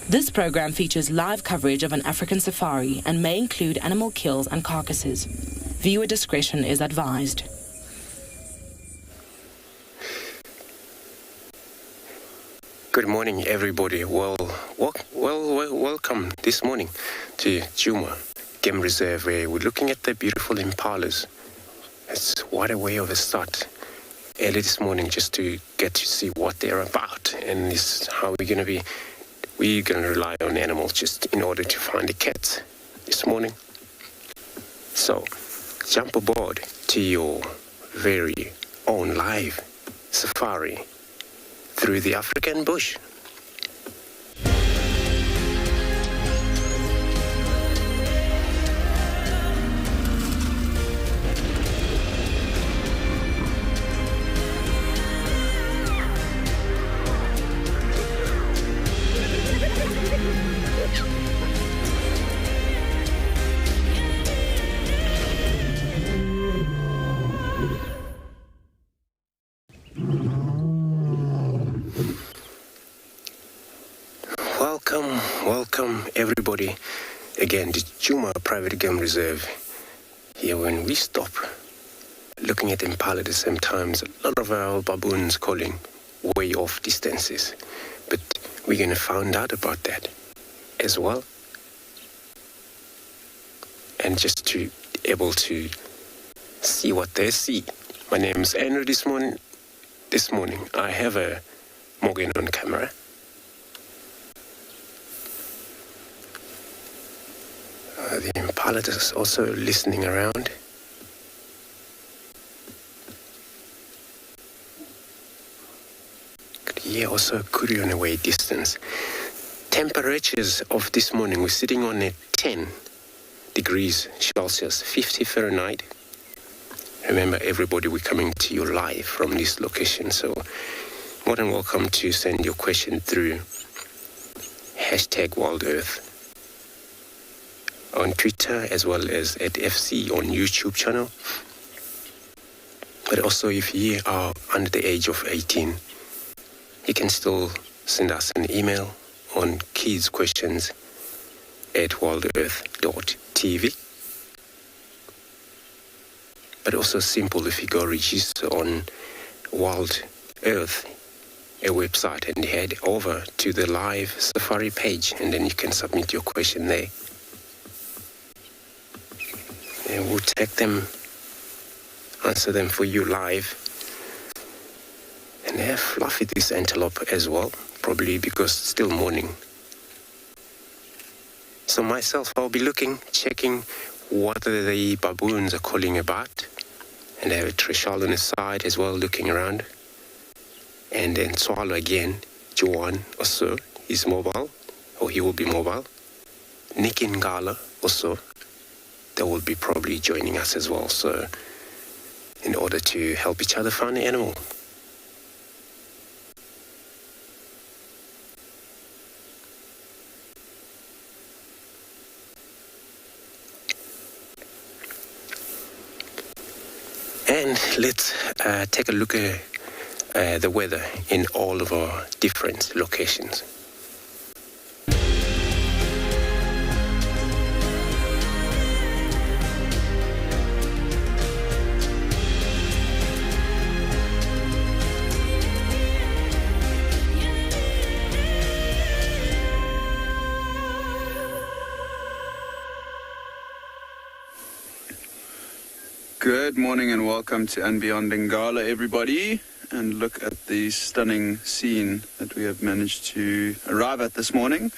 This program features live coverage of an African safari and may include animal kills and carcasses. Viewer discretion is advised. Good morning, everybody. Welcome this morning to Tswalu Game Reserve, where we're looking at the beautiful impalas. It's what a way of a start. Early this morning, just to get to see what they're about, and this is how we're going to rely on animals just in order to find the cats this morning. So, jump aboard to your very own live safari through the African bush. Welcome everybody again to Tswalu Private Game Reserve. Here when we stop looking at impala at the same time, a lot of our baboons calling way off distances. But we're going to find out about that as well. And just to be able to see what they see. My name is Andrew this morning. I have a Morgan on camera. The impala is also listening around. Yeah, also Kuri on away distance. Temperatures of this morning, we're sitting on at 10 degrees Celsius, 50 Fahrenheit. Remember, everybody, we're coming to you live from this location, so more than welcome to send your question through #WildEarth on Twitter, as well as at FC on YouTube channel. But also, if you are under the age of 18, you can still send us an email on kidsquestions@wildearth.tv. But also simple if you go register on Wild Earth, a website, and head over to the live safari page, and then you can submit your question there. And we'll take them, answer them for you live. And they have fluffy this antelope as well, probably because it's still morning. So myself, I'll be checking what the baboons are calling about. And I have a Trishal on the side as well, looking around. And then Tswalu again, Johan also, he's mobile, or he will be mobile. Nick and Gala also, they will be probably joining us as well, so in order to help each other find the animal. And let's take a look at the weather in all of our different locations. Good morning and welcome to And Beyond Ngala, everybody. And look at the stunning scene that we have managed to arrive at this morning.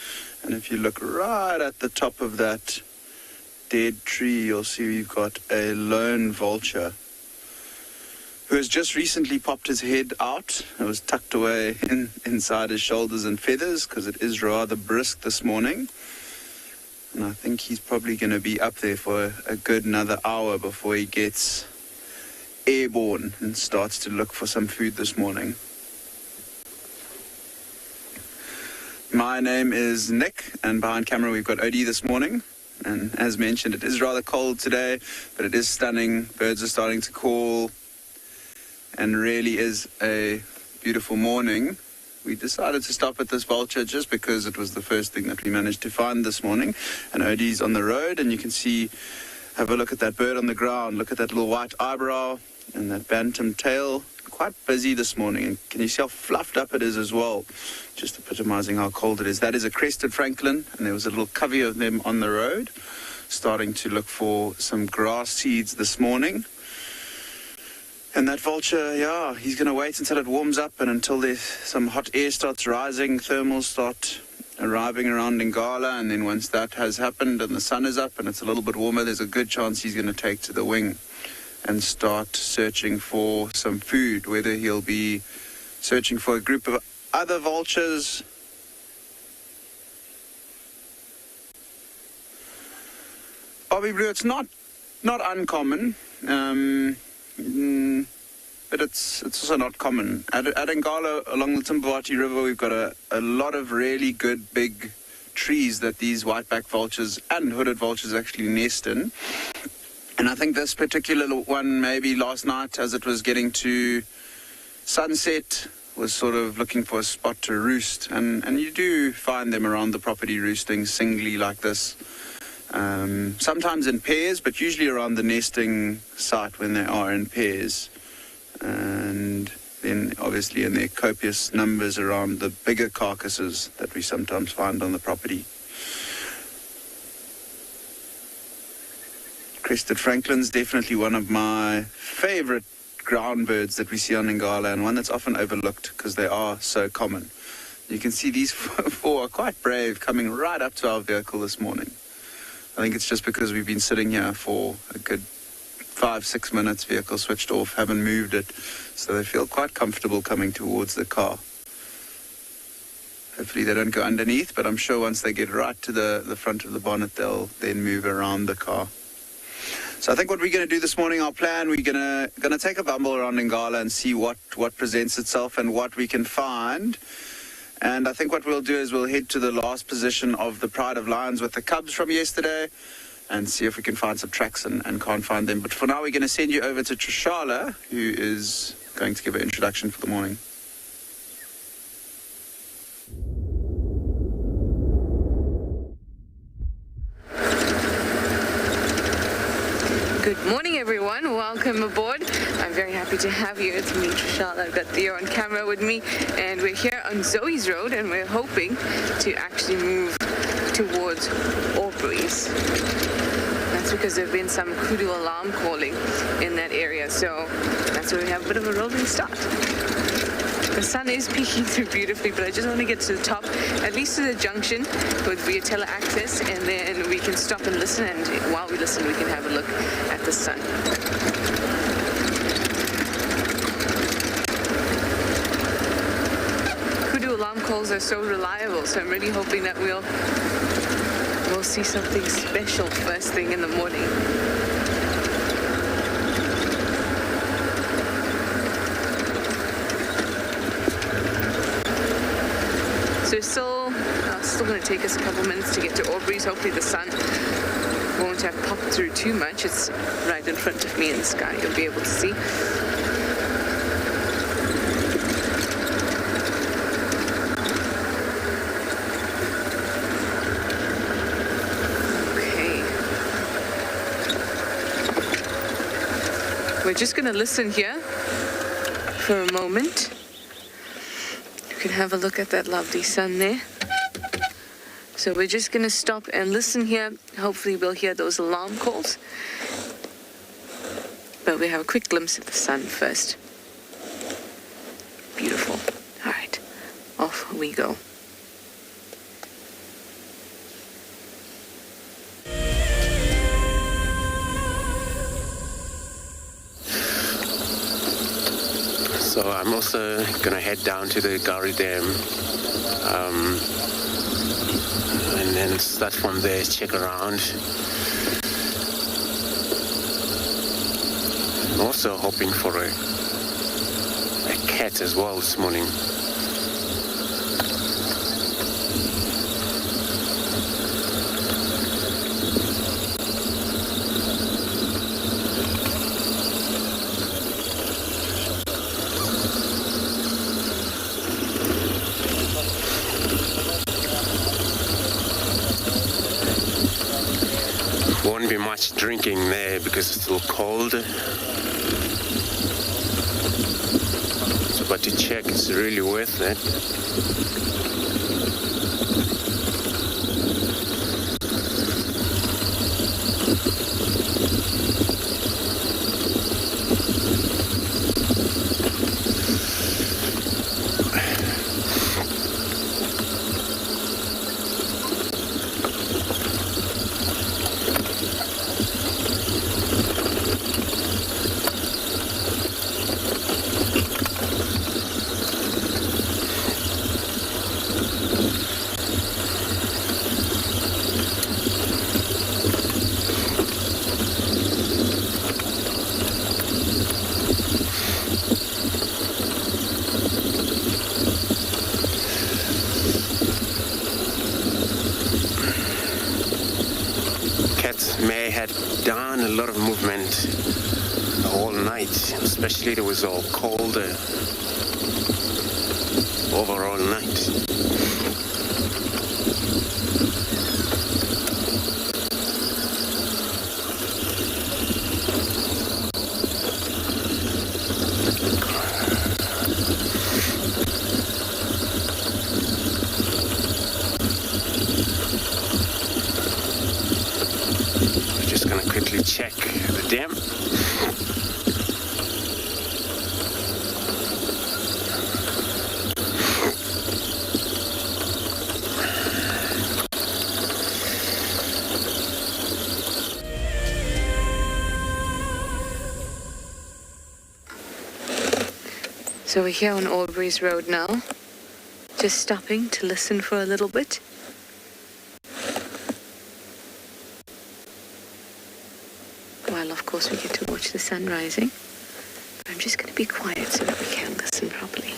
And if you look right at the top of that dead tree, you'll see we've got a lone vulture who has just recently popped his head out. It was tucked away inside his shoulders and feathers because it is rather brisk this morning. And I think he's probably going to be up there for a good another hour before he gets airborne and starts to look for some food this morning. My name is Nick, and behind camera we've got Odie this morning. And as mentioned, it is rather cold today, but it is stunning. Birds are starting to call, and really is a beautiful morning we decided to stop at this vulture just because it was the first thing that we managed to find this morning. And Odie's on the road, and you can see, have a look at that bird on the ground. Look at that little white eyebrow and that bantam tail. Quite busy this morning, and can you see how fluffed up it is as well? Just epitomizing how cold it is. That is a crested francolin, and there was a little covey of them on the road, starting to look for some grass seeds this morning. And that vulture, yeah, he's going to wait until it warms up and until there's some hot air starts rising, thermals start arriving around Ngala, and then once that has happened and the sun is up and it's a little bit warmer, there's a good chance he's going to take to the wing and start searching for some food, whether he'll be searching for a group of other vultures. Bobby Blue, it's not uncommon, but it's also not common. At Ngala, along the Timbawati River, we've got a lot of really good big trees that these whiteback vultures and hooded vultures actually nest in. And I think this particular one, maybe last night as it was getting to sunset, was sort of looking for a spot to roost. And you do find them around the property roosting singly like this. Sometimes in pairs, but usually around the nesting site when they are in pairs. And then obviously in their copious numbers around the bigger carcasses that we sometimes find on the property. Crested franklin's definitely one of my favorite ground birds that we see on Ngala, and one that's often overlooked because they are so common. You can see these four are quite brave, coming right up to our vehicle this morning. I think it's just because we've been sitting here for a good 5-6 minutes, vehicle switched off, haven't moved it, so they feel quite comfortable coming towards the car. Hopefully they don't go underneath, but I'm sure once they get right to the front of the bonnet, they'll then move around the car. So I think what we're going to do this morning, our plan, we're going to take a bumble around Ngala and see what presents itself and what we can find. And I think what we'll do is we'll head to the last position of the Pride of Lions with the cubs from yesterday and see if we can find some tracks and can't find them. But for now, we're going to send you over to Trishala, who is going to give an introduction for the morning. Good morning, everyone. Welcome aboard. I'm very happy to have you. It's me, Trishala. I've got Theo on camera with me, and we're here on Zoe's Road, and we're hoping to actually move towards Aubrey's. That's because there have been some kudu alarm calling in that area, so that's where we have a bit of a rolling start. The sun is peeking through beautifully, but I just want to get to the top, at least to the junction with Viatella access, and then we can stop and listen, and while we listen, we can have a look at the sun. Kudu alarm calls are so reliable, so I'm really hoping that we'll see something special first thing in the morning. So it's still going to take us a couple minutes to get to Aubrey's. Hopefully the sun won't have popped through too much. It's right in front of me in the sky. You'll be able to see. Okay. We're just going to listen here for a moment. You can have a look at that lovely sun there. So we're just going to stop and listen here. Hopefully we'll hear those alarm calls. But we have a quick glimpse of the sun first. Beautiful. All right, off we go. So I'm also going to head down to the Gari Dam and then start from there, check around. I'm also hoping for a cat as well this morning. Won't be much drinking there because it's still cold. But to check, it's really worth it. May had done a lot of movement the whole night, especially it was all cold overall night. Check the dam. So we're here on Aubrey's Road now, just stopping to listen for a little bit. While of course we get to watch the sun rising. But I'm just going to be quiet so that we can listen properly.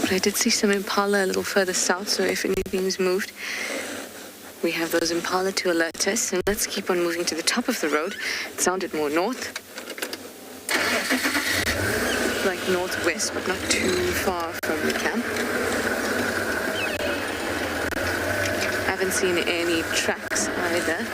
But I did see some impala a little further south, so if anything's moved, we have those impala to alert us. And let's keep on moving to the top of the road. It sounded more north, like northwest, but not too far from the camp. I haven't seen any tracks either.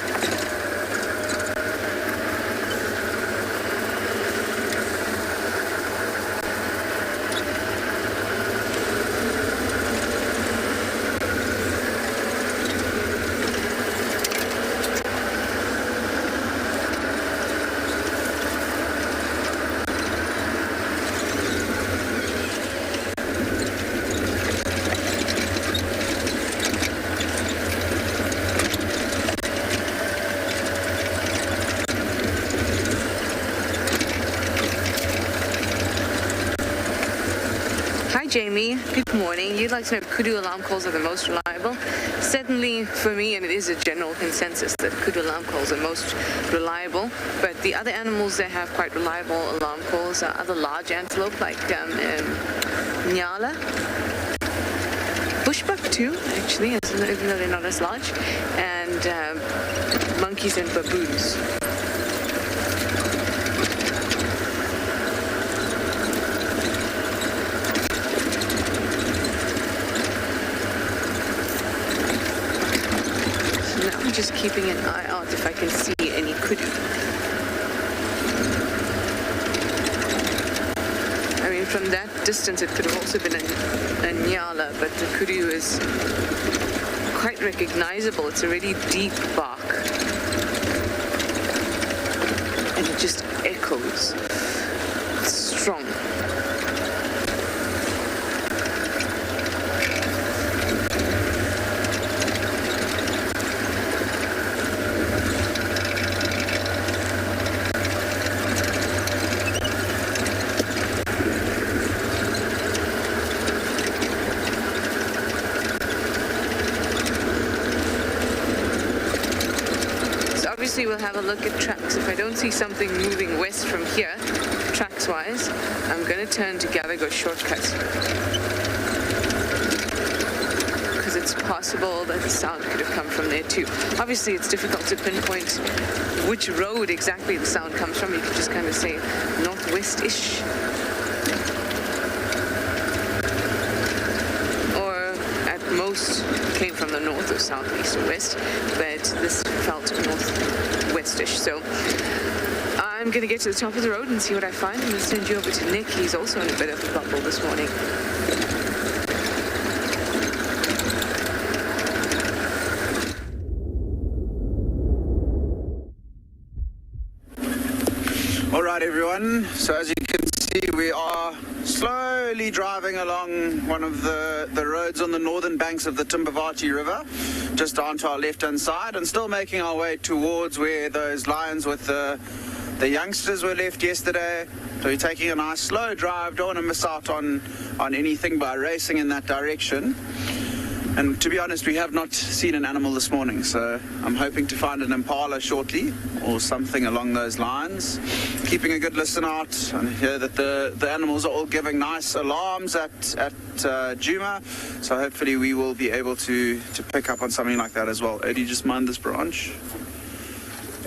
Jamie, good morning. You'd like to know if kudu alarm calls are the most reliable? Certainly for me, and it is a general consensus that kudu alarm calls are most reliable, but the other animals that have quite reliable alarm calls are other large antelope like nyala, bushbuck too, actually, even though they're not as large, and monkeys and baboons. Just keeping an eye out if I can see any kudu. I mean, from that distance, it could have also been a nyala, but the kudu is quite recognizable. It's a really deep bark, and it just echoes. It's strong. obviously we'll have a look at tracks. If I don't see something moving west from here, tracks-wise, I'm going to turn to Gavago shortcut. Because it's possible that the sound could have come from there too. Obviously, it's difficult to pinpoint which road exactly the sound comes from. You could just kind of say northwest-ish. Or at most, it came from the north or south, east or west. But this felt northwest-ish. So I'm going to get to the top of the road and see what I find. I'm going to send you over to Nick. He's also in a bit of a bubble this morning. All right, everyone. So as you can see, we are slowly driving along one of the roads on the northern banks of the Timbavati River, just onto our left-hand side, and still making our way towards where those lions with the youngsters were left yesterday. So we're taking a nice slow drive. Don't want to miss out on anything by racing in that direction. And to be honest, we have not seen an animal this morning, so I'm hoping to find an impala shortly or something along those lines. Keeping a good listen out, and hear that the animals are all giving nice alarms at Djuma, so hopefully we will be able to pick up on something like that as well. Eddie, just mind this branch.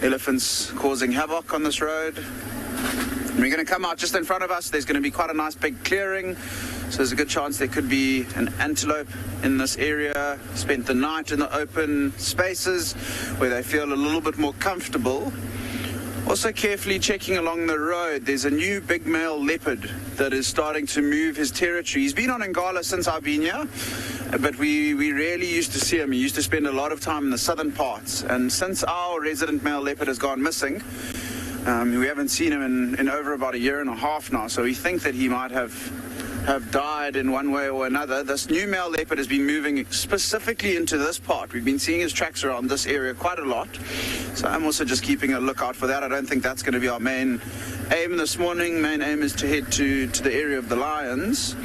Elephants causing havoc on this road. And we're going to come out just in front of us. There's going to be quite a nice big clearing. So there's a good chance there could be an antelope in this area, spent the night in the open spaces where they feel a little bit more comfortable. Also carefully checking along the road, there's a new big male leopard that is starting to move his territory. He's been on Ngala since I've been here, but we rarely used to see him. He used to spend a lot of time in the southern parts, and since our resident male leopard has gone missing, we haven't seen him in over about a year and a half now, so we think that he might have died in one way or another. This new male leopard has been moving specifically into this part. We've been seeing his tracks around this area quite a lot, so I'm also just keeping a lookout for that. I don't think that's going to be our main aim this morning. Main aim is to head to the area of the lions.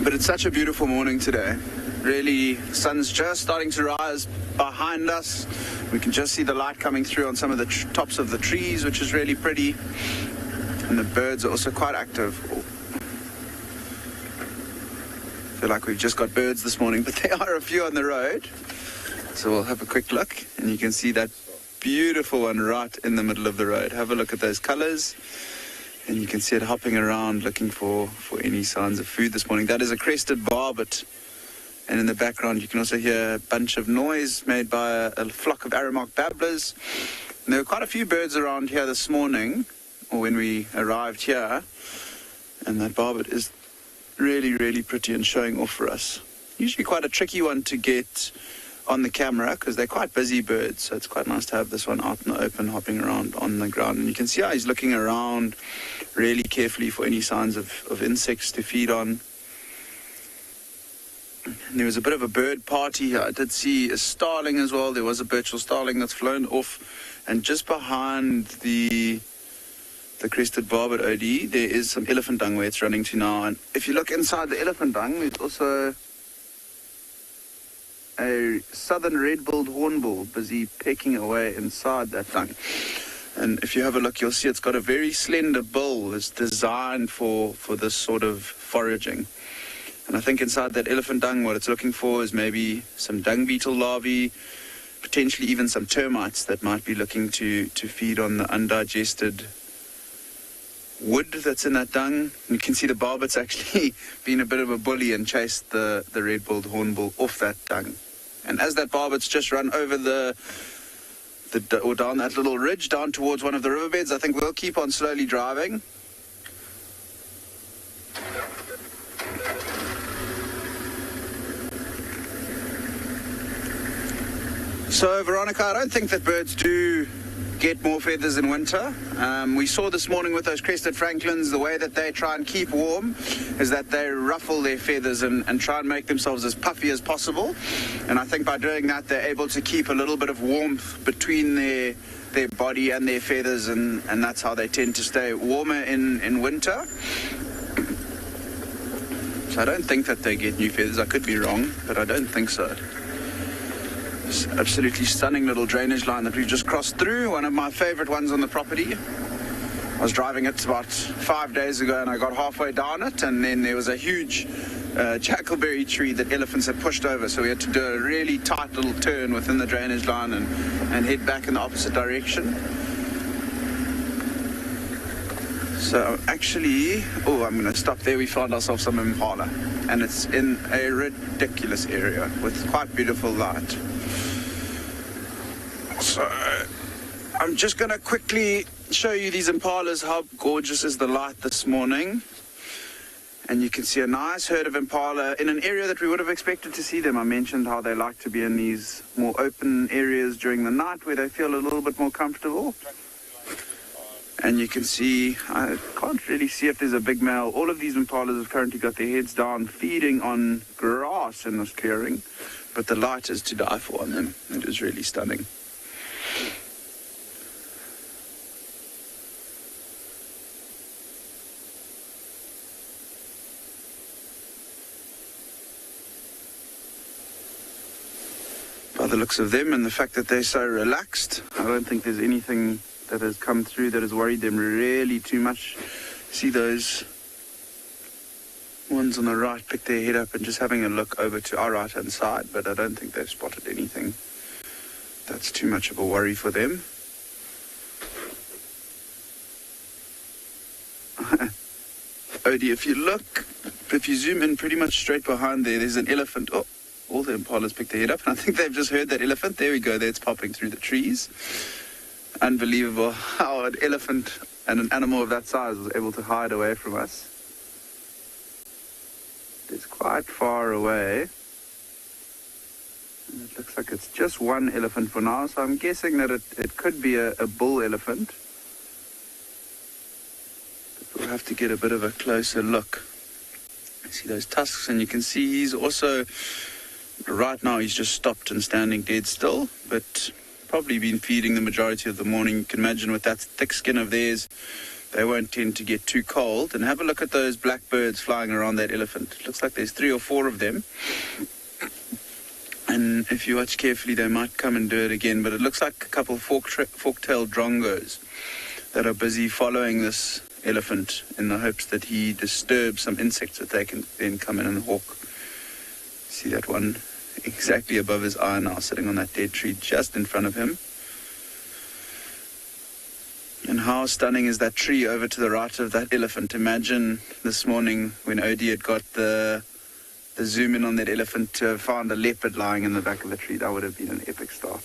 But it's such a beautiful morning today. Really, sun's just starting to rise behind us. We can just see the light coming through on some of the tops of the trees, which is really pretty. And the birds are also quite active. I feel like we've just got birds this morning, but there are a few on the road. So we'll have a quick look, and you can see that beautiful one right in the middle of the road. Have a look at those colors, and you can see it hopping around looking for any signs of food this morning. That is a Crested Barbet. And in the background, you can also hear a bunch of noise made by a flock of Aramark babblers. And there were quite a few birds around here this morning, or when we arrived here. And that barbet is really, really pretty and showing off for us. Usually quite a tricky one to get on the camera because they're quite busy birds. So it's quite nice to have this one out in the open, hopping around on the ground. And you can see how he's looking around really carefully for any signs of insects to feed on. And there was a bit of a bird party here. I did see a starling as well. There was a Birchall starling that's flown off. And just behind the Crested Barbet OD, there is some elephant dung where it's running to now. And if you look inside the elephant dung, there's also a southern red-billed hornbill busy pecking away inside that dung. And if you have a look, you'll see it's got a very slender bill that's designed for this sort of foraging. And I think inside that elephant dung, what it's looking for is maybe some dung beetle larvae, potentially even some termites that might be looking to feed on the undigested wood that's in that dung. And you can see the barbet's actually been a bit of a bully and chased the red-billed hornbill off that dung. And as that barbet's just run over or down that little ridge down towards one of the riverbeds, I think we'll keep on slowly driving. So, Veronica, I don't think that birds do get more feathers in winter. We saw this morning with those crested franklins, the way that they try and keep warm is that they ruffle their feathers and try and make themselves as puffy as possible. And I think by doing that, they're able to keep a little bit of warmth between their body and their feathers, and that's how they tend to stay warmer in winter. So I don't think that they get new feathers. I could be wrong, but I don't think so. This absolutely stunning little drainage line that we've just crossed through, one of my favorite ones on the property. I was driving it about 5 days ago and I got halfway down it, and then there was a huge jackleberry tree that elephants had pushed over, so we had to do a really tight little turn within the drainage line and head back in the opposite direction. So actually, I'm going to stop there. We found ourselves some impala, and it's in a ridiculous area with quite beautiful light. So I'm just going to quickly show you these impalas, how gorgeous is the light this morning. And you can see a nice herd of impala in an area that we would have expected to see them. I mentioned how they like to be in these more open areas during the night where they feel a little bit more comfortable. And you can see, I can't really see if there's a big male. All of these impalas have currently got their heads down, feeding on grass in this clearing. But the light is to die for on them. It is really stunning. By the looks of them and the fact that they're so relaxed, I don't think there's anything that has come through that has worried them really too much. See those ones on the right pick their head up and just having a look over to our right hand side, but I don't think they've spotted anything that's too much of a worry for them. Odie, if you zoom in pretty much straight behind there's an elephant. Oh, all the impalas picked their head up, and I think they've just heard that elephant. There we go, there it's popping through the trees. Unbelievable how an elephant and an animal of that size was able to hide away from us. It's quite far away. And it looks like it's just one elephant for now, so I'm guessing that it could be a bull elephant. But we'll have to get a bit of a closer look. See those tusks, and you can see he's also, right now he's just stopped and standing dead still, but probably been feeding the majority of the morning. You can imagine with that thick skin of theirs, they won't tend to get too cold. And have a look at those blackbirds flying around that elephant. It looks like there's 3 or 4 of them. And if you watch carefully, they might come and do it again. But it looks like a couple of fork-tailed drongos that are busy following this elephant in the hopes that he disturbs some insects that they can then come in and hawk. See that one exactly above his eye now, sitting on that dead tree just in front of him. And how stunning is that tree over to the right of that elephant. Imagine this morning when Odie had got the zoom in on that elephant to have found a leopard lying in the back of the tree. That would have been an epic start.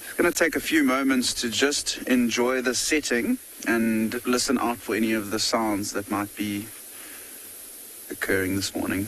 It's going to take a few moments to just enjoy the setting and listen out for any of the sounds that might be occurring this morning.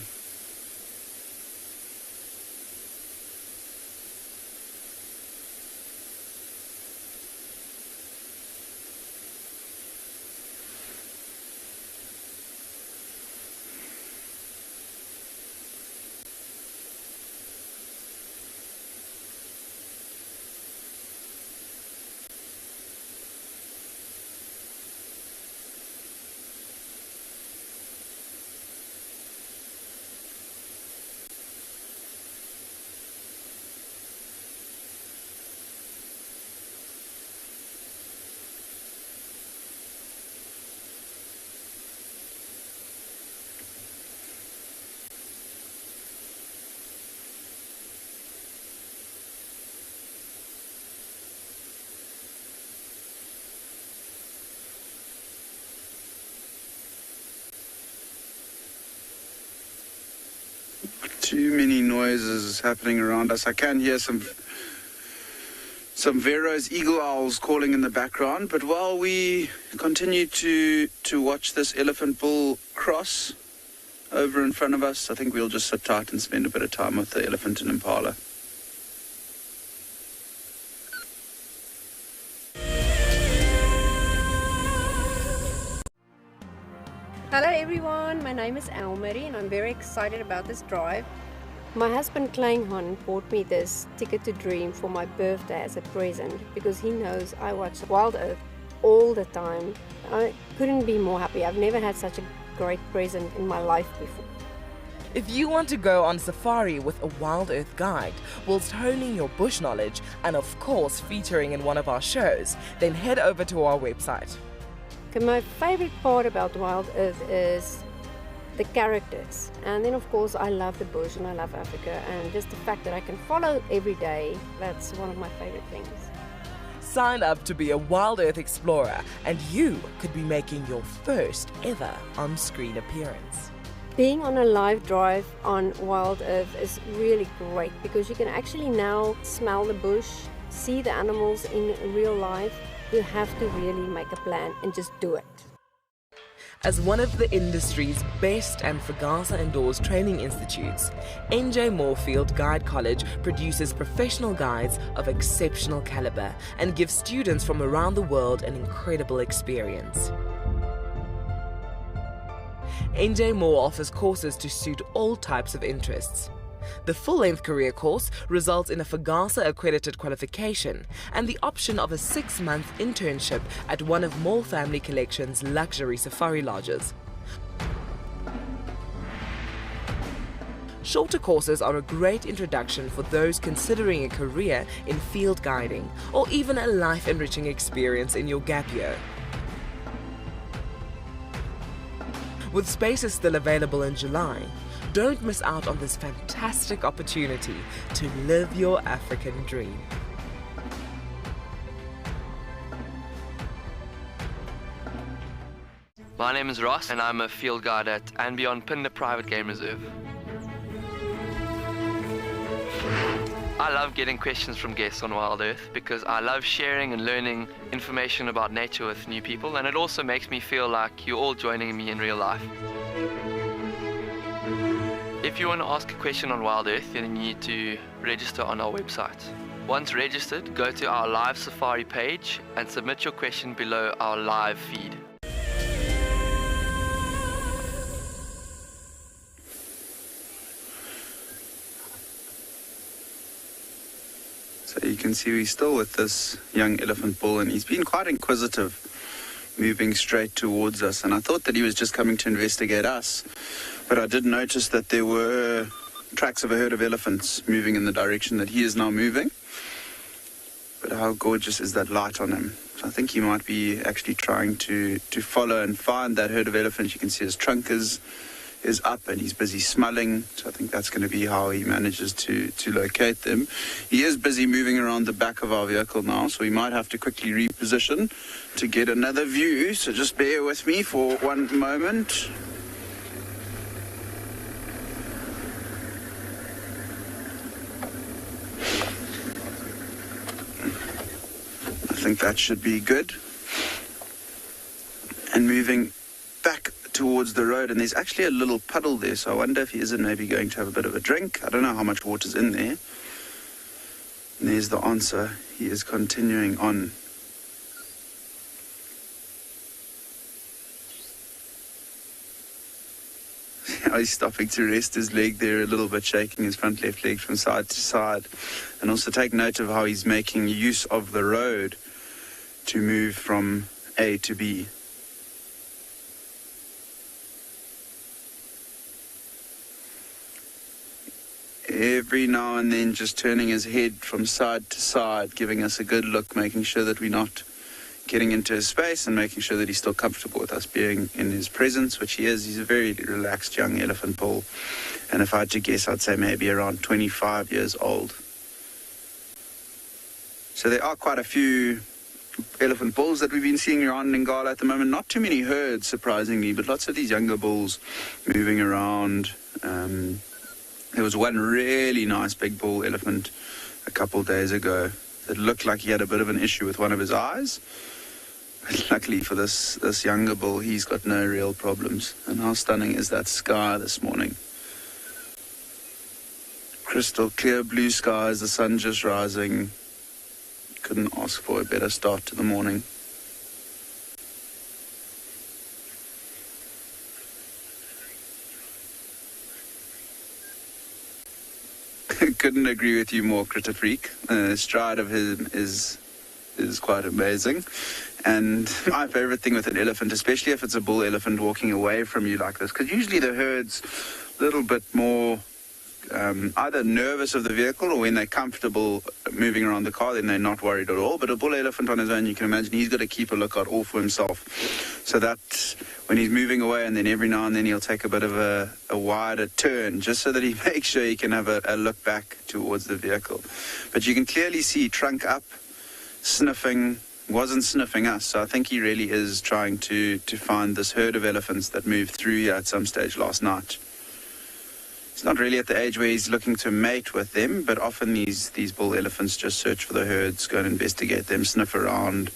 Too many noises happening around us. I can hear some Vero's eagle owls calling in the background, but while we continue to watch this elephant bull cross over in front of us, I think we'll just sit tight and spend a bit of time with the elephant and impala. Hello everyone, my name is Elmarie and I'm very excited about this drive. My husband Kleinhan bought me this Ticket to Dream for my birthday as a present because he knows I watch Wild Earth all the time. I couldn't be more happy. I've never had such a great present in my life before. If you want to go on safari with a Wild Earth guide, whilst honing your bush knowledge and of course featuring in one of our shows, then head over to our website. Okay, my favorite part about Wild Earth is the characters, and then of course I love the bush and I love Africa, and just the fact that I can follow every day, that's one of my favorite things. Sign up to be a Wild Earth explorer and you could be making your first ever on-screen appearance. Being on a live drive on Wild Earth is really great because you can actually now smell the bush, see the animals in real life. You have to really make a plan and just do it. As one of the industry's best and Fagasa Indoors training institutes, NJ Moorfield Guide College produces professional guides of exceptional caliber and gives students from around the world an incredible experience. NJ Moore offers courses to suit all types of interests. The full-length career course results in a Fagasa accredited qualification and the option of a 6-month internship at one of Moore Family Collection's luxury safari lodges. Shorter courses are a great introduction for those considering a career in field guiding or even a life-enriching experience in your gap year. With spaces still available in July, don't miss out on this fantastic opportunity to live your African dream. My name is Ross and I'm a field guide at and beyond Pinde Private Game Reserve. I love getting questions from guests on Wild Earth because I love sharing and learning information about nature with new people, and it also makes me feel like you're all joining me in real life. If you want to ask a question on Wild Earth, then you need to register on our website. Once registered, go to our live safari page and submit your question below our live feed. So you can see we're still with this young elephant bull, and he's been quite inquisitive, moving straight towards us, and I thought that he was just coming to investigate us. But I did notice that there were tracks of a herd of elephants moving in the direction that he is now moving. But how gorgeous is that light on him? So I think he might be actually trying to follow and find that herd of elephants. You can see his trunk is up and he's busy smelling. So I think that's going to be how he manages to locate them. He is busy moving around the back of our vehicle now, so we might have to quickly reposition to get another view. So just bear with me for one moment. I think that should be good. And moving back towards the road, and there's actually a little puddle there, so I wonder if he isn't maybe going to have a bit of a drink. I don't know how much water's in there. And there's the answer. He is continuing on. He's stopping to rest his leg there a little bit, shaking his front left leg from side to side. And also take note of how he's making use of the road to move from A to B. Every now and then just turning his head from side to side, giving us a good look, making sure that we're not getting into his space and making sure that he's still comfortable with us being in his presence, which he is. He's a very relaxed young elephant bull. And if I had to guess, I'd say maybe around 25 years old. So there are quite a few elephant bulls that we've been seeing around Ngala at the moment. Not too many herds, surprisingly, but lots of these younger bulls moving around. There was one really nice big bull elephant a couple days ago that looked like he had a bit of an issue with one of his eyes. But luckily for this younger bull, he's got no real problems. And how stunning is that sky this morning? Crystal clear blue skies, the sun just rising. Couldn't ask for a better start to the morning. Couldn't agree with you more, Critter Freak. Stride of him is is quite amazing. And my favorite thing with an elephant, especially if it's a bull elephant walking away from you like this, because usually the herd's a little bit more either nervous of the vehicle, or when they're comfortable moving around the car, then they're not worried at all. But a bull elephant on his own, you can imagine he's got to keep a lookout all for himself. So that when he's moving away, and then every now and then he'll take a bit of a wider turn, just so that he makes sure he can have a look back towards the vehicle. But you can clearly see trunk up, sniffing, wasn't sniffing us. So I think he really is trying to find this herd of elephants that moved through here at some stage last night. He's not really at the age where he's looking to mate with them, but often these bull elephants just search for the herds, go and investigate them, sniff around,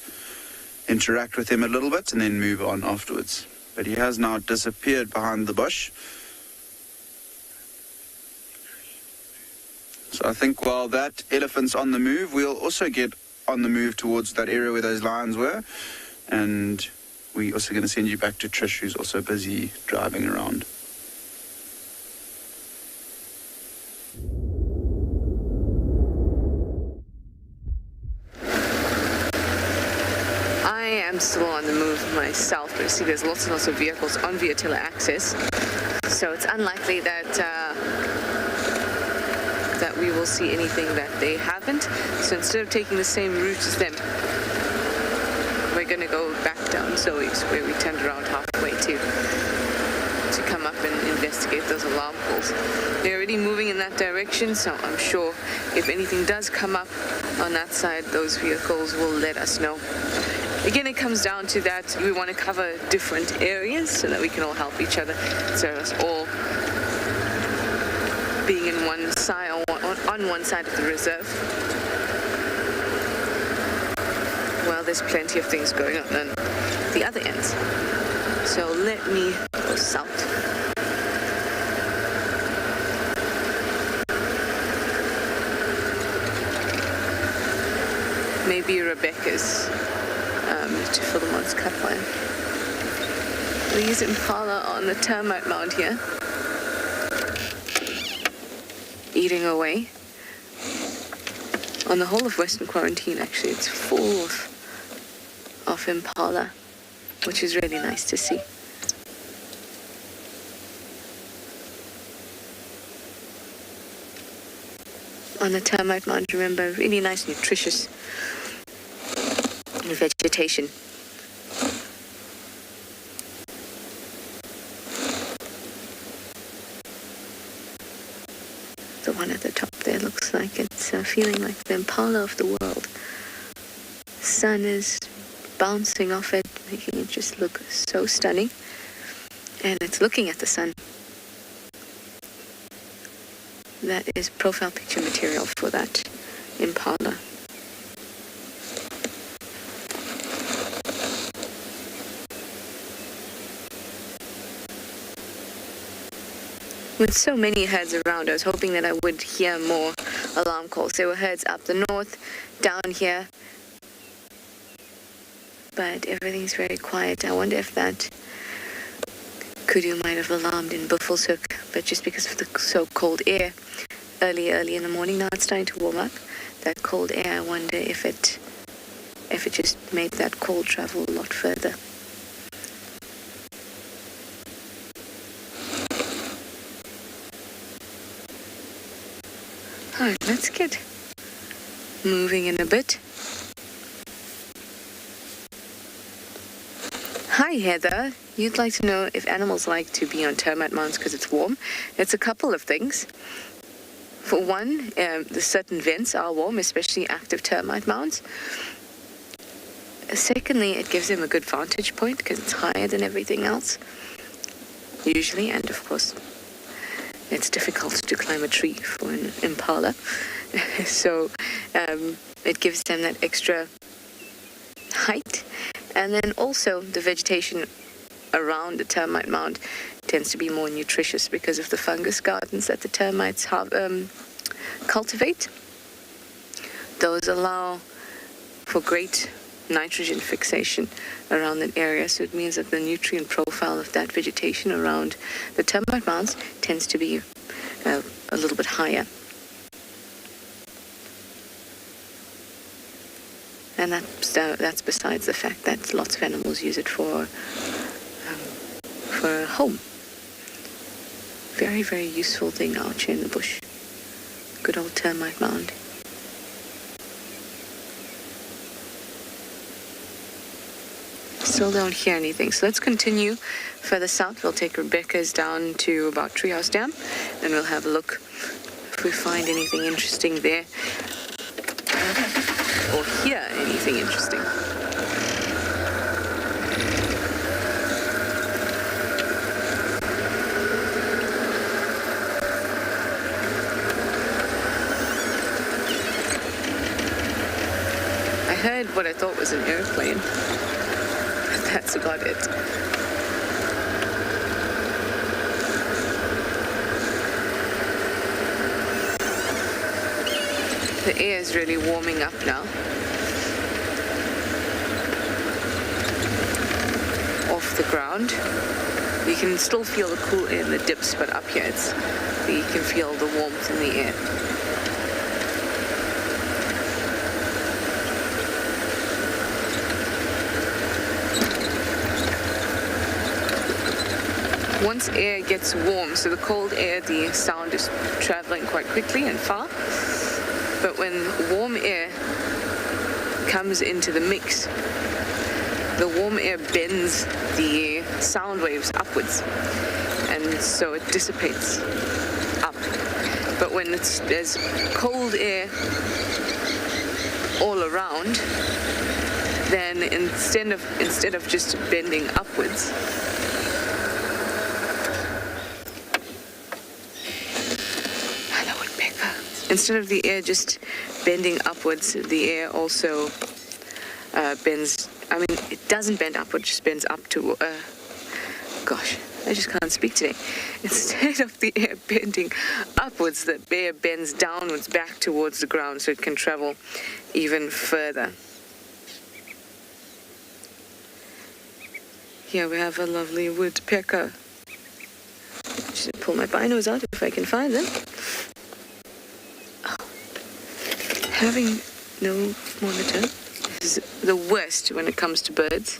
interact with them a little bit, and then move on afterwards. But he has now disappeared behind the bush. So I think while that elephant's on the move, we'll also get on the move towards that area where those lions were. And we're also going to send you back to Trish, who's also busy driving around. I'm still on the move myself, but you see there's lots and lots of vehicles on Viatilla access, so it's unlikely that that we will see anything that they haven't. So instead of taking the same route as them, we're going to go back down Zoe's, where we turned around halfway to come up and investigate those alarm calls. They're already moving in that direction, so I'm sure if anything does come up on that side, those vehicles will let us know. Again, it comes down to that we want to cover different areas so that we can all help each other. So us all being in one side, on one side of the reserve. Well, there's plenty of things going on the other ends. So let me go south. Maybe Rebecca's to Philemon's cut line. These impala on the termite mound here, eating away. On the whole of Western Quarantine, actually, it's full of impala, which is really nice to see. On the termite mound, remember, really nice, nutritious vegetation. The one at the top there looks like it's feeling like the impala of the world. The sun is bouncing off it, making it just look so stunning. And it's looking at the sun. That is profile picture material for that impala. With so many herds around, I was hoping that I would hear more alarm calls. There were herds up the north, down here, but everything's very quiet. I wonder if that kudu might have alarmed in Buffelshoek, but just because of the so cold air early in the morning. Now it's starting to warm up. That cold air, I wonder if it just made that call travel a lot further. Alright, let's get moving in a bit. Hi Heather, you'd like to know if animals like to be on termite mounds because it's warm. It's a couple of things. For one, the certain vents are warm, especially active termite mounds. Secondly, it gives them a good vantage point because it's higher than everything else, usually, and of course, it's difficult to climb a tree for an impala. So it gives them that extra height. And then also the vegetation around the termite mound tends to be more nutritious because of the fungus gardens that the termites cultivate. Those allow for great nitrogen fixation around that area, so it means that the nutrient profile of that vegetation around the termite mounds tends to be a little bit higher. And that's besides the fact that lots of animals use it for a home. Very, very useful thing out here in the bush. Good old termite mound. Still don't hear anything. So let's continue further south. We'll take Rebecca's down to about Treehouse Dam, and we'll have a look if we find anything interesting there. Or hear anything interesting. I heard what I thought was an airplane. That's about it. The air is really warming up now. Off the ground. You can still feel the cool air in the dips, but up here you can feel the warmth in the air. Once air gets warm, so the cold air, the sound is traveling quite quickly and far. But when warm air comes into the mix, the warm air bends the sound waves upwards, and so it dissipates up. But when there's cold air all around, then instead of just bending upwards, instead of the air just bending upwards, the air also bends. I mean, it doesn't bend upwards, just bends up to. Gosh, I just can't speak today. Instead of the air bending upwards, the air bends downwards back towards the ground, so it can travel even further. Here we have a lovely woodpecker. Just pull my binos out if I can find them. Having no monitor is the worst when it comes to birds.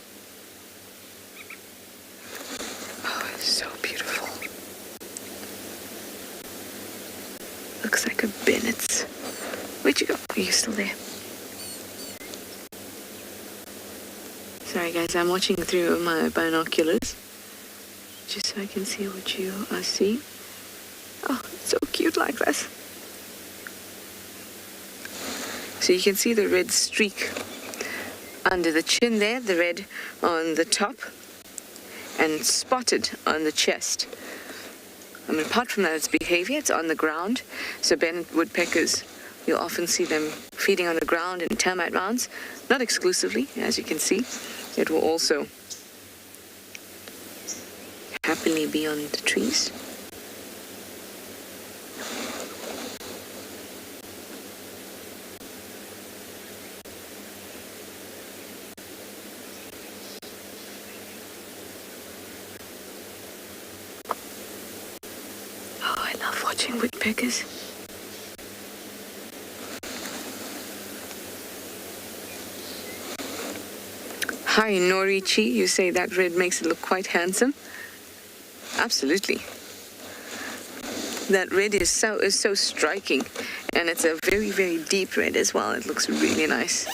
Oh, it's so beautiful. Looks like a Bennett's. Where'd you go? Are you still there? Sorry guys, I'm watching through my binoculars just so I can see what you are seeing. Oh, it's so cute like this. So you can see the red streak under the chin there, the red on the top, and spotted on the chest. I mean, apart from that, it's behavior, it's on the ground. So Bennett woodpeckers, you'll often see them feeding on the ground in termite mounds. Not exclusively, as you can see. It will also happily be on the trees. Watching woodpeckers. Hi Norichi, you say that red makes it look quite handsome. Absolutely. That red is so striking, and it's a very, very deep red as well. It looks really nice.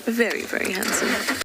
Very, very handsome.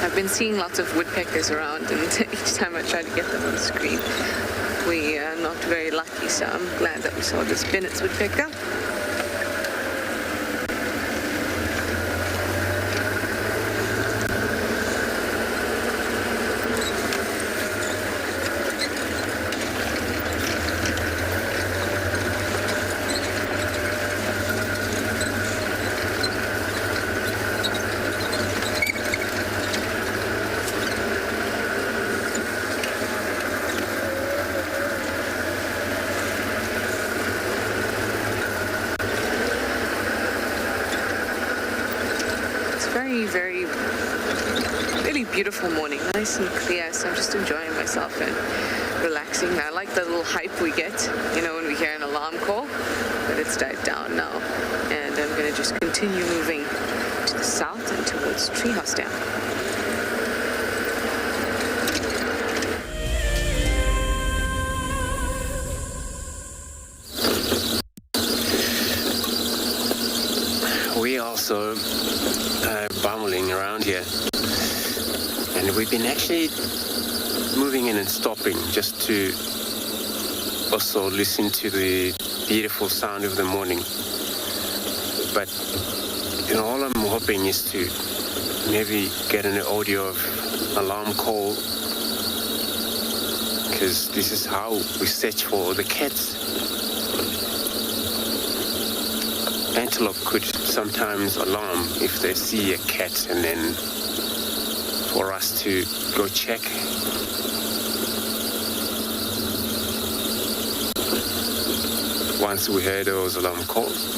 I've been seeing lots of woodpeckers around, and each time I try to get them on the screen, we are not very lucky, so I'm glad that we saw this Bennett's woodpecker. very, very, really beautiful morning, nice and clear. So I'm just enjoying myself and relaxing. I like the little hype we get, when we hear an alarm call, but it's died down now. And I'm going to just continue moving to the south and towards Treehouse Dam. We also bumbling around here, and we've been actually moving in and stopping just to also listen to the beautiful sound of the morning. But all I'm hoping is to maybe get an audio of alarm call, because this is how we search for the cats. Antelope could sometimes alarm if they see a cat, and then for us to go check. Once we heard those alarm calls.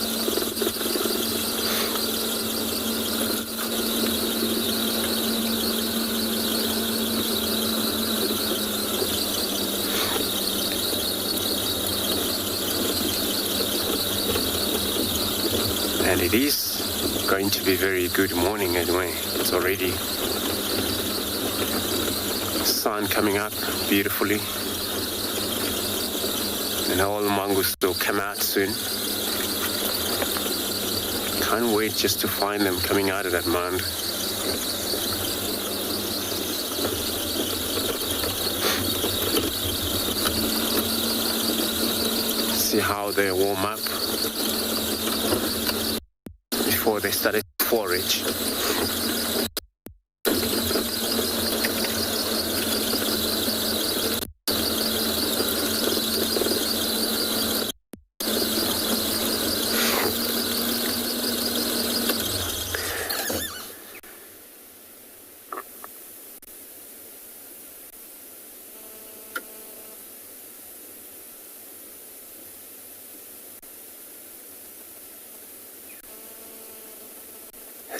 And it is going to be a very good morning anyway. It's already sun coming up beautifully. And all the mongoose will come out soon. Can't wait just to find them coming out of that mound. See how they warm up before they started to forage.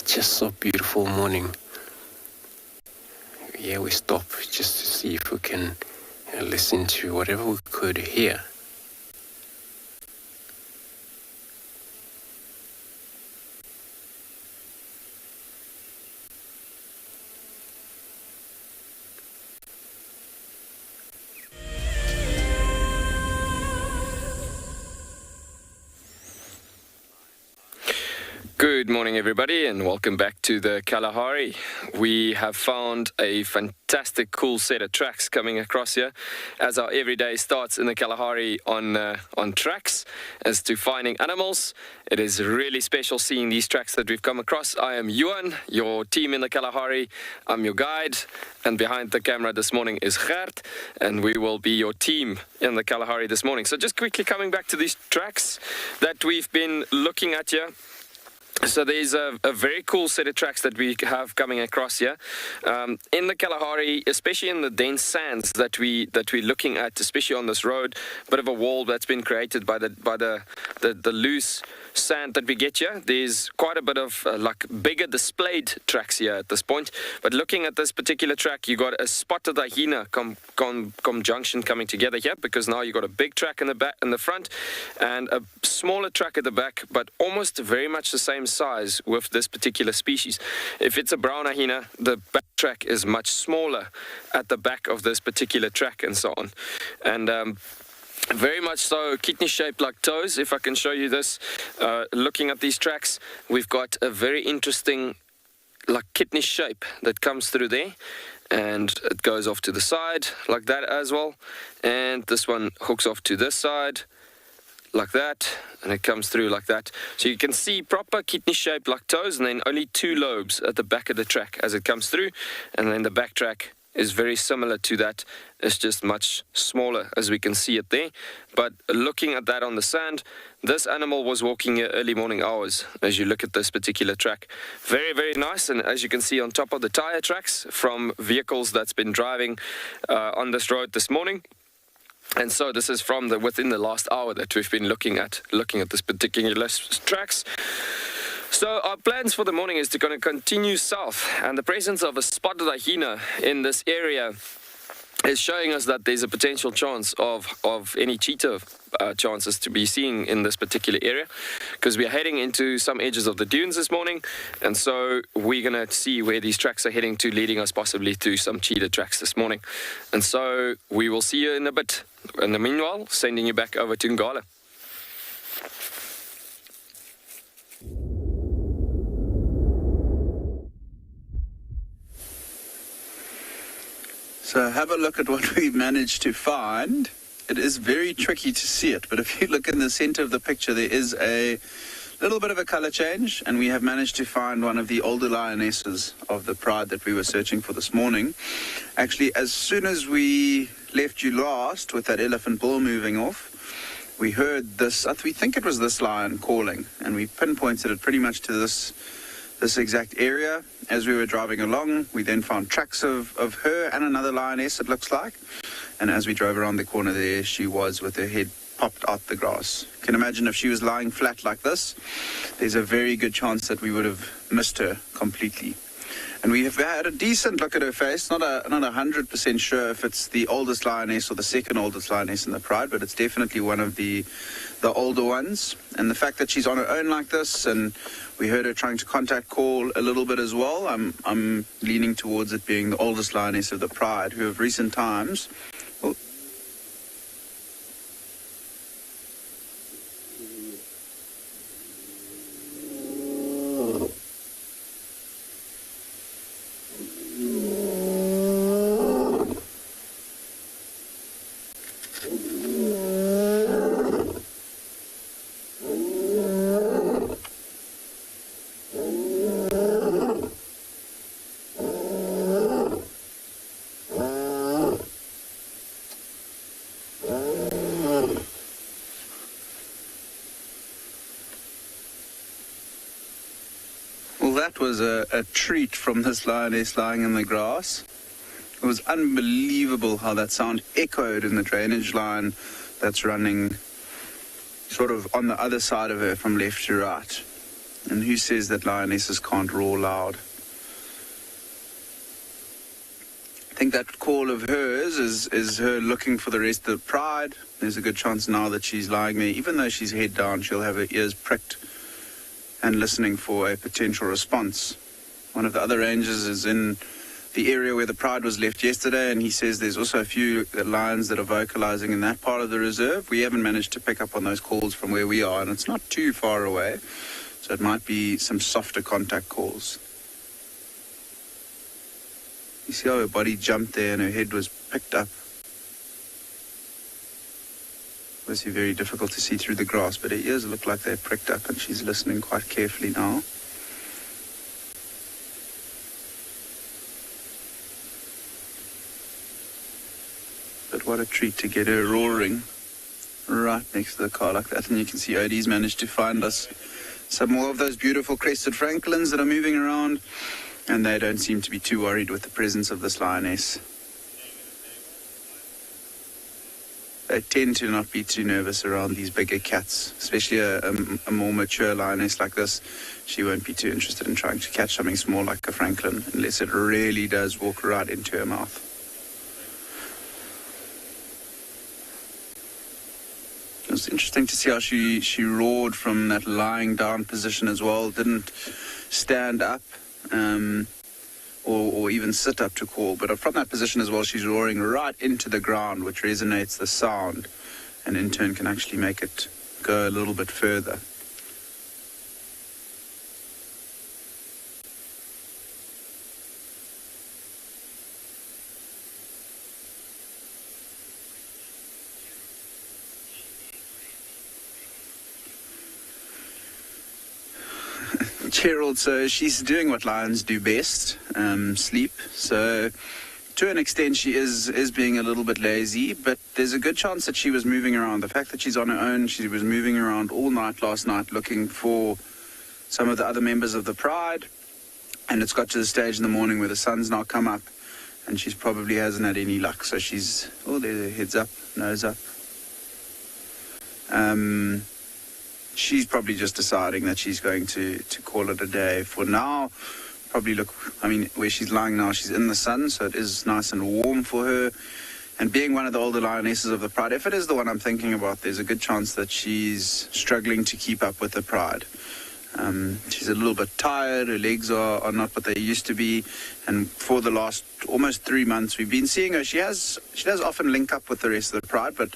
Just so beautiful morning. Yeah, we stop just to see if we can listen to whatever we could hear. Good morning, everybody, and welcome back to the Kalahari. We have found a fantastic, cool set of tracks coming across here, as our everyday starts in the Kalahari on tracks. As to finding animals, it is really special seeing these tracks that we've come across. I am Yuan, your team in the Kalahari. I'm your guide, and behind the camera this morning is Gert, and we will be your team in the Kalahari this morning. So just quickly coming back to these tracks that we've been looking at here. So there's a very cool set of tracks that we have coming across here in the Kalahari, especially in the dense sands that we're looking at, especially on this road. Bit of a wall that's been created by the loose sand that we get here. There's quite a bit of bigger displayed tracks here at this point. But looking at this particular track, you got a spotted hyena conjunction coming together here, because now you got a big track in the back, in the front, and a smaller track at the back, but almost very much the same size with this particular species. If it's a brown hyena, the back track is much smaller at the back of this particular track, and so on. And very much so kidney shaped like toes. If I can show you this, looking at these tracks, we've got a very interesting kidney shape that comes through there, and it goes off to the side like that as well, and this one hooks off to this side like that, and it comes through like that. So you can see proper kidney shaped like toes, and then only two lobes at the back of the track as it comes through, and then the back track is very similar to that. It's just much smaller, as we can see it there. But looking at that on the sand, this animal was walking here early morning hours as you look at this particular track. Very, very nice, and as you can see on top of the tire tracks from vehicles that's been driving on this road this morning. And so this is from within the last hour that we've been looking at this particular tracks. So our plans for the morning is to kind of continue south, and the presence of a spotted hyena in this area is showing us that there's a potential chance of any cheetah chances to be seen in this particular area, because we're heading into some edges of the dunes this morning, and so we're going to see where these tracks are heading to, leading us possibly to some cheetah tracks this morning. And so we will see you in a bit. In the meanwhile, sending you back over to Ngala. So have a look at what we've managed to find. It is very tricky to see it, but if you look in the center of the picture, there is a little bit of a color change, and we have managed to find one of the older lionesses of the pride that we were searching for this morning. Actually, as soon as we left you last with that elephant bull moving off, we heard this, we think it was this lion calling, and we pinpointed it pretty much to this exact area. As we were driving along, we then found tracks of her and another lioness, it looks like. And as we drove around the corner there, she was with her head popped out the grass. You can imagine if she was lying flat like this, there's a very good chance that we would have missed her completely. And we have had a decent look at her face, not 100% sure if it's the oldest lioness or the second oldest lioness in the pride, but it's definitely one of the older ones. And the fact that she's on her own like this, and we heard her trying to contact call a little bit as well, I'm leaning towards it being the oldest lioness of the pride, who of recent times... Oh, that was a treat from this lioness lying in the grass. It was unbelievable how that sound echoed in the drainage line that's running sort of on the other side of her from left to right. And who says that lionesses can't roar loud? I think that call of hers is her looking for the rest of the pride. There's a good chance now that she's lying there. Even though she's head down, she'll have her ears pricked and listening for a potential response. One of the other rangers is in the area where the pride was left yesterday, and he says there's also a few lions that are vocalizing in that part of the reserve. We haven't managed to pick up on those calls from where we are, and it's not too far away, so it might be some softer contact calls. You see how her body jumped there and her head was picked up. Obviously very difficult to see through the grass, but her ears look like they're pricked up, and she's listening quite carefully now. But what a treat to get her roaring right next to the car like that. And you can see Odie's managed to find us some more of those beautiful crested francolins that are moving around, and they don't seem to be too worried with the presence of this lioness. They tend to not be too nervous around these bigger cats, especially a more mature lioness like this. She won't be too interested in trying to catch something small like a francolin unless it really does walk right into her mouth. It was interesting to see how she roared from that lying down position as well. Didn't stand up or even sit up to call, but from that position as well, she's roaring right into the ground, which resonates the sound and in turn can actually make it go a little bit further. Gerald, so she's doing what lions do best, sleep. So to an extent she is being a little bit lazy, but there's a good chance that she was moving around. The fact that she's on her own, she was moving around all night last night looking for some of the other members of the pride, and it's got to the stage in the morning where the sun's now come up and she's probably hasn't had any luck. So she's, there's her head's up, nose up. she's probably just deciding that she's going to call it a day for now. Probably where she's lying now, she's in the sun, so it is nice and warm for her. And being one of the older lionesses of the pride, if it is the one I'm thinking about, there's a good chance that she's struggling to keep up with the pride. She's a little bit tired, her legs are not what they used to be, and for the last almost 3 months we've been seeing her. She does often link up with the rest of the pride, but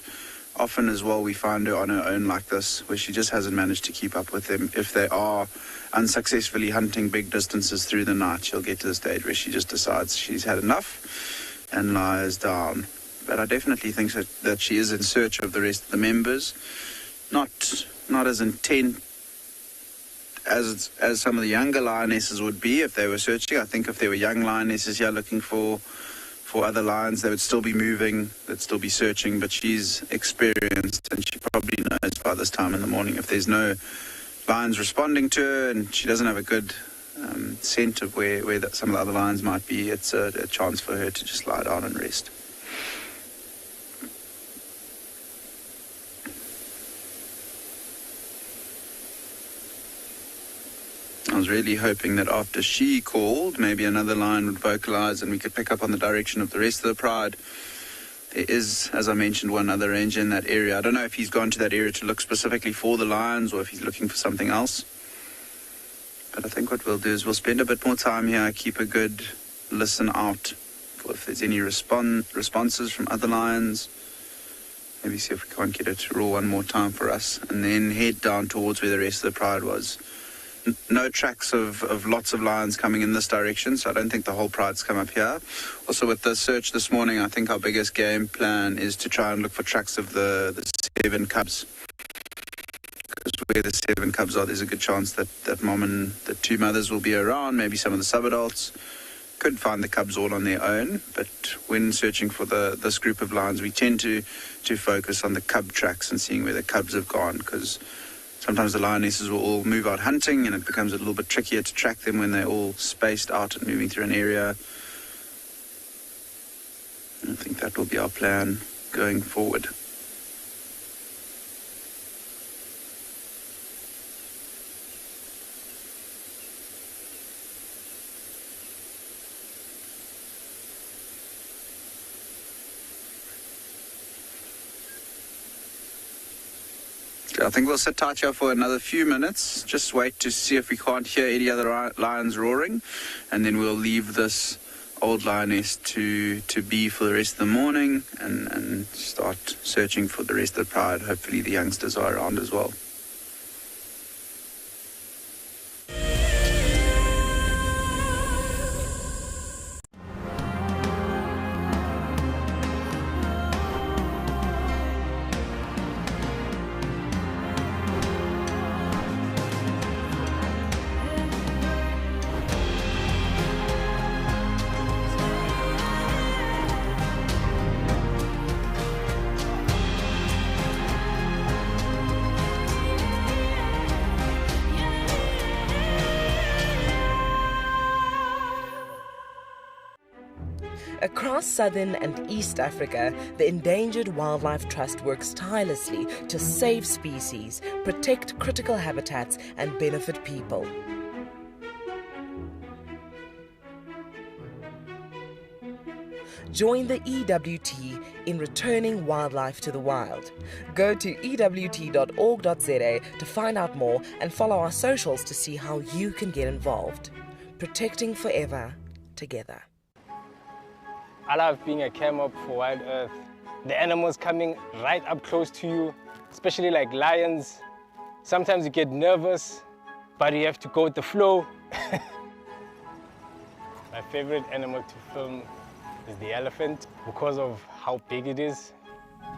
often as well we find her on her own like this, where she just hasn't managed to keep up with them. If they are unsuccessfully hunting big distances through the night, she'll get to the stage where she just decides she's had enough and lies down. But I definitely think that she is in search of the rest of the members, not as intent as some of the younger lionesses would be if they were searching. I think if there were young lionesses here looking for other lions, they would still be moving, they'd still be searching, but she's experienced and she probably knows by this time in the morning if there's no lions responding to her and she doesn't have a good scent of where some of the other lions might be. It's a chance for her to just lie down and rest. I was really hoping that after she called, maybe another lion would vocalize and we could pick up on the direction of the rest of the pride. There is, as I mentioned, one other ranger in that area. I don't know if he's gone to that area to look specifically for the lions or if he's looking for something else. But I think what we'll do is we'll spend a bit more time here, keep a good listen out for if there's any responses from other lions. Maybe see if we can't get it to roar one more time for us, and then head down towards where the rest of the pride was. No tracks of lots of lions coming in this direction, so I don't think the whole pride's come up here. Also with the search this morning, I think our biggest game plan is to try and look for tracks of the 7 cubs. Because where the 7 cubs are, there's a good chance that mom and the 2 mothers will be around, maybe some of the sub-adults. Could find the cubs all on their own, but when searching for this group of lions, we tend to focus on the cub tracks and seeing where the cubs have gone, because sometimes the lionesses will all move out hunting and it becomes a little bit trickier to track them when they're all spaced out and moving through an area. And I think that will be our plan going forward. I think we'll sit tight here for another few minutes, just wait to see if we can't hear any other lions roaring, and then we'll leave this old lioness to be for the rest of the morning and start searching for the rest of the pride. Hopefully the youngsters are around as well. Across Southern and East Africa, the Endangered Wildlife Trust works tirelessly to save species, protect critical habitats, and benefit people. Join the EWT in returning wildlife to the wild. Go to ewt.org.za to find out more and follow our socials to see how you can get involved. Protecting forever, together. I love being a cam-up for Wild Earth. The animals coming right up close to you, especially like lions. Sometimes you get nervous, but you have to go with the flow. My favorite animal to film is the elephant because of how big it is.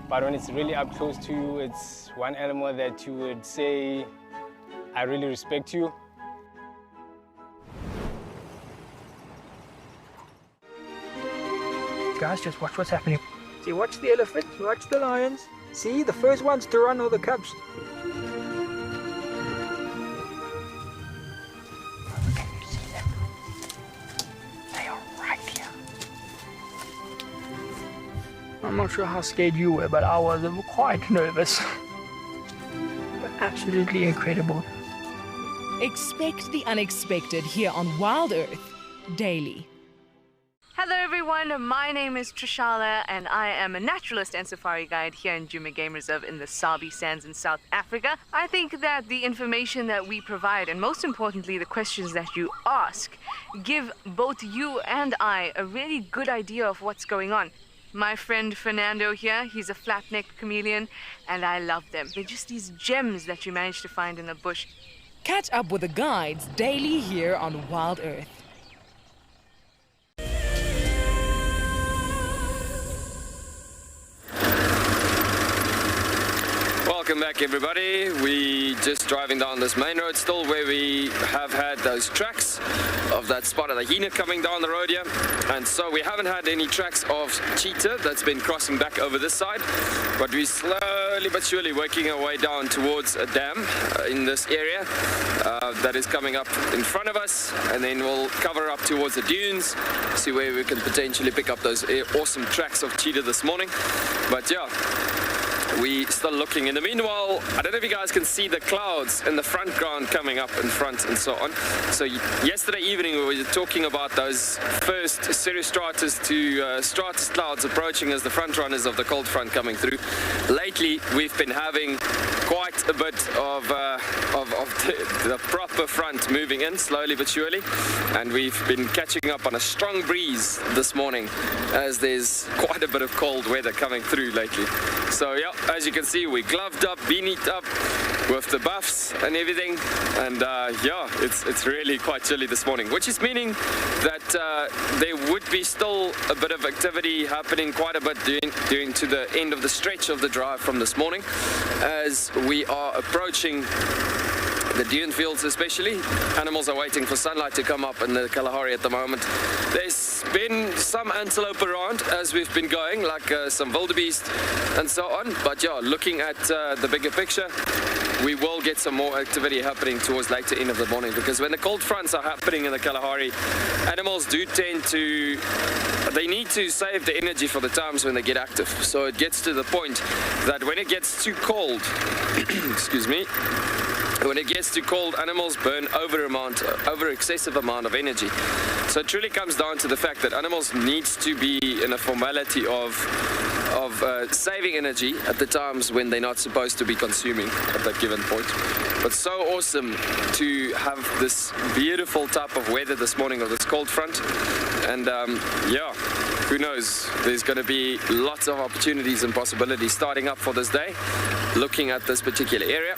But when it's really up close to you, it's one animal that you would say, I really respect you. Guys, just watch what's happening. See, watch the elephant, watch the lions. See, the first ones to run are the cubs. Can you see them? They are right here. I'm not sure how scared you were, but I was quite nervous. But absolutely incredible. Expect the unexpected here on Wild Earth daily. Hello everyone, my name is Trishala and I am a naturalist and safari guide here in Djuma Game Reserve in the Sabi Sands in South Africa. I think that the information that we provide, and most importantly the questions that you ask, give both you and I a really good idea of what's going on. My friend Fernando here, he's a flat-necked chameleon and I love them. They're just these gems that you manage to find in the bush. Catch up with the guides daily here on Wild Earth. Welcome back, everybody. We just driving down this main road still, where we have had those tracks of that spot of the Hyena coming down the road here, and so we haven't had any tracks of cheetah that's been crossing back over this side, but we're slowly but surely working our way down towards a dam in this area that is coming up in front of us, and then we'll cover up towards the dunes, see where we can potentially pick up those awesome tracks of cheetah this morning. But yeah, we still looking. In the meanwhile, I don't know if you guys can see the clouds in the front ground coming up in front and so on. So yesterday evening we were talking about those first cirrostratus to stratus clouds approaching as the front runners of the cold front coming through. Lately we've been having quite a bit of the proper front moving in slowly but surely, and we've been catching up on a strong breeze this morning as there's quite a bit of cold weather coming through lately. So yeah, as you can see, we gloved up, beanied up with the buffs and everything, and yeah, it's really quite chilly this morning, which is meaning that there would be still a bit of activity happening quite a bit during to the end of the stretch of the drive from this morning, as we are approaching the dune fields especially. Animals are waiting for sunlight to come up in the Kalahari at the moment. There's been some antelope around as we've been going, like some wildebeest and so on, but yeah, looking at the bigger picture, we will get some more activity happening towards later end of the morning, because when the cold fronts are happening in the Kalahari, animals do tend to, they need to save the energy for the times when they get active. So it gets to the point that when it gets too cold, excuse me, when it gets too cold, animals burn over excessive amount of energy. So it truly comes down to the fact that animals need to be in a formality of saving energy at the times when they're not supposed to be consuming at that given point. But so awesome to have this beautiful type of weather this morning, of this cold front, and yeah, who knows, there's going to be lots of opportunities and possibilities starting up for this day, looking at this particular area.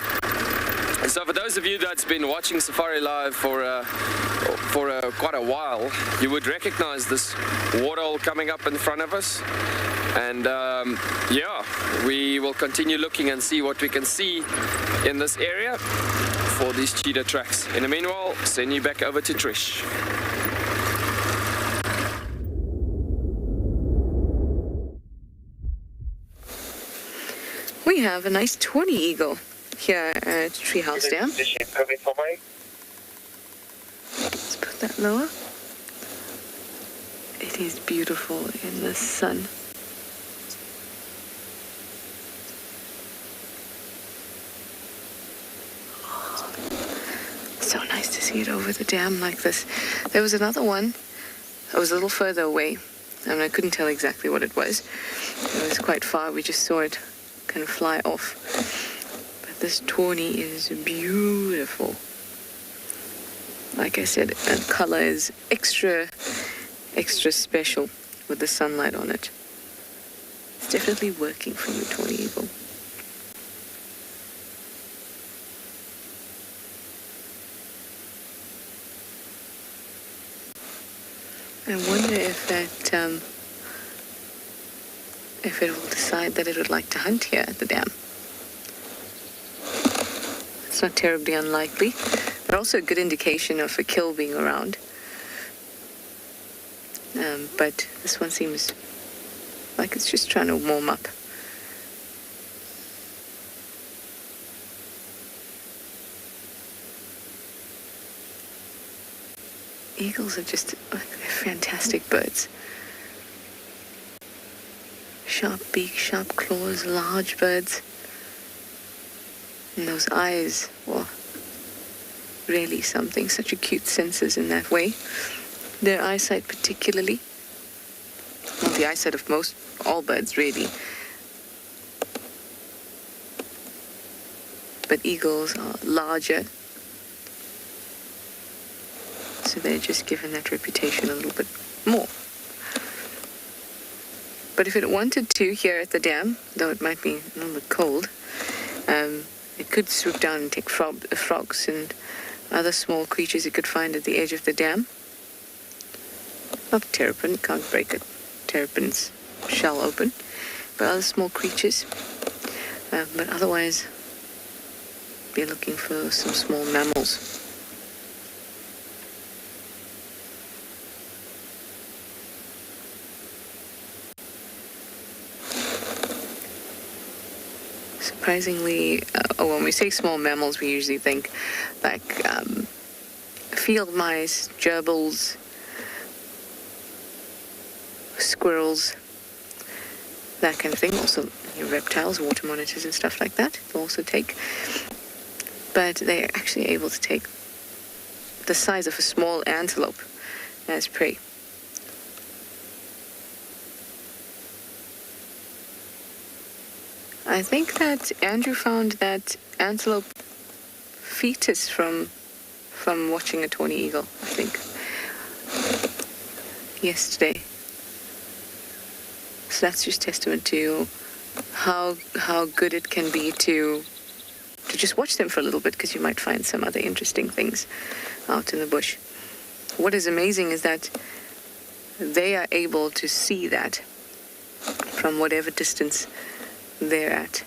So for those of you that's been watching Safari Live for quite a while, you would recognize this waterhole coming up in front of us. And yeah, we will continue looking and see what we can see in this area for these cheetah tracks. In the meanwhile, send you back over to Trish. We have a nice tawny eagle here at Treehouse Dam. Let's put that lower. It is beautiful in the sun. Oh, so nice to see it over the dam like this. There was another one. It was a little further away, and I couldn't tell exactly what it was. It was quite far. We just saw it kind of fly off. This tawny is beautiful. Like I said, that color is extra special with the sunlight on it. It's definitely working for you, tawny eagle. I wonder if that, if it will decide that it would like to hunt here at the dam. It's not terribly unlikely, but also a good indication of a kill being around. But this one seems like it's just trying to warm up. Eagles are just like, they're fantastic birds. Sharp beak, sharp claws, large birds. And those eyes, well, really something. Such a cute senses in that way. Their eyesight particularly. Well, the eyesight of all birds really. But eagles are larger. So they're just given that reputation a little bit more. But if it wanted to here at the dam, though it might be a little bit cold, it could swoop down and take frogs and other small creatures it could find at the edge of the dam. Not terrapin, can't break a terrapin's shell open, but other small creatures. But otherwise, be looking for some small mammals. Surprisingly, when we say small mammals, we usually think like field mice, gerbils, squirrels, that kind of thing. Also, reptiles, water monitors and stuff like that, they'll also take. But they're actually able to take the size of a small antelope as prey. I think that Andrew found that antelope fetus from watching a tawny eagle, I think, yesterday. So that's just testament to how good it can be to just watch them for a little bit, because you might find some other interesting things out in the bush. What is amazing is that they are able to see that from whatever distance they're at.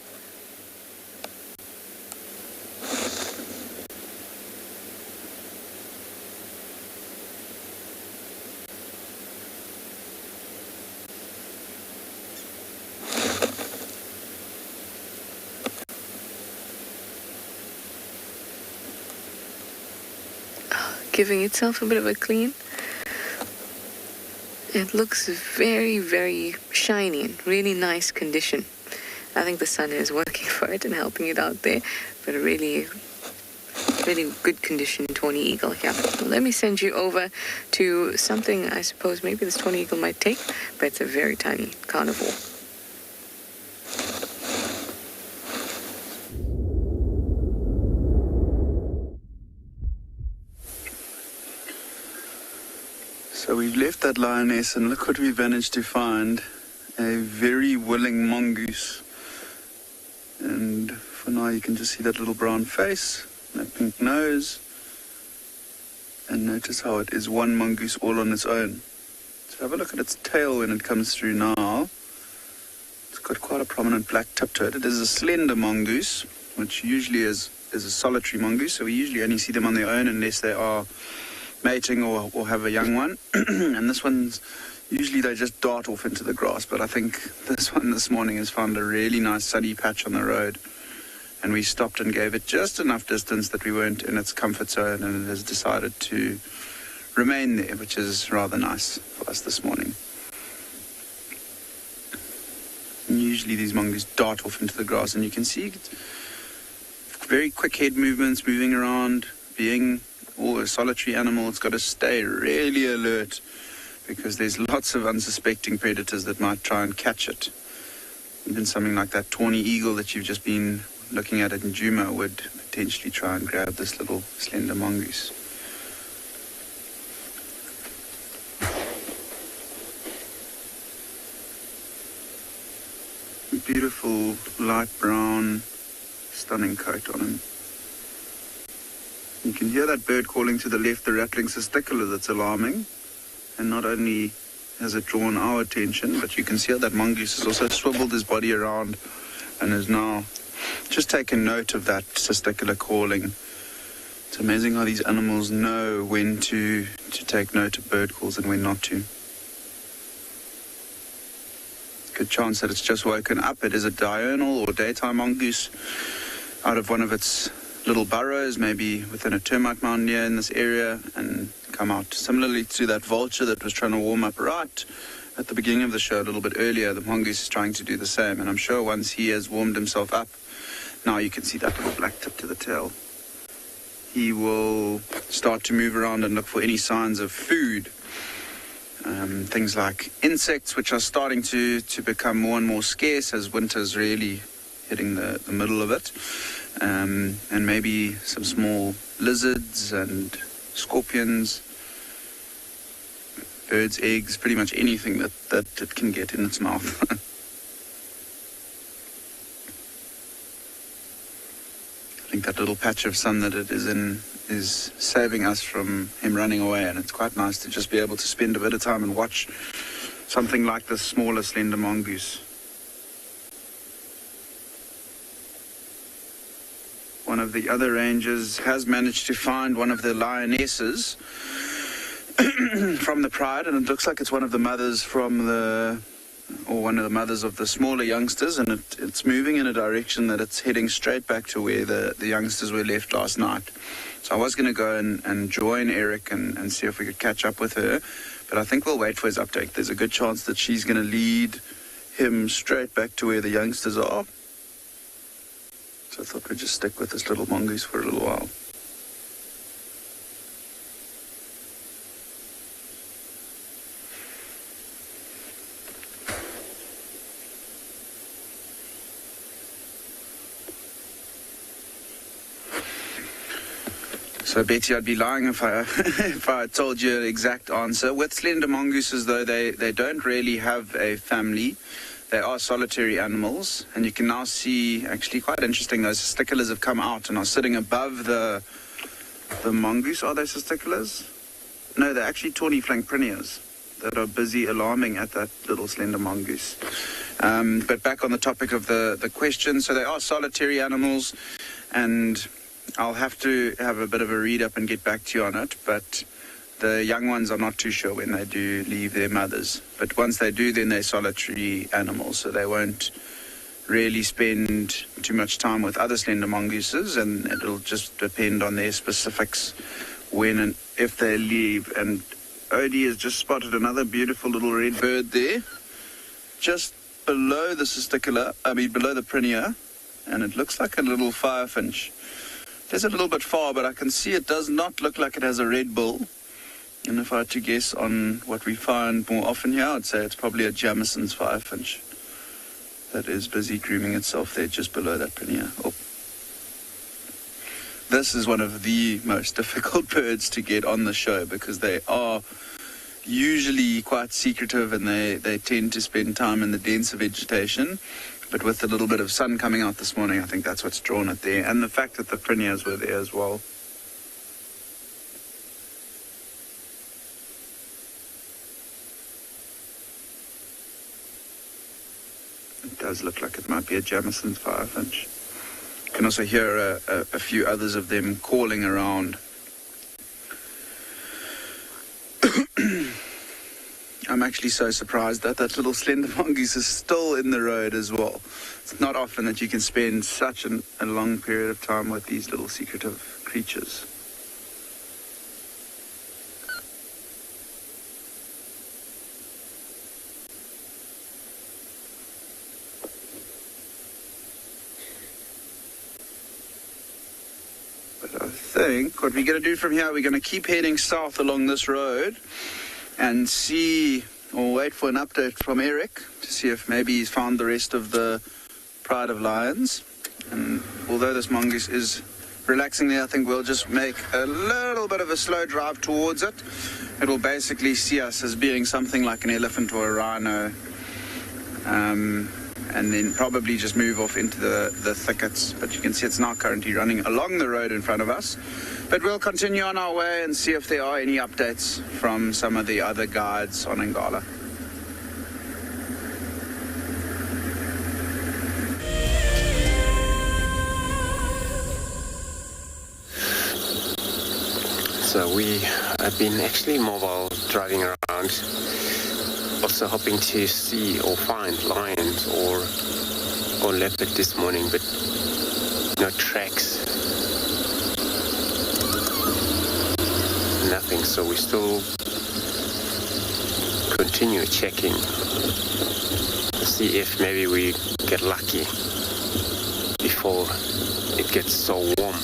Giving itself a bit of a clean. It looks very, very shiny and really nice condition. I think the sun is working for it and helping it out there, but a really, really good condition tawny eagle here. So let me send you over to something I suppose maybe this tawny eagle might take, but it's a very tiny carnivore. So we've left that lioness and look what we've managed to find. A very willing mongoose. And for now you can just see that little brown face, that pink nose. And notice how it is one mongoose all on its own. So have a look at its tail when it comes through now. It's got quite a prominent black tip to it. It is a slender mongoose, which usually is a solitary mongoose. So we usually only see them on their own unless they are mating or have a young one. And this one's usually they just dart off into the grass, but I think this one this morning has found a really nice sunny patch on the road, and we stopped and gave it just enough distance that we weren't in its comfort zone, and it has decided to remain there, which is rather nice for us this morning. And usually these mongoose dart off into the grass, and you can see very quick head movements, moving around, being a solitary animal. It's got to stay really alert because there's lots of unsuspecting predators that might try and catch it. Even something like that tawny eagle that you've just been looking at in Djuma would potentially try and grab this little slender mongoose. Beautiful light brown, stunning coat on him. You can hear that bird calling to the left, the rattling testicular that's alarming. And not only has it drawn our attention, but you can see how that mongoose has also swiveled his body around and has now just taken note of that testicular calling. It's amazing how these animals know when to take note of bird calls and when not to. Good chance that it's just woken up. It is a diurnal or daytime mongoose out of one of its little burrows, maybe within a termite mound here in this area, and come out. Similarly to that vulture that was trying to warm up right at the beginning of the show a little bit earlier, the mongoose is trying to do the same, and I'm sure once he has warmed himself up now you can see that little black tip to the tail. He will start to move around and look for any signs of food. Things like insects, which are starting to become more and more scarce as winter's really hitting the middle of it. And maybe some small lizards and scorpions, birds' eggs, pretty much anything that it can get in its mouth. I think that little patch of sun that it is in is saving us from him running away, and it's quite nice to just be able to spend a bit of time and watch something like the smaller slender mongoose. One of the other rangers has managed to find one of the lionesses from the pride, and it looks like it's one of the mothers one of the mothers of the smaller youngsters, and it's moving in a direction that it's heading straight back to where the youngsters were left last night. So I was going to go and join Eric and see if we could catch up with her, but I think we'll wait for his update. There's a good chance that she's going to lead him straight back to where the youngsters are. So I thought we'd just stick with this little mongoose for a little while. So Betty, I'd be lying if I told you an exact answer. With slender mongooses, though, they don't really have a family. They are solitary animals, and you can now see, actually quite interesting, those testiculars have come out and are sitting above the mongoose. Are they testiculars? No, they're actually tawny flank prinias that are busy alarming at that little slender mongoose. But back on the topic of the question, so they are solitary animals, and I'll have to have a bit of a read up and get back to you on it, but the young ones are not too sure when they do leave their mothers. But once they do, then they're solitary animals, so they won't really spend too much time with other slender mongooses, and it'll just depend on their specifics when and if they leave. And Odie has just spotted another beautiful little red bird there, just below below the prinia, and it looks like a little firefinch. It's a little bit far, but I can see it does not look like it has a red bill. And if I had to guess on what we find more often here, I'd say it's probably a Jamison's firefinch that is busy grooming itself there just below that prinia. Oh. This is one of the most difficult birds to get on the show because they are usually quite secretive and they tend to spend time in the denser vegetation. But with a little bit of sun coming out this morning, I think that's what's drawn it there. And the fact that the prinias were there as well. It does look like it might be a Jamison's firefinch. You can also hear a few others of them calling around. I'm actually so surprised that little slender mongoose is still in the road as well. It's not often that you can spend such a long period of time with these little secretive creatures. But I think what we're going to do from here, we're going to keep heading south along this road and see or wait for an update from Eric to see if maybe he's found the rest of the pride of lions. And although this mongoose is relaxing there, I think we'll just make a little bit of a slow drive towards it. It will basically see us as being something like an elephant or a rhino, and then probably just move off into the thickets. But you can see it's now currently running along the road in front of us. But we'll continue on our way and see if there are any updates from some of the other guides on Ngala. So we have been actually mobile driving around, also hoping to see or find lions or leopard this morning, but no tracks. Nothing, so we still continue checking to see if maybe we get lucky before it gets so warm.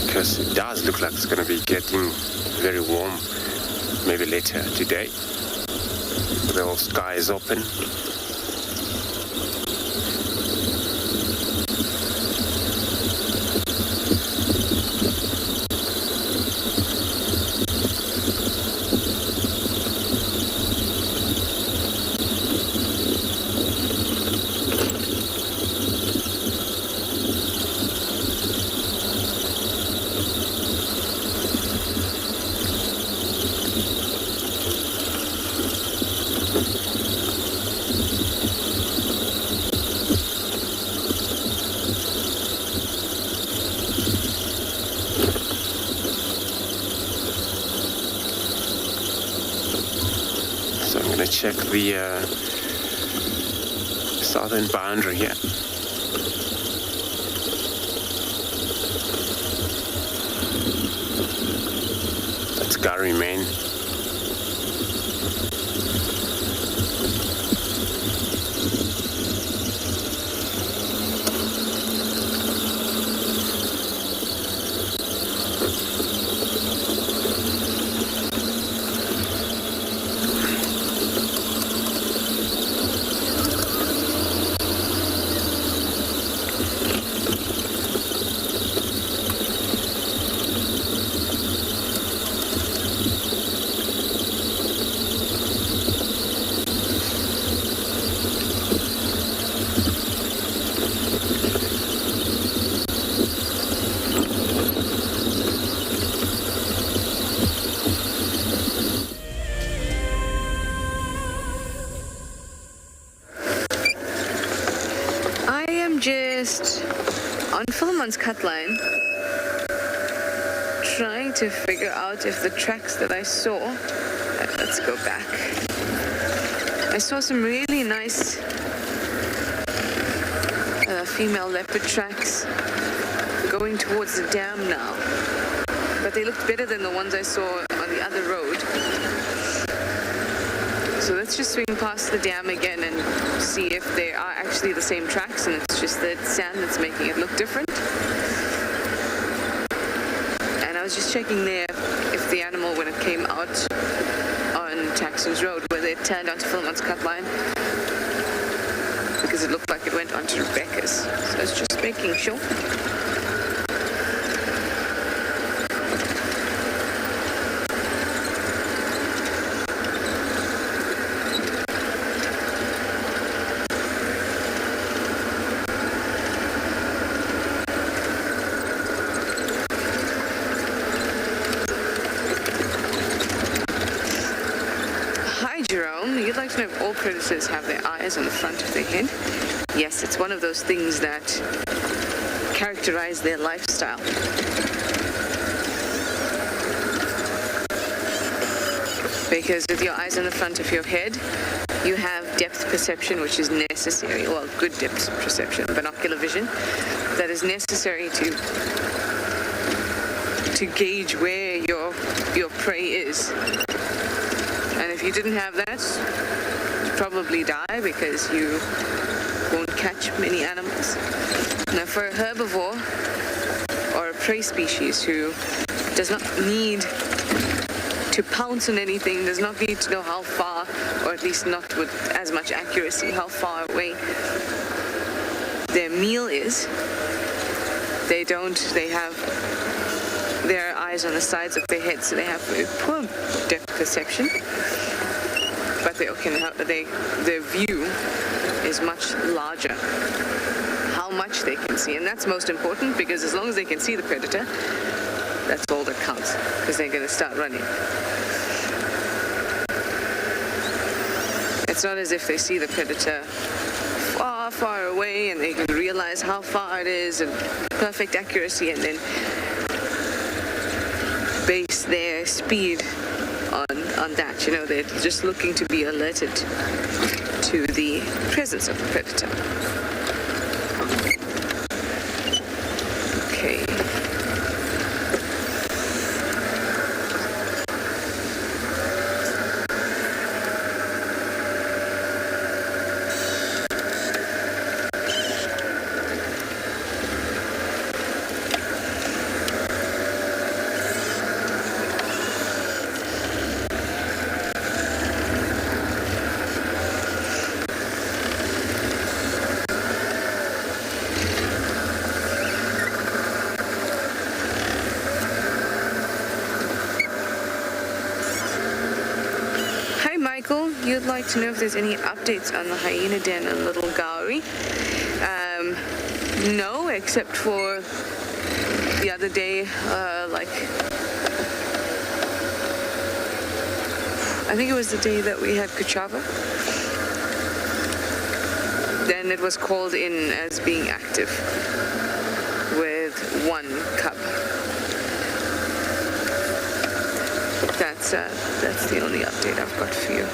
Because it does look like it's going to be getting very warm, maybe later today. The whole sky is open. Check the southern boundary here. That's Gary, Maine. Just on Philemon's cut line, trying to figure out if the tracks that I saw, let's go back. I saw some really nice female leopard tracks going towards the dam now, but they looked better than the ones I saw on the other road. So let's just swing past the dam again and see if they are actually the same tracks and it's just the sand that's making it look different. And I was just checking there if the animal, when it came out on Taxon's Road, whether it turned onto Philemon's cut line, because it looked like it went onto Rebecca's. So I was just making sure. To know if all predators have their eyes on the front of their head. Yes, it's one of those things that characterize their lifestyle. Because with your eyes on the front of your head, you have depth perception, which is necessary, well, good depth perception, binocular vision, that is necessary to gauge where your prey is. And if you didn't have that, you'd probably die because you won't catch many animals. Now, for a herbivore or a prey species who does not need to pounce on anything, does not need to know how far, or at least not with as much accuracy, how far away their meal is, they have their eyes on the sides of their head, so they have very poor depth perception. But their view is much larger. How much they can see, and that's most important, because as long as they can see the predator, that's all that counts, because they're going to start running. It's not as if they see the predator far, far away and they can realize how far it is and perfect accuracy and then base their speed on that. You know, they're just looking to be alerted to the presence of the predator. Okay. you'd like to know if there's any updates on the hyena den in Little Gowrie. No, except for the other day, I think it was the day that we had Kuchava. Then it was called in as being active with one cub. That's the only update I've got for you.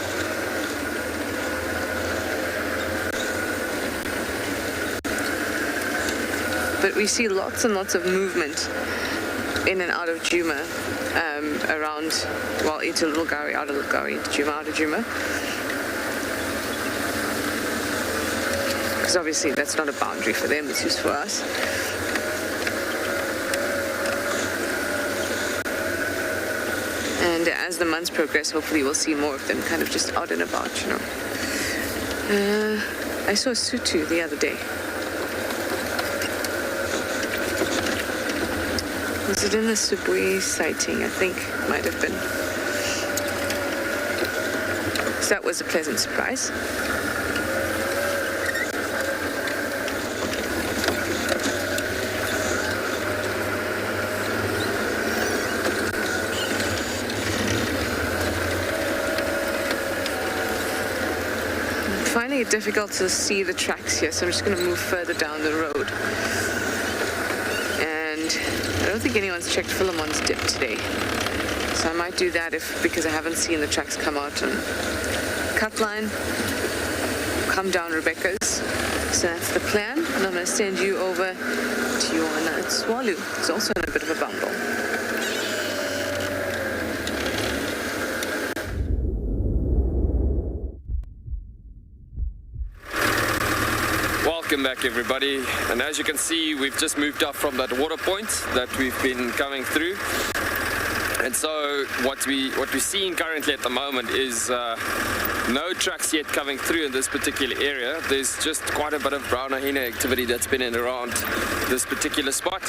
But we see lots and lots of movement in and out of Djuma, around, well, into Little Gowrie, out of Little Gowrie, into Djuma, out of Djuma. Because obviously that's not a boundary for them, it's just for us. And as the months progress, hopefully we'll see more of them kind of just out and about, you know. I saw Sutu the other day. Was it in the Subwe sighting? I think might have been. So that was a pleasant surprise. I'm finding it difficult to see the tracks here, so I'm just going to move further down the road. I don't think anyone's checked Philemon's dip today, so I might do that because I haven't seen the tracks come out on Cutline, come down Rebecca's. So that's the plan, and I'm going to send you over to Joanna at Tswalu. It's also in a bit of a bumble. Welcome back, everybody, and as you can see, we've just moved up from that water point that we've been coming through. And so what we're seeing currently at the moment is no tracks yet coming through in this particular area. There's just quite a bit of brown hyena activity that's been in around this particular spot.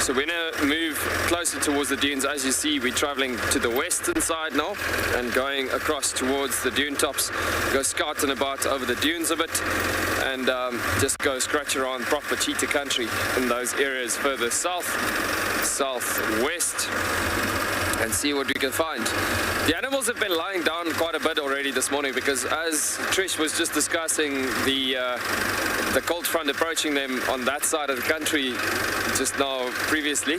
So we're going to move closer towards the dunes. As you see, we're traveling to the western side now and going across towards the dune tops, go scouting about over the dunes a bit, and just go scratch around proper cheetah country in those areas further south, southwest, and see what we can find. The animals have been lying down quite a bit already this morning, because as Trish was just discussing the cold front approaching them on that side of the country just now previously,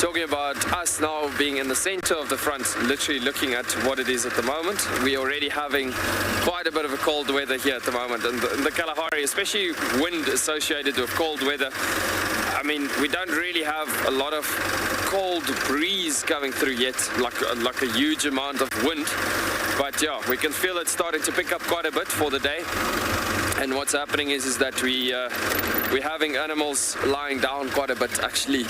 talking about us now being in the center of the front, literally looking at what it is at the moment. We're already having quite a bit of a cold weather here at the moment, and the Kalahari, especially wind associated with cold weather. I mean, we don't really have a lot of cold breeze coming through yet, like a huge amount of wind, but yeah, we can feel it starting to pick up quite a bit for the day. And what's happening is that we're having animals lying down quite a bit actually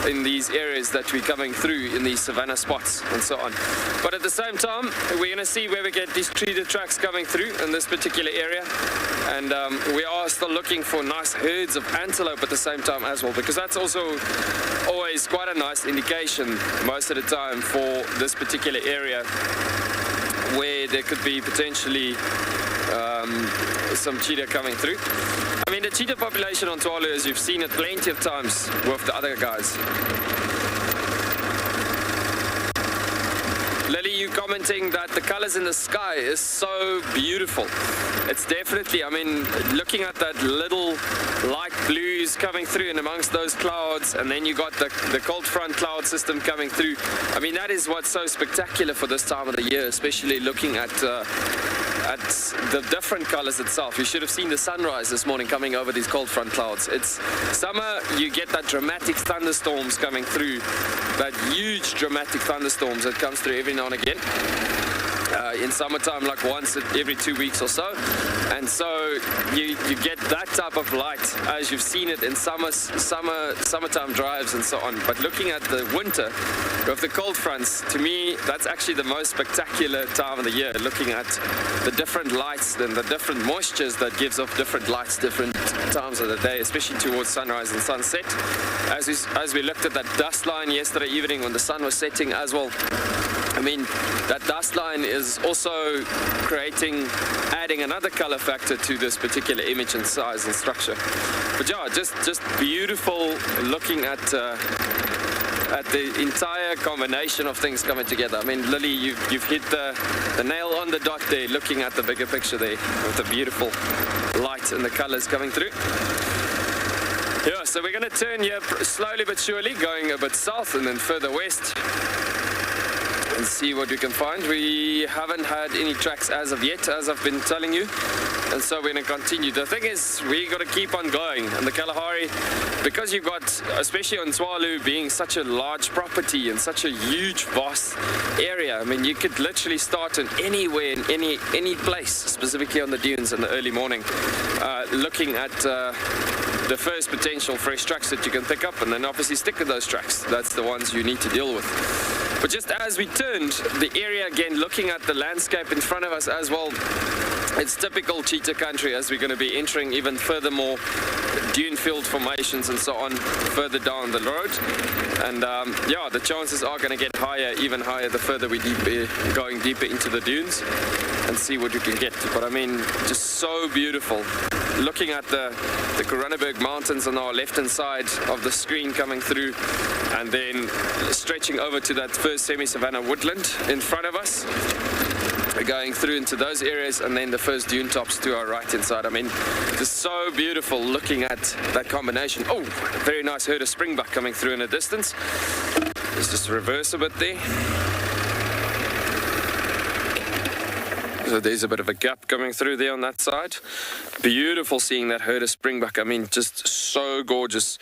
in these areas that we're coming through, in these savanna spots and so on. But at the same time, we're going to see where we get these treated tracks coming through in this particular area. And we are still looking for nice herds of antelope at the same time as well, because that's also always quite a nice indication most of the time for this particular area, where there could be potentially some cheetah coming through. I mean, the cheetah population on Tswalu, as you've seen it plenty of times with the other guys. Lily, you commenting that the colors in the sky is so beautiful. It's definitely, I mean, looking at that little light blues coming through and amongst those clouds, and then you got the cold front cloud system coming through. I mean, that is what's so spectacular for this time of the year, especially looking at the different colors itself. You should have seen the sunrise this morning coming over these cold front clouds. It's summer, you get that dramatic thunderstorms coming through, that huge dramatic thunderstorms that comes through every now and again. In summertime, like once every 2 weeks or so, and so you get that type of light as you've seen it in summertime drives and so on. But looking at the winter with the cold fronts, to me that's actually the most spectacular time of the year, looking at the different lights and the different moistures that gives off different lights different times of the day, especially towards sunrise and sunset. As we looked at that dust line yesterday evening when the sun was setting as well, I mean, that dust line is also adding another color factor to this particular image and size and structure. But yeah, just beautiful looking at the entire combination of things coming together. I mean, Lily, you've hit the nail on the dot there, looking at the bigger picture there with the beautiful light and the colors coming through. Yeah, so we're going to turn here slowly but surely, going a bit south and then further west, and see what we can find. We haven't had any tracks as of yet, as I've been telling you, and so we're going to continue. The thing is, we got to keep on going. And the Kalahari, because you've got, especially on Tswalu, being such a large property and such a huge, vast area, I mean, you could literally start in anywhere, in any place, specifically on the dunes in the early morning, looking at the first potential fresh tracks that you can pick up, and then obviously stick with those tracks. That's the ones you need to deal with. But just as we turned the area again, looking at the landscape in front of us as well, it's typical cheetah country as we're going to be entering even further more dune field formations and so on further down the road. And yeah, the chances are going to get higher, even higher, the further we going deeper into the dunes and see what we can get. But I mean, just so beautiful. Looking at the Koronaberg Mountains on our left-hand side of the screen coming through, and then stretching over to that first semi-savanna woodland in front of us. We're going through into those areas, and then the first dune tops to our right-hand side. I mean, just so beautiful looking at that combination. Oh, a very nice herd of springbuck coming through in the distance. Let's just reverse a bit there. So there's a bit of a gap coming through there on that side. Beautiful seeing that herd of springbuck. I mean, just so gorgeous.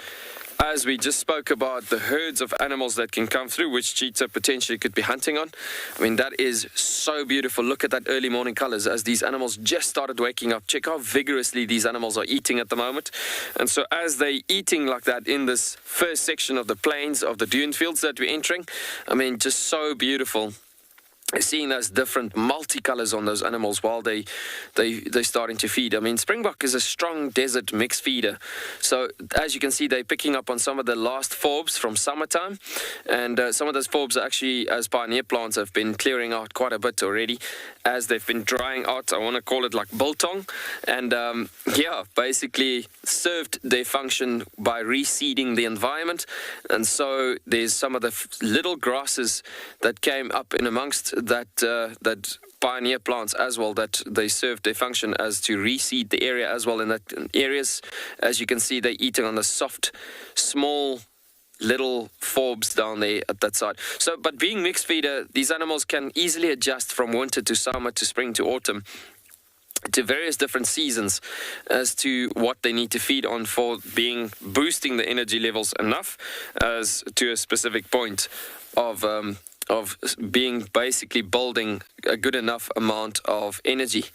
As we just spoke about the herds of animals that can come through, which cheetah potentially could be hunting on. I mean, that is so beautiful. Look at that early morning colors as these animals just started waking up. Check how vigorously these animals are eating at the moment. And so as they're eating like that in this first section of the plains of the dune fields that we're entering, I mean, just so beautiful. Seeing those different multicolors on those animals while they're starting to feed. I mean, springbuck is a strong desert mixed feeder. So as you can see, they're picking up on some of the last forbs from summertime. And some of those forbs are actually, as pioneer plants, have been clearing out quite a bit already as they've been drying out. I want to call it like biltong. And yeah, basically served their function by reseeding the environment. And so there's some of the little grasses that came up in amongst that pioneer plants as well, that they served their function as to reseed the area as well. In that areas, as you can see, they're eating on the soft, small little forbs down there at that side. So, but being mixed feeder, these animals can easily adjust from winter to summer to spring to autumn to various different seasons as to what they need to feed on for boosting the energy levels enough as to a specific point of being basically building a good enough amount of energy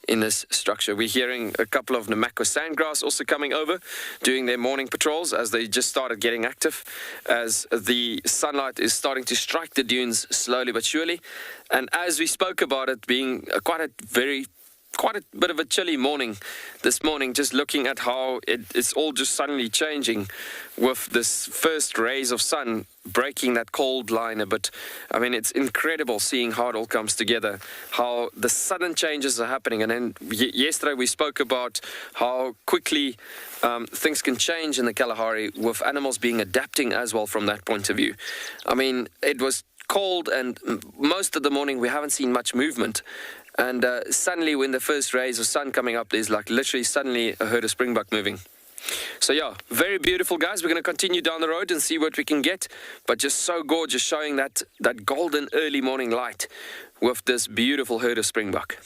in this structure. We're hearing a couple of Namako sandgrass also coming over, doing their morning patrols as they just started getting active, as the sunlight is starting to strike the dunes slowly but surely. And as we spoke about it being quite a bit of a chilly morning this morning, just looking at how it's all just suddenly changing with this first rays of sun breaking that cold line a bit. I mean, it's incredible seeing how it all comes together, how the sudden changes are happening. And then yesterday we spoke about how quickly things can change in the Kalahari with animals adapting as well from that point of view. I mean, it was cold and most of the morning we haven't seen much movement. And suddenly when the first rays of sun coming up, there's like literally suddenly a herd of springbuck moving. So yeah, very beautiful, guys. We're going to continue down the road and see what we can get. But just so gorgeous, showing that golden early morning light with this beautiful herd of springbuck.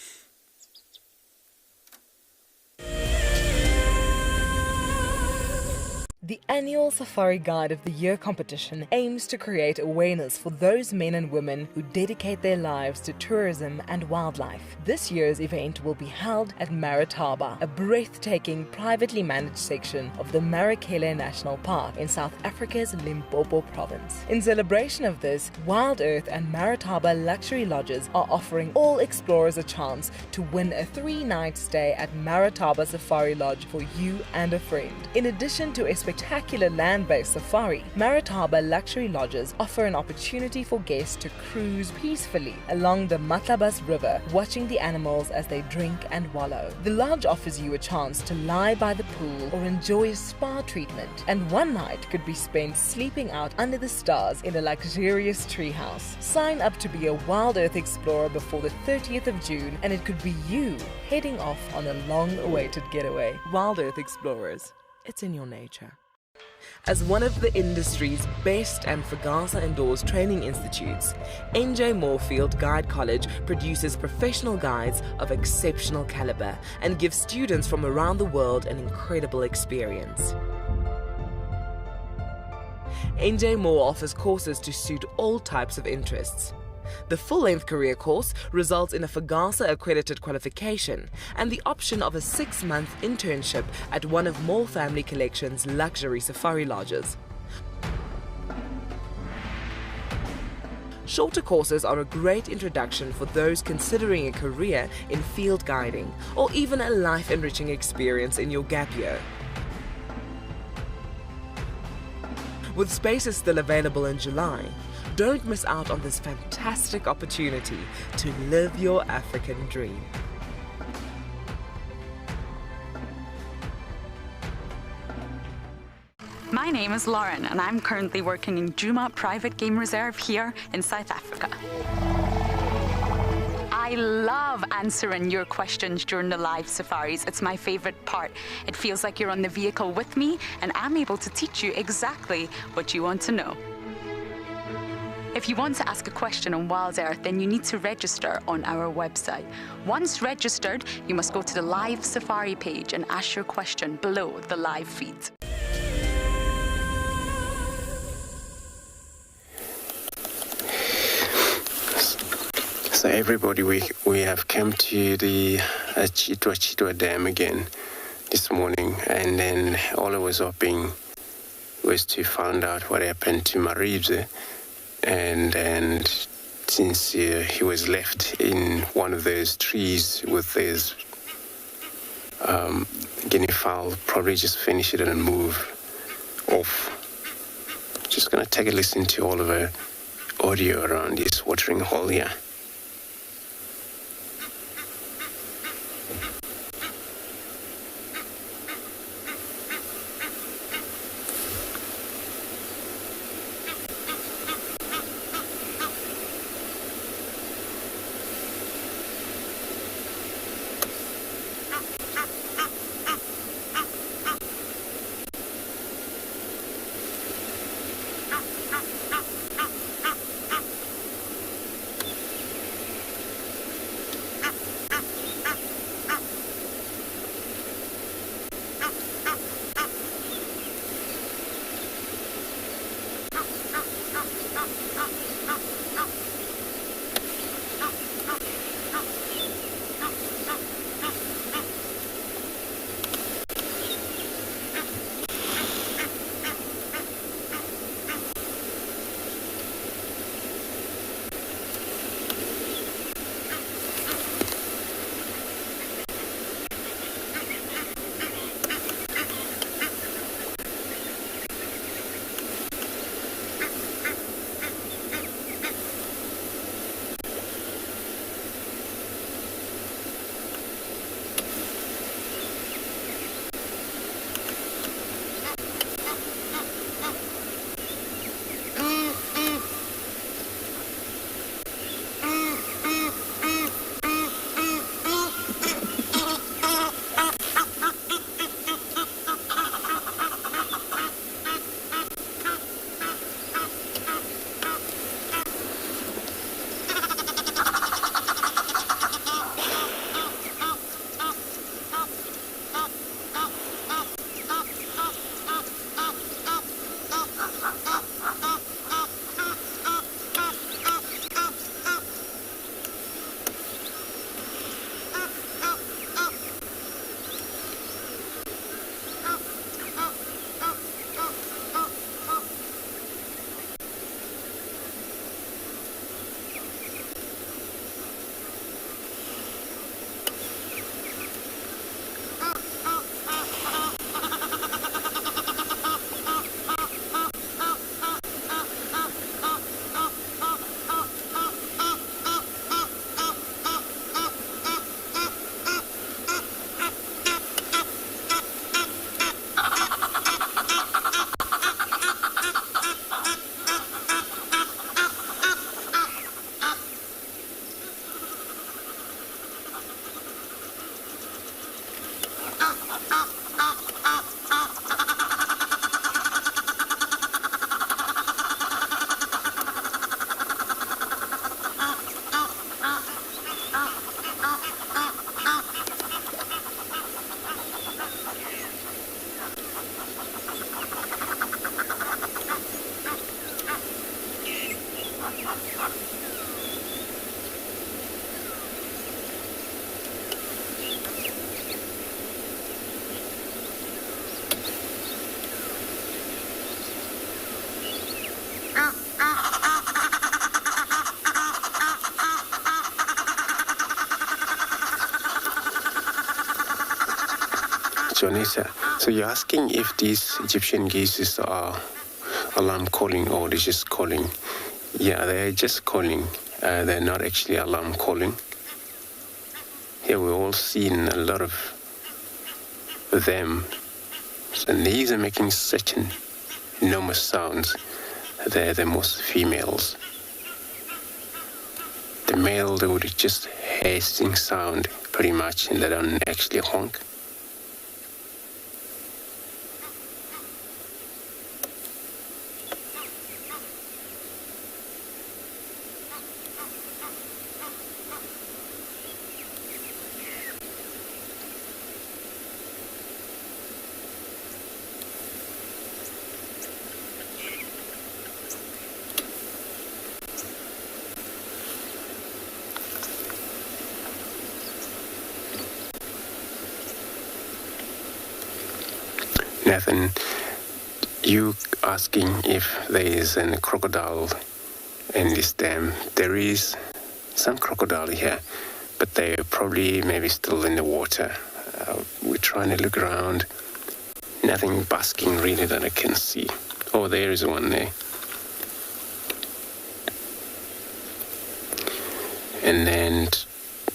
The annual Safari Guide of the Year competition aims to create awareness for those men and women who dedicate their lives to tourism and wildlife. This year's event will be held at Marataba, a breathtaking privately managed section of the Marakele National Park in South Africa's Limpopo province. In celebration of this, Wild Earth and Marataba Luxury Lodges are offering all explorers a chance to win a 3-night stay at Marataba Safari Lodge for you and a friend. In addition to a spectacular spectacular land-based safari, Maritaba luxury lodges offer an opportunity for guests to cruise peacefully along the Matlabas River, watching the animals as they drink and wallow. The lodge offers you a chance to lie by the pool or enjoy a spa treatment, and one night could be spent sleeping out under the stars in a luxurious treehouse. Sign up to be a Wild Earth Explorer before the 30th of June, and it could be you heading off on a long-awaited getaway. Wild Earth Explorers, it's in your nature. As one of the industry's best and Fagasa Indoors training institutes, NJ Moorfield Guide College produces professional guides of exceptional caliber and gives students from around the world an incredible experience. NJ Moore offers courses to suit all types of interests. The full-length career course results in a Fagasa accredited qualification and the option of a 6-month internship at one of Moore Family Collection's luxury safari lodges. Shorter courses are a great introduction for those considering a career in field guiding or even a life-enriching experience in your gap year. With spaces still available in July, don't miss out on this fantastic opportunity to live your African dream. My name is Lauren and I'm currently working in Djuma Private Game Reserve here in South Africa. I love answering your questions during the live safaris. It's my favorite part. It feels like you're on the vehicle with me and I'm able to teach you exactly what you want to know. If you want to ask a question on Wild Earth, then you need to register on our website. Once registered, you must go to the live safari page and ask your question below the live feed. So everybody, we have come to the Chitwa Dam again this morning, and then all I was hoping was to find out what happened to Maribze. And since he was left in one of those trees with his guinea fowl, probably just finish it and move off. Just gonna take a listen to all of our audio around this watering hole here. Jonisa, so you're asking if these Egyptian geese are alarm calling or they're just calling? Yeah, they're just calling. They're not actually alarm calling. Here we've all seen a lot of them, and these are making such enormous sounds. They're the most females. The male, they would just hissing sound pretty much, and they don't actually honk. Nathan, you asking if there is a crocodile in this dam. There is some crocodile here, but they're probably maybe still in the water. We're trying to look around. Nothing basking really that I can see. Oh, there is one there. And then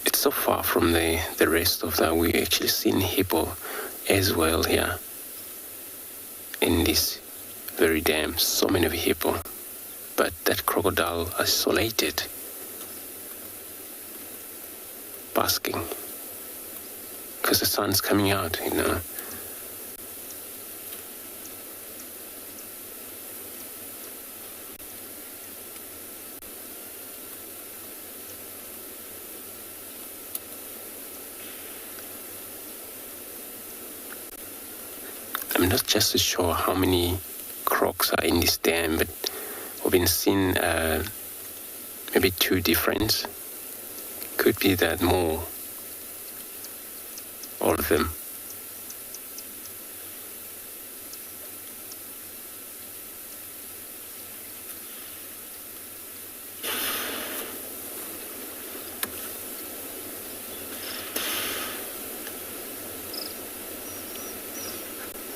it's so far from the rest of that. We actually seen hippo as well here. In this very dam, so many of hippo, but that crocodile isolated, basking, because the sun's coming out, you know. I'm not just sure how many crocs are in this dam, but we've been seeing maybe 2 different. Could be that more. All of them.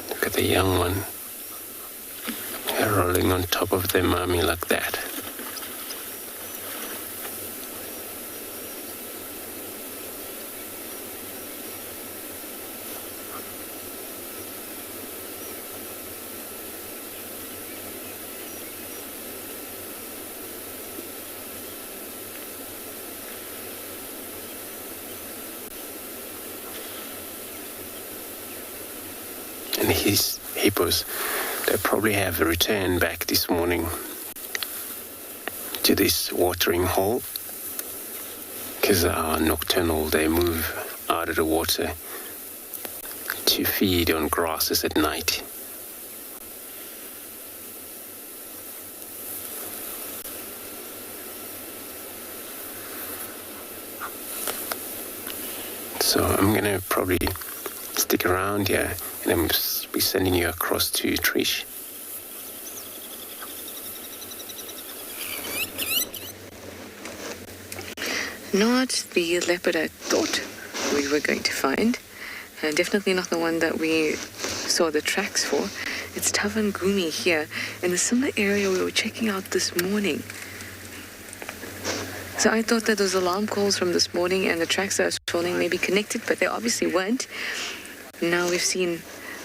Look at the young one. They're rolling on top of their mommy like that. And his hippos, they probably have returned back this morning to this watering hole, because they are nocturnal. They move out of the water to feed on grasses at night. So I'm going to probably stick around here, and I'm be sending you across to Trish. Not the leopard I thought we were going to find, and definitely not the one that we saw the tracks for. It's Tavangumi here, in the similar area we were checking out this morning. So I thought that those alarm calls from this morning and the tracks that I was following may be connected, but they obviously weren't. Now we've seen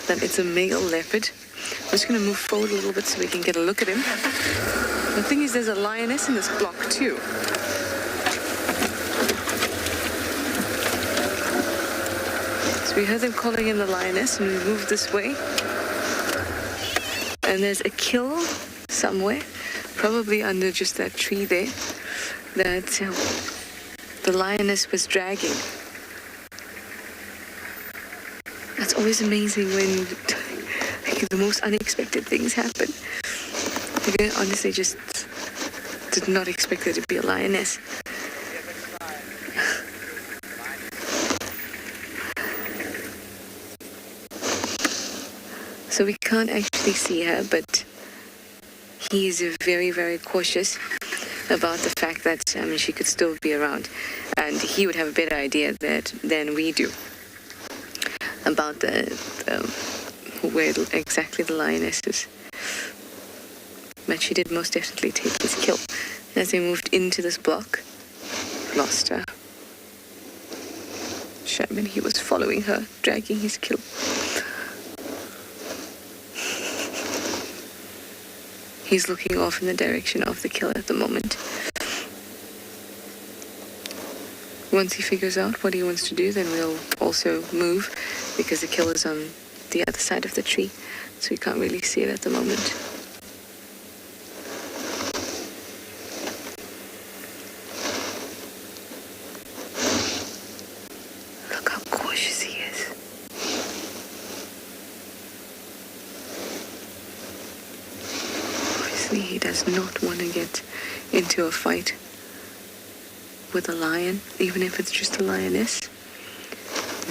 that it's a male leopard. I'm just going to move forward a little bit so we can get a look at him. The thing is, there's a lioness in this block too. So we heard them calling in the lioness, and we moved this way. And there's a kill somewhere, probably under just that tree there, that the lioness was dragging. It's always amazing when the most unexpected things happen. I honestly just did not expect there to be a lioness. So we can't actually see her, but he is very, very cautious about the fact that she could still be around, and he would have a better idea than we do. about where exactly the lioness is. But she did most definitely take his kill. As they moved into this block, lost her. Sherman, he was following her, dragging his kill. He's looking off in the direction of the kill at the moment. Once he figures out what he wants to do, then we'll also move, because the kill is on the other side of the tree, so we can't really see it at the moment. Look how cautious he is. Obviously, he does not want to get into a fight with a lion, even if it's just a lioness.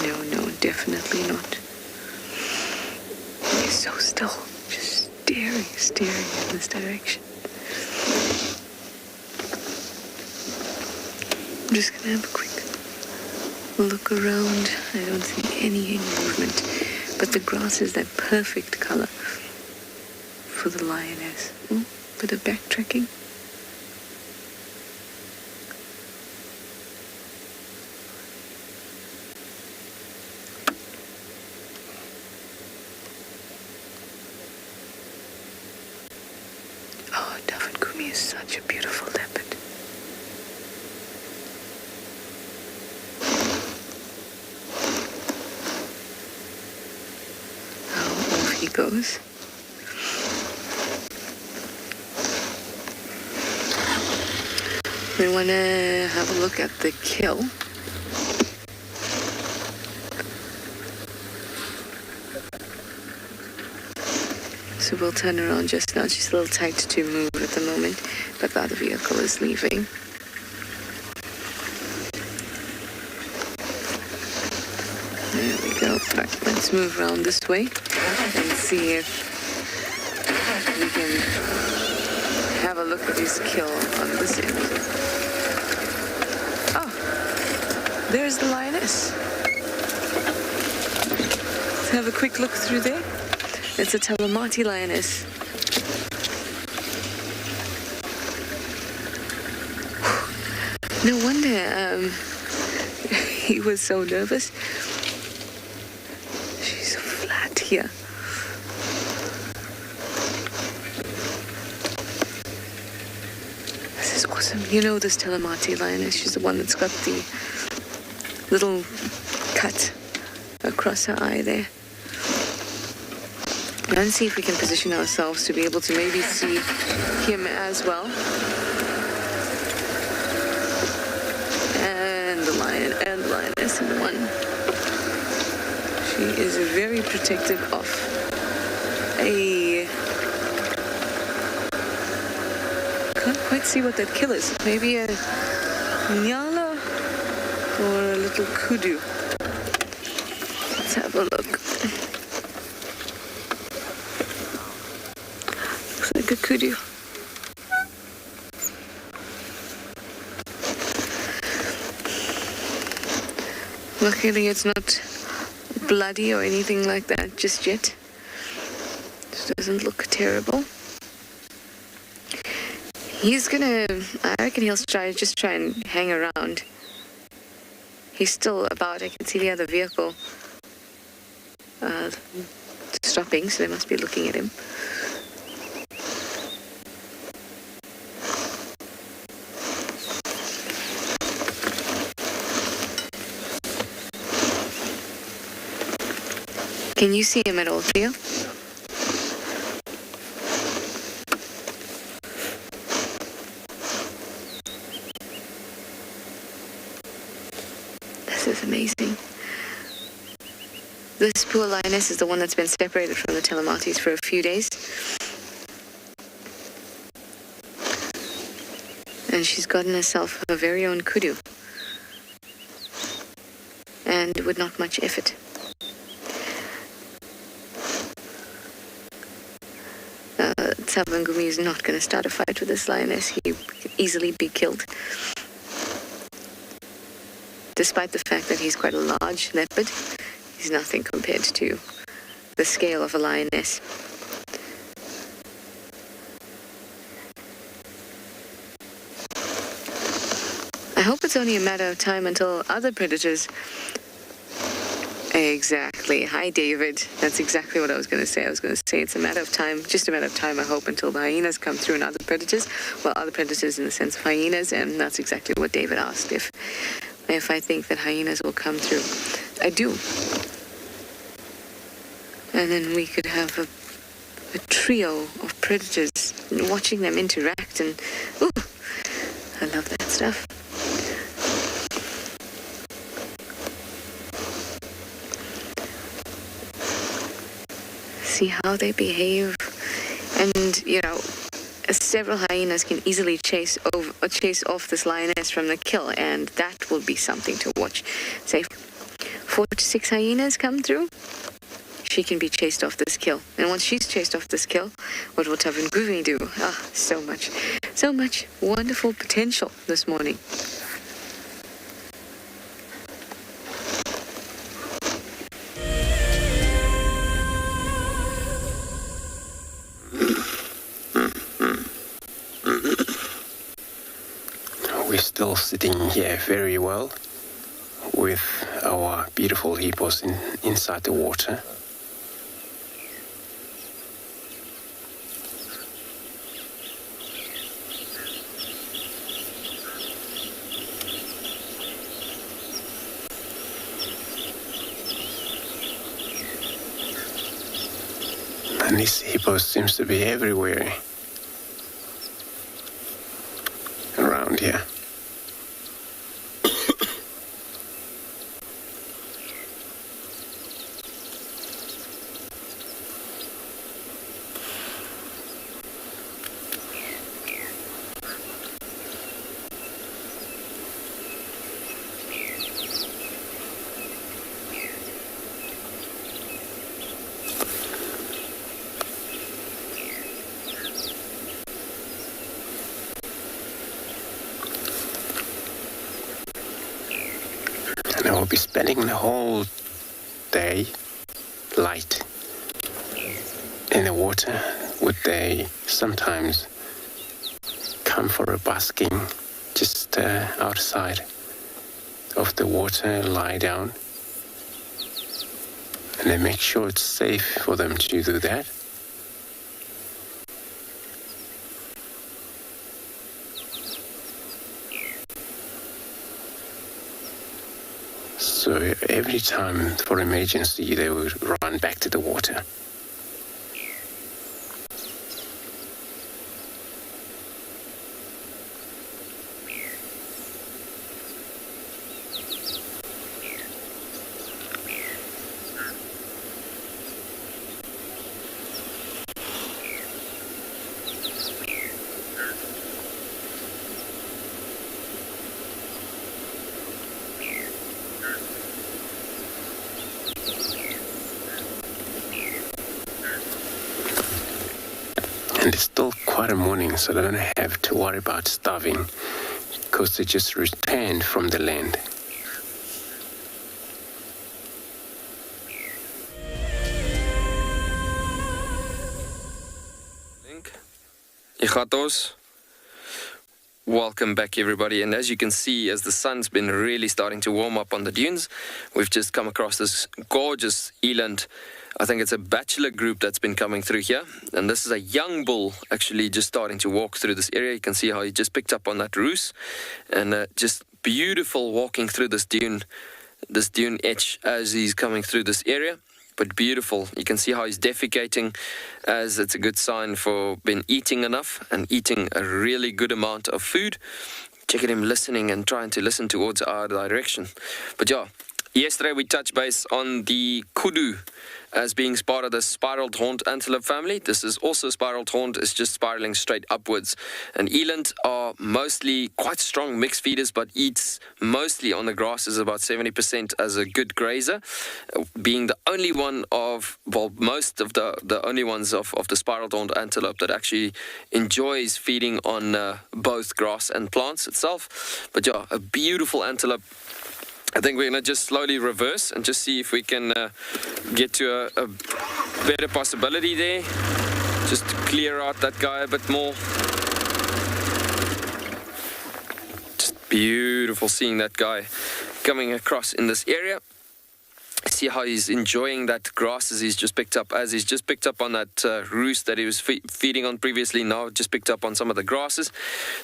No, definitely not. He's so still, just staring in this direction. I'm just gonna have a quick look around. I don't see any movement, but the grass is that perfect color for the lioness. Oh, bit of backtracking. Such a beautiful leopard. Now off he goes. We want to have a look at the kill. So we'll turn around just now. She's a little tight to move at the moment, but the other vehicle is leaving. There we go. Right, let's move around this way and see if we can have a look at his kill on this end. Oh, there's the lioness. Let's have a quick look through there. It's a Talamati lioness. No wonder he was so nervous. She's so flat here. This is awesome. You know this Talamati lioness. She's the one that's got the little cut across her eye there. And see if we can position ourselves to be able to maybe see him as well. And the lion and the lioness in one. She is very protective of a... Can't quite see what that kill is. Maybe a nyala or a little kudu. Let's have a look. Like a kudu. Luckily it's not bloody or anything like that just yet. This doesn't look terrible. He's gonna, I reckon he'll just try and hang around. He's still about, I can see the other vehicle stopping, so they must be looking at him. Can you see him at all, Theo? This is amazing. This poor lioness is the one that's been separated from the Talamatis for a few days. And she's gotten herself her very own kudu. And with not much effort. Tswalu is not going to start a fight with this lioness. He could easily be killed. Despite the fact that he's quite a large leopard, He's nothing compared to the scale of a lioness. I hope it's only a matter of time until other predators... Exactly. Hi, David. That's exactly what I was going to say. I was going to say it's a matter of time, just a matter of time, I hope, until the hyenas come through and other predators. Well, other predators in the sense of hyenas, and that's exactly what David asked, if I think that hyenas will come through. I do. And then we could have a trio of predators, watching them interact, and ooh, I love that stuff. See how they behave, and you know, several hyenas can easily chase off this lioness from the kill, and that will be something to watch. Say 4 to 6 hyenas come through, she can be chased off this kill, and once she's chased off this kill, what will Tavan Groovy do? So much wonderful potential this morning. We're still sitting here very well with our beautiful hippos inside the water. And this hippo seems to be everywhere around here. And I will be spending the whole day light in the water. Would they sometimes come for a basking just outside of the water, lie down, and they make sure it's safe for them to do that. So every time for emergency, they would run back to the water. And it's still quite a morning, so they don't have to worry about starving because they just returned from the land. Igatos. Welcome back, everybody. And as you can see, as the sun's been really starting to warm up on the dunes, we've just come across this gorgeous eland. I think it's a bachelor group that's been coming through here. And this is a young bull actually just starting to walk through this area. You can see how he just picked up on that roost. And just beautiful walking through this dune edge as he's coming through this area. But beautiful. You can see how he's defecating, as it's a good sign for been eating enough and eating a really good amount of food. Check at him listening and trying to listen towards our direction. But yeah, yesterday we touched base on the kudu as being part of the spiraled horned antelope family. This is also spiraled horned, it's just spiraling straight upwards. And eland are mostly quite strong mixed feeders, but eats mostly on the grasses, about 70% as a good grazer, being the only one of, well, most of the only ones of the spiraled horned antelope that actually enjoys feeding on both grass and plants itself. But yeah, a beautiful antelope. I think we're going to just slowly reverse and just see if we can get to a better possibility there. Just to clear out that guy a bit more. Just beautiful seeing that guy coming across in this area. See how he's enjoying that grass as he's just picked up on that roost that he was feeding on previously. Now just picked up on some of the grasses.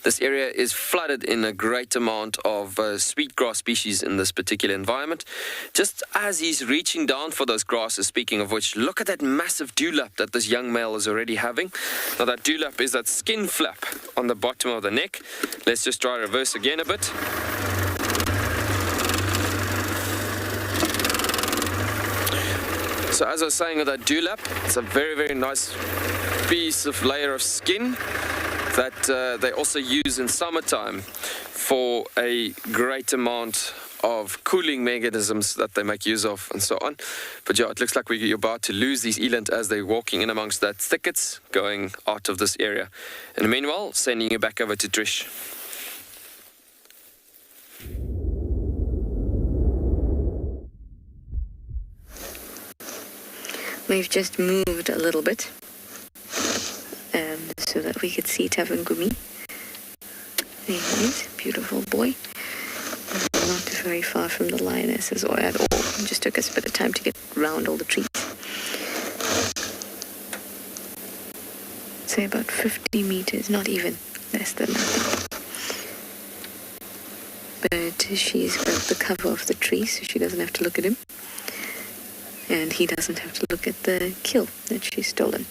This area is flooded in a great amount of sweetgrass species in this particular environment. Just as he's reaching down for those grasses, speaking of which, look at that massive dewlap that this young male is already having. Now that dewlap is that skin flap on the bottom of the neck. Let's just try reverse again a bit. So as I was saying with that dewlap, it's a very, very nice piece of layer of skin that they also use in summertime for a great amount of cooling mechanisms that they make use of and so on. But yeah, it looks like we're about to lose these eland as they're walking in amongst that thickets going out of this area. And meanwhile, sending you back over to Trish. We've just moved a little bit so that we could see Tavangumi. There he is, beautiful boy. Not very far from the lionesses or at all. It just took us a bit of time to get around all the trees. Say about 50 meters, not even, less than that. But she's got the cover of the tree, so she doesn't have to look at him. And he doesn't have to look at the kill that she's stolen.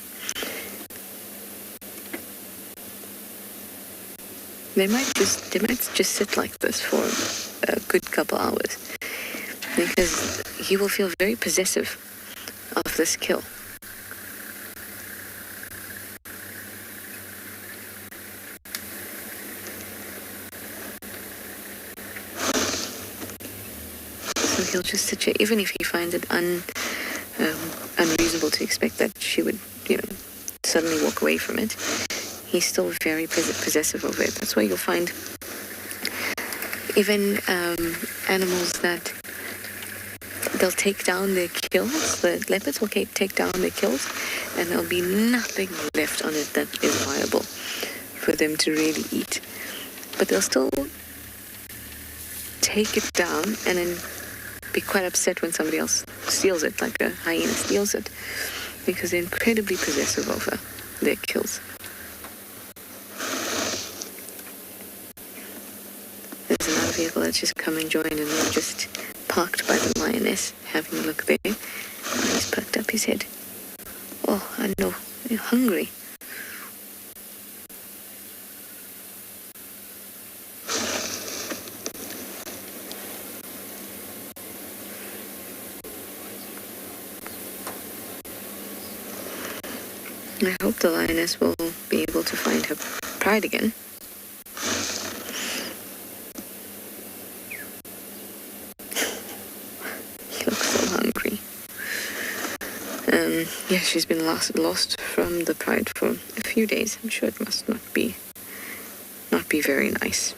They might just sit like this for a good couple hours, because he will feel very possessive of this kill. So he'll just sit here, even if he finds it unreasonable to expect that she would, suddenly walk away from it. He's still very possessive of it. That's why you'll find even animals that they'll take down their kills. The leopards will take down their kills, and there'll be nothing left on it that is viable for them to really eat. But they'll still take it down and then be quite upset when somebody else steals it, like a hyena steals it, because they're incredibly possessive over their kills. There's another vehicle that's just come and joined, and they're just parked by the lioness, having a look there. He's perked up his head. Oh, I know, you're hungry. I hope the lioness will be able to find her pride again. He looks so hungry. Yeah, she's been lost from the pride for a few days. I'm sure it must not be very nice.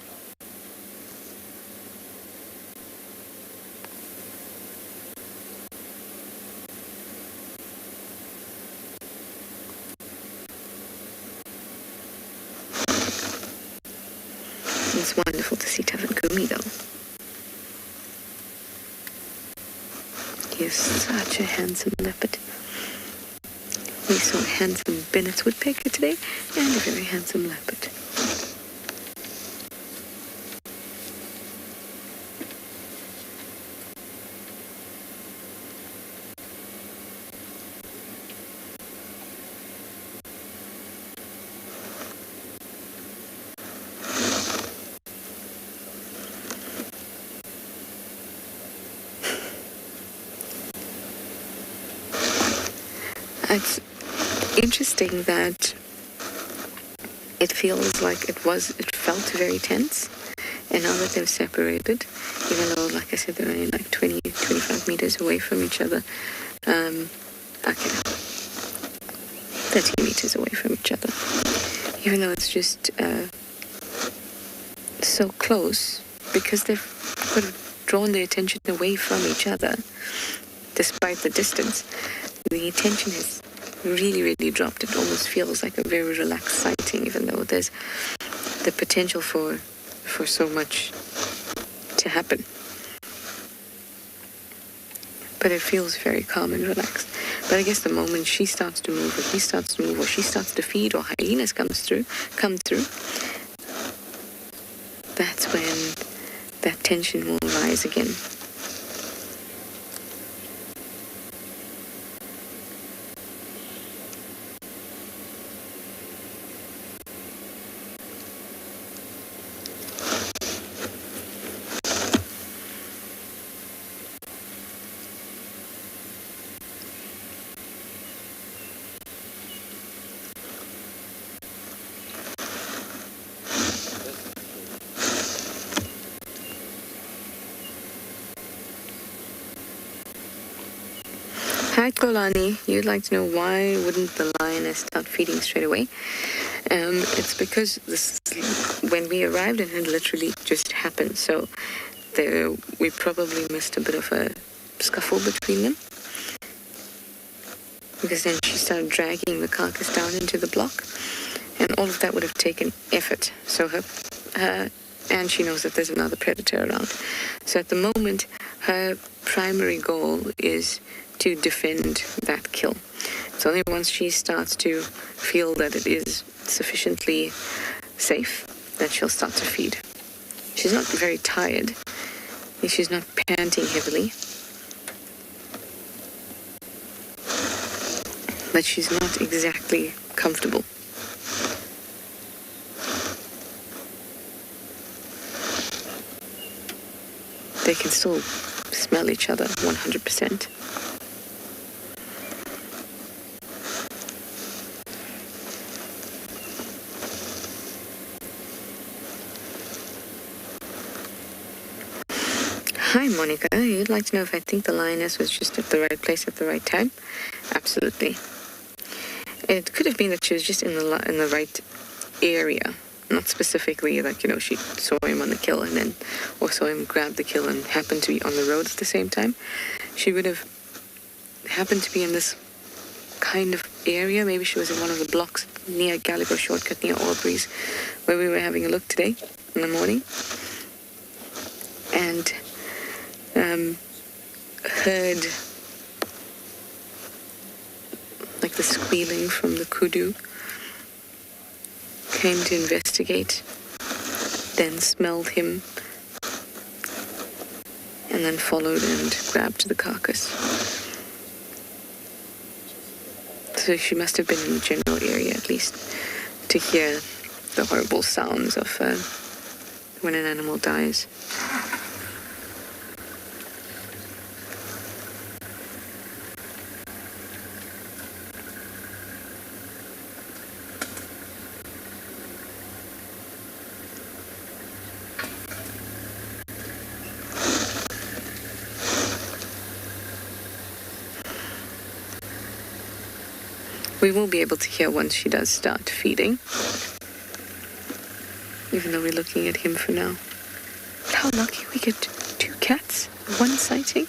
It's wonderful to see Tavangumi, though. He is such a handsome leopard. We saw a handsome Bennett's woodpecker today, and a very handsome leopard. It's interesting that it feels like it felt very tense, and now that they've separated, even though, like I said, they're only like 20, 25 meters away from each other, 30 meters away from each other, even though it's just so close, because they've drawn their attention away from each other, despite the distance, the attention has really, really dropped. It almost feels like a very relaxed sighting, even though there's the potential for so much to happen. But it feels very calm and relaxed. But I guess the moment she starts to move, or he starts to move, or she starts to feed, or hyenas come through, that's when that tension will rise again. Hi Kolani, you'd like to know why wouldn't the lioness start feeding straight away? It's because when we arrived, it had literally just happened. So we probably missed a bit of a scuffle between them. Because then she started dragging the carcass down into the block. And all of that would have taken effort. So and she knows that there's another predator around. So at the moment, her primary goal is to defend that kill. It's only once she starts to feel that it is sufficiently safe that she'll start to feed. She's not very tired. She's not panting heavily. But she's not exactly comfortable. They can still smell each other 100%. Hi Monica, you'd like to know if I think the lioness was just at the right place at the right time? Absolutely. It could have been that she was just in the right area, not specifically like, she saw him on the kill and then, or saw him grab the kill and happened to be on the road at the same time. She would have happened to be in this kind of area. Maybe she was in one of the blocks near Gallagher Shortcut, near Aubrey's, where we were having a look today in the morning. And heard like the squealing from the kudu, came to investigate, then smelled him, and then followed and grabbed the carcass. So she must have been in the general area at least to hear the horrible sounds of when an animal dies. We will be able to hear once she does start feeding, even though we're looking at him for now. How lucky we get 2 cats, 1 sighting.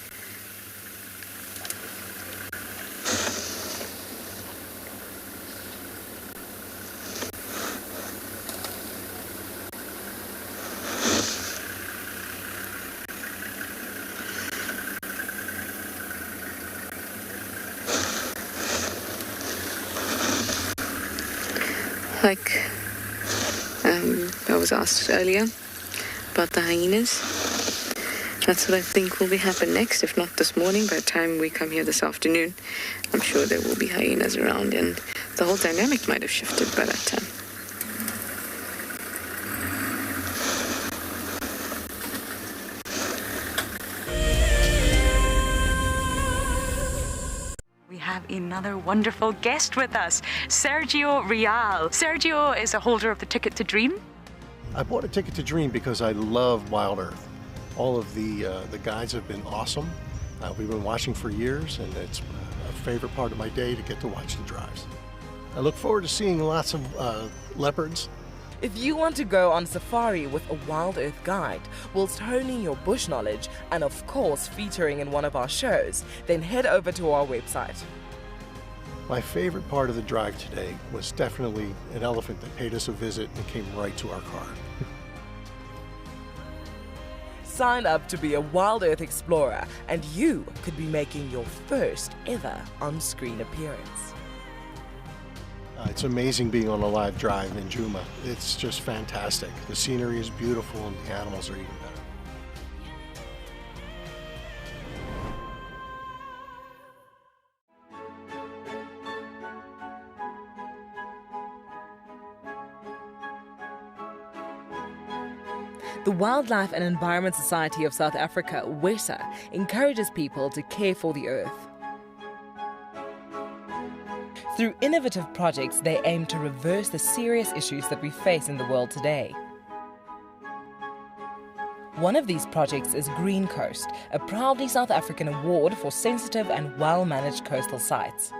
Like I was asked earlier about the hyenas. That's what I think will be happen next, if not this morning. By the time we come here this afternoon, I'm sure there will be hyenas around, and the whole dynamic might have shifted by that time. Another wonderful guest with us, Sergio Real. Sergio is a holder of the Ticket to Dream. I bought a Ticket to Dream because I love Wild Earth. All of the guides have been awesome. We've been watching for years, and it's a favorite part of my day to get to watch the drives. I look forward to seeing lots of leopards If you want to go on safari with a Wild Earth guide, whilst honing your bush knowledge and of course featuring in one of our shows, then head over to our website. My favorite part of the drive today was definitely an elephant that paid us a visit and came right to our car. Sign up to be a Wild Earth explorer and you could be making your first ever on-screen appearance. It's amazing being on a live drive in Djuma. It's just fantastic. The scenery is beautiful and the animals are even better. The Wildlife and Environment Society of South Africa, WESA, encourages people to care for the earth. Through innovative projects, they aim to reverse the serious issues that we face in the world today. One of these projects is Green Coast, a proudly South African award for sensitive and well-managed coastal sites.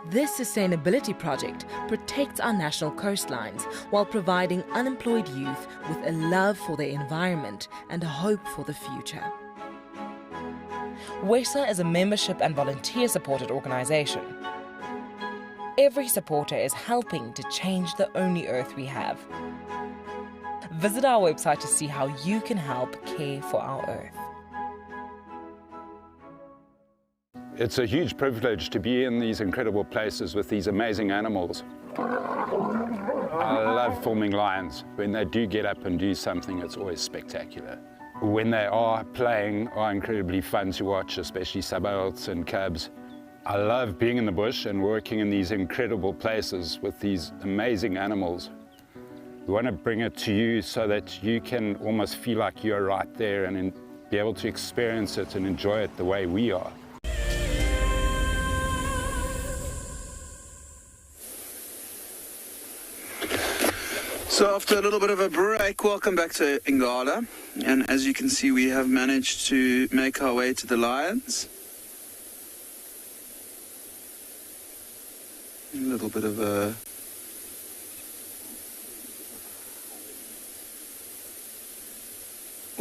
This sustainability project protects our national coastlines while providing unemployed youth with a love for their environment and a hope for the future. WESA is a membership and volunteer-supported organization. Every supporter is helping to change the only earth we have. Visit our website to see how you can help care for our earth. It's a huge privilege to be in these incredible places with these amazing animals. I love filming lions. When they do get up and do something, it's always spectacular. When they are playing, are incredibly fun to watch, especially sub-adults and cubs. I love being in the bush and working in these incredible places with these amazing animals. We want to bring it to you so that you can almost feel like you're right there and be able to experience it and enjoy it the way we are. So after a little bit of a break, welcome back to Ingala. And as you can see, we have managed to make our way to the lions. A little bit of a...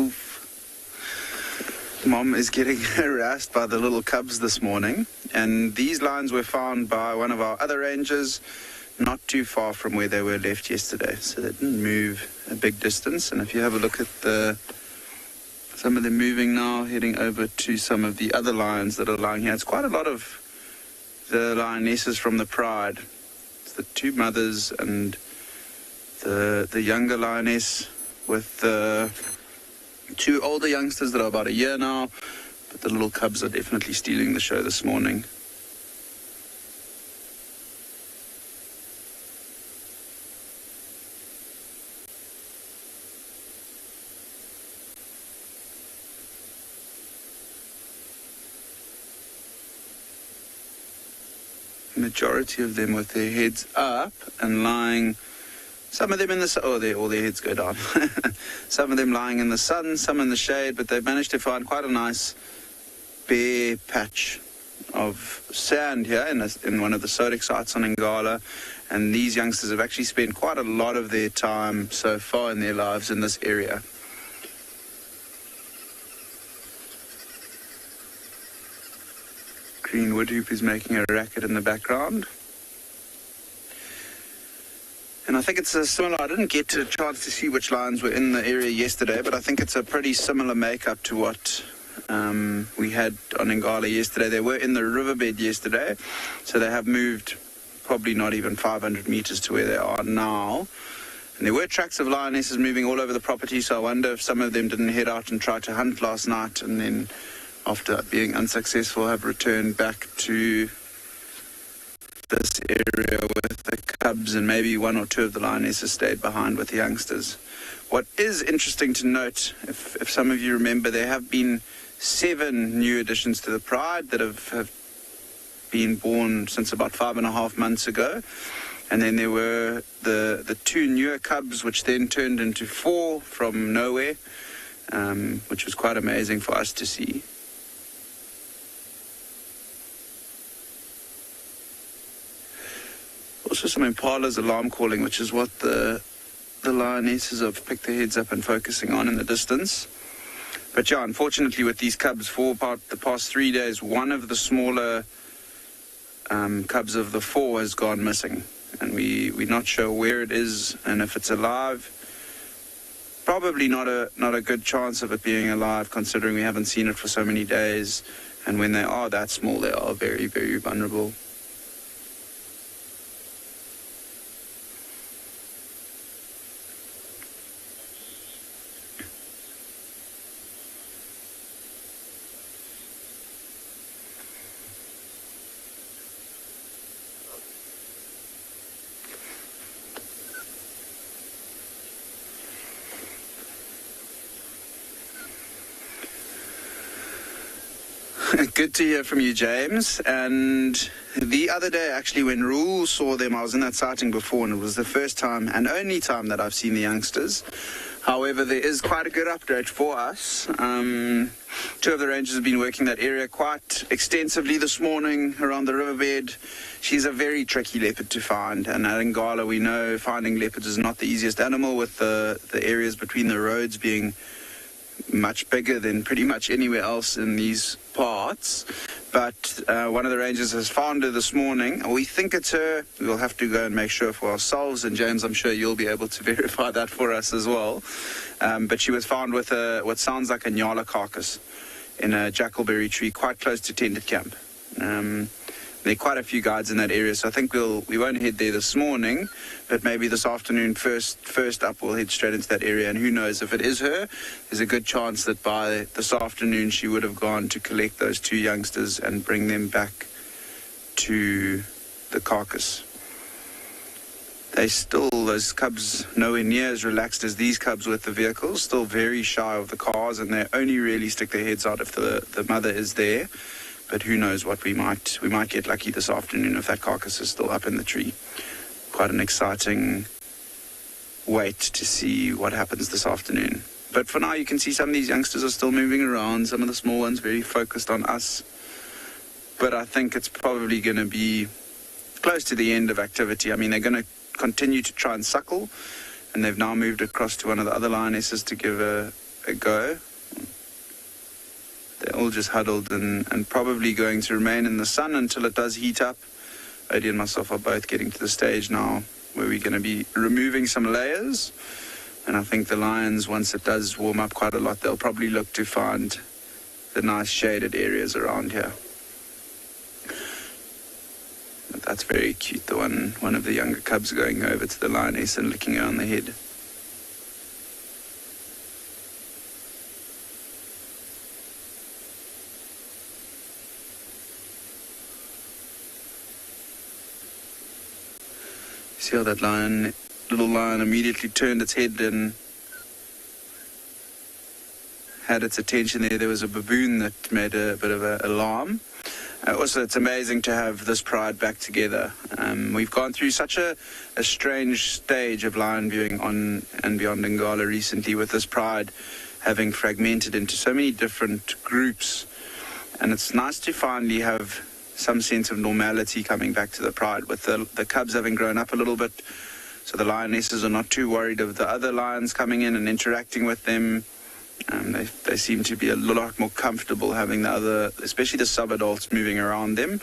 Oof. Mom is getting harassed by the little cubs this morning. And these lions were found by one of our other rangers not too far from where they were left yesterday, so they didn't move a big distance. And if you have a look at some of them moving now, heading over to some of the other lions that are lying here. It's quite a lot of the lionesses from the pride. It's the two mothers and the younger lioness with the two older youngsters that are about a year now, but the little cubs are definitely stealing the show this morning. Majority of them with their heads up and lying, some of them in the sun, all their heads go down. Some of them lying in the sun, some in the shade, but they've managed to find quite a nice bare patch of sand here in one of the Sodic sites on Ingala. And these youngsters have actually spent quite a lot of their time so far in their lives in this area. Green woodhoop is making a racket in the background. And I think it's a similar, I didn't get a chance to see which lions were in the area yesterday, but I think it's a pretty similar makeup to what we had on Ingala yesterday. They were in the riverbed yesterday, so they have moved probably not even 500 meters to where they are now. And there were tracks of lionesses moving all over the property, so I wonder if some of them didn't head out and try to hunt last night and then, after being unsuccessful, have returned back to this area with the cubs, and maybe one or two of the lionesses stayed behind with the youngsters. What is interesting to note, if some of you remember, there have been 7 new additions to the pride that have been born since about 5.5 months ago. And then there were the 2 newer cubs, which then turned into 4 from nowhere, which was quite amazing for us to see. Also some impalas alarm calling, which is what the lionesses have picked their heads up and focusing on in the distance. But yeah, unfortunately with these cubs, for about the past 3 days, one of the smaller cubs of the 4 has gone missing. And we're not sure where it is and if it's alive. Probably not a good chance of it being alive, considering we haven't seen it for so many days. And when they are that small, they are very, very vulnerable. Good to hear from you, James. And the other day, actually, when Rule saw them, I was in that sighting before, and it was the first time and only time that I've seen the youngsters. However, there is quite a good update for us. 2 of the rangers have been working that area quite extensively this morning around the riverbed. She's a very tricky leopard to find, and at Ngala we know finding leopards is not the easiest animal, with the areas between the roads being much bigger than pretty much anywhere else in these parts. But one of the rangers has found her this morning. We think it's her. We'll have to go and make sure for ourselves, and James, I'm sure you'll be able to verify that for us as well. But she was found with what sounds like a nyala carcass in a jackalberry tree quite close to Tended Camp. There are quite a few guides in that area, so I think we won't head there this morning, but maybe this afternoon first up we'll head straight into that area. And who knows, if it is her, there's a good chance that by this afternoon she would have gone to collect those 2 youngsters and bring them back to the carcass. Those cubs, nowhere near as relaxed as these cubs with the vehicles, still very shy of the cars, and they only really stick their heads out if the mother is there. But who knows what we might get lucky this afternoon if that carcass is still up in the tree. Quite an exciting wait to see what happens this afternoon. But for now, you can see some of these youngsters are still moving around. Some of the small ones very focused on us. But I think it's probably going to be close to the end of activity. I mean, they're going to continue to try and suckle, and they've now moved across to one of the other lionesses to give a go. They're all just huddled and probably going to remain in the sun until it does heat up. Odie and myself are both getting to the stage now where we're going to be removing some layers. And I think the lions, once it does warm up quite a lot, they'll probably look to find the nice shaded areas around here. But that's very cute, the one of the younger cubs going over to the lioness and licking her on the head. See how that little lion immediately turned its head and had its attention there. There was a baboon that made a bit of an alarm. Also, it's amazing to have this pride back together. We've gone through such a strange stage of lion viewing on and beyond Ngala recently, with this pride having fragmented into so many different groups. And it's nice to finally have some sense of normality coming back to the pride, with the cubs having grown up a little bit, so the lionesses are not too worried of the other lions coming in and interacting with them. They seem to be a lot more comfortable having the other, especially the sub-adults, moving around them.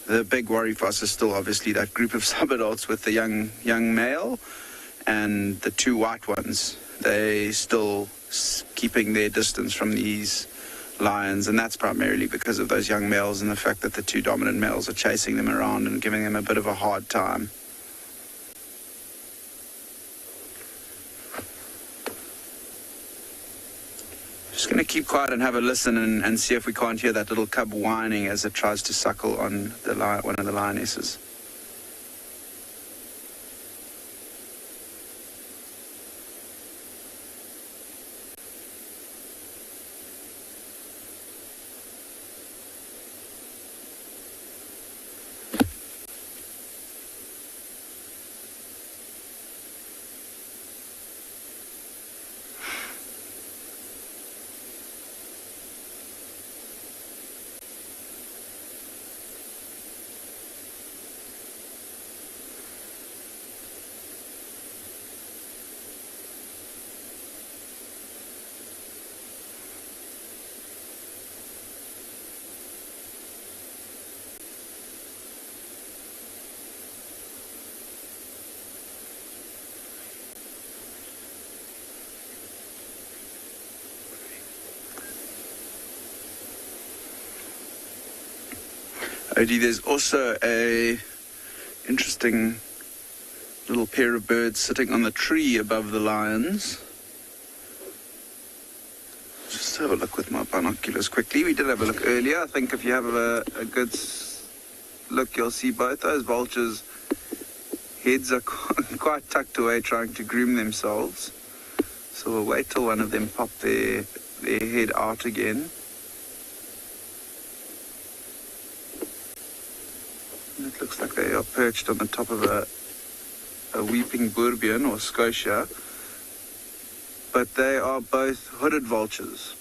The big worry for us is still obviously that group of sub-adults with the young male and the 2 white ones. They still keeping their distance from these lions, and that's primarily because of those young males and the fact that the 2 dominant males are chasing them around and giving them a bit of a hard time. Just going to keep quiet and have a listen and see if we can't hear that little cub whining as it tries to suckle on one of the lionesses. Odie, there's also a interesting little pair of birds sitting on the tree above the lions. Just have a look with my binoculars quickly. We did have a look earlier. I think if you have a good look, you'll see both those vultures' heads are quite tucked away trying to groom themselves. So we'll wait till one of them pop their head out again. It looks like they are perched on the top of a weeping bourbion or scotia, but they are both hooded vultures.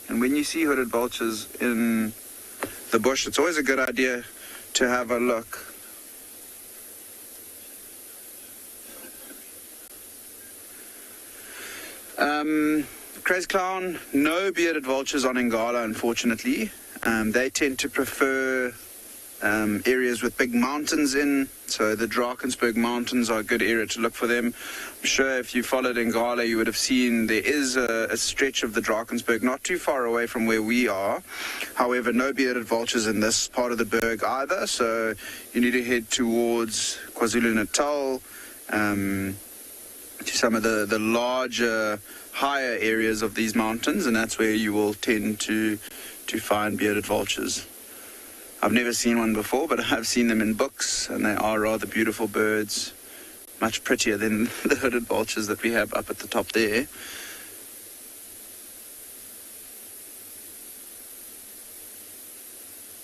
And when you see hooded vultures in the bush, it's always a good idea to have a look. Crazy clown, no bearded vultures on Ngala, unfortunately. They tend to prefer areas with big mountains in, so the Drakensberg Mountains are a good area to look for them. I'm sure if you followed Ngala, you would have seen there is a stretch of the Drakensberg not too far away from where we are. However, no bearded vultures in this part of the berg either, so you need to head towards KwaZulu-Natal, to some of the larger, higher areas of these mountains, and that's where you will tend to find bearded vultures. I've never seen one before, but I've seen them in books, and they are rather beautiful birds, much prettier than the hooded vultures that we have up at the top there.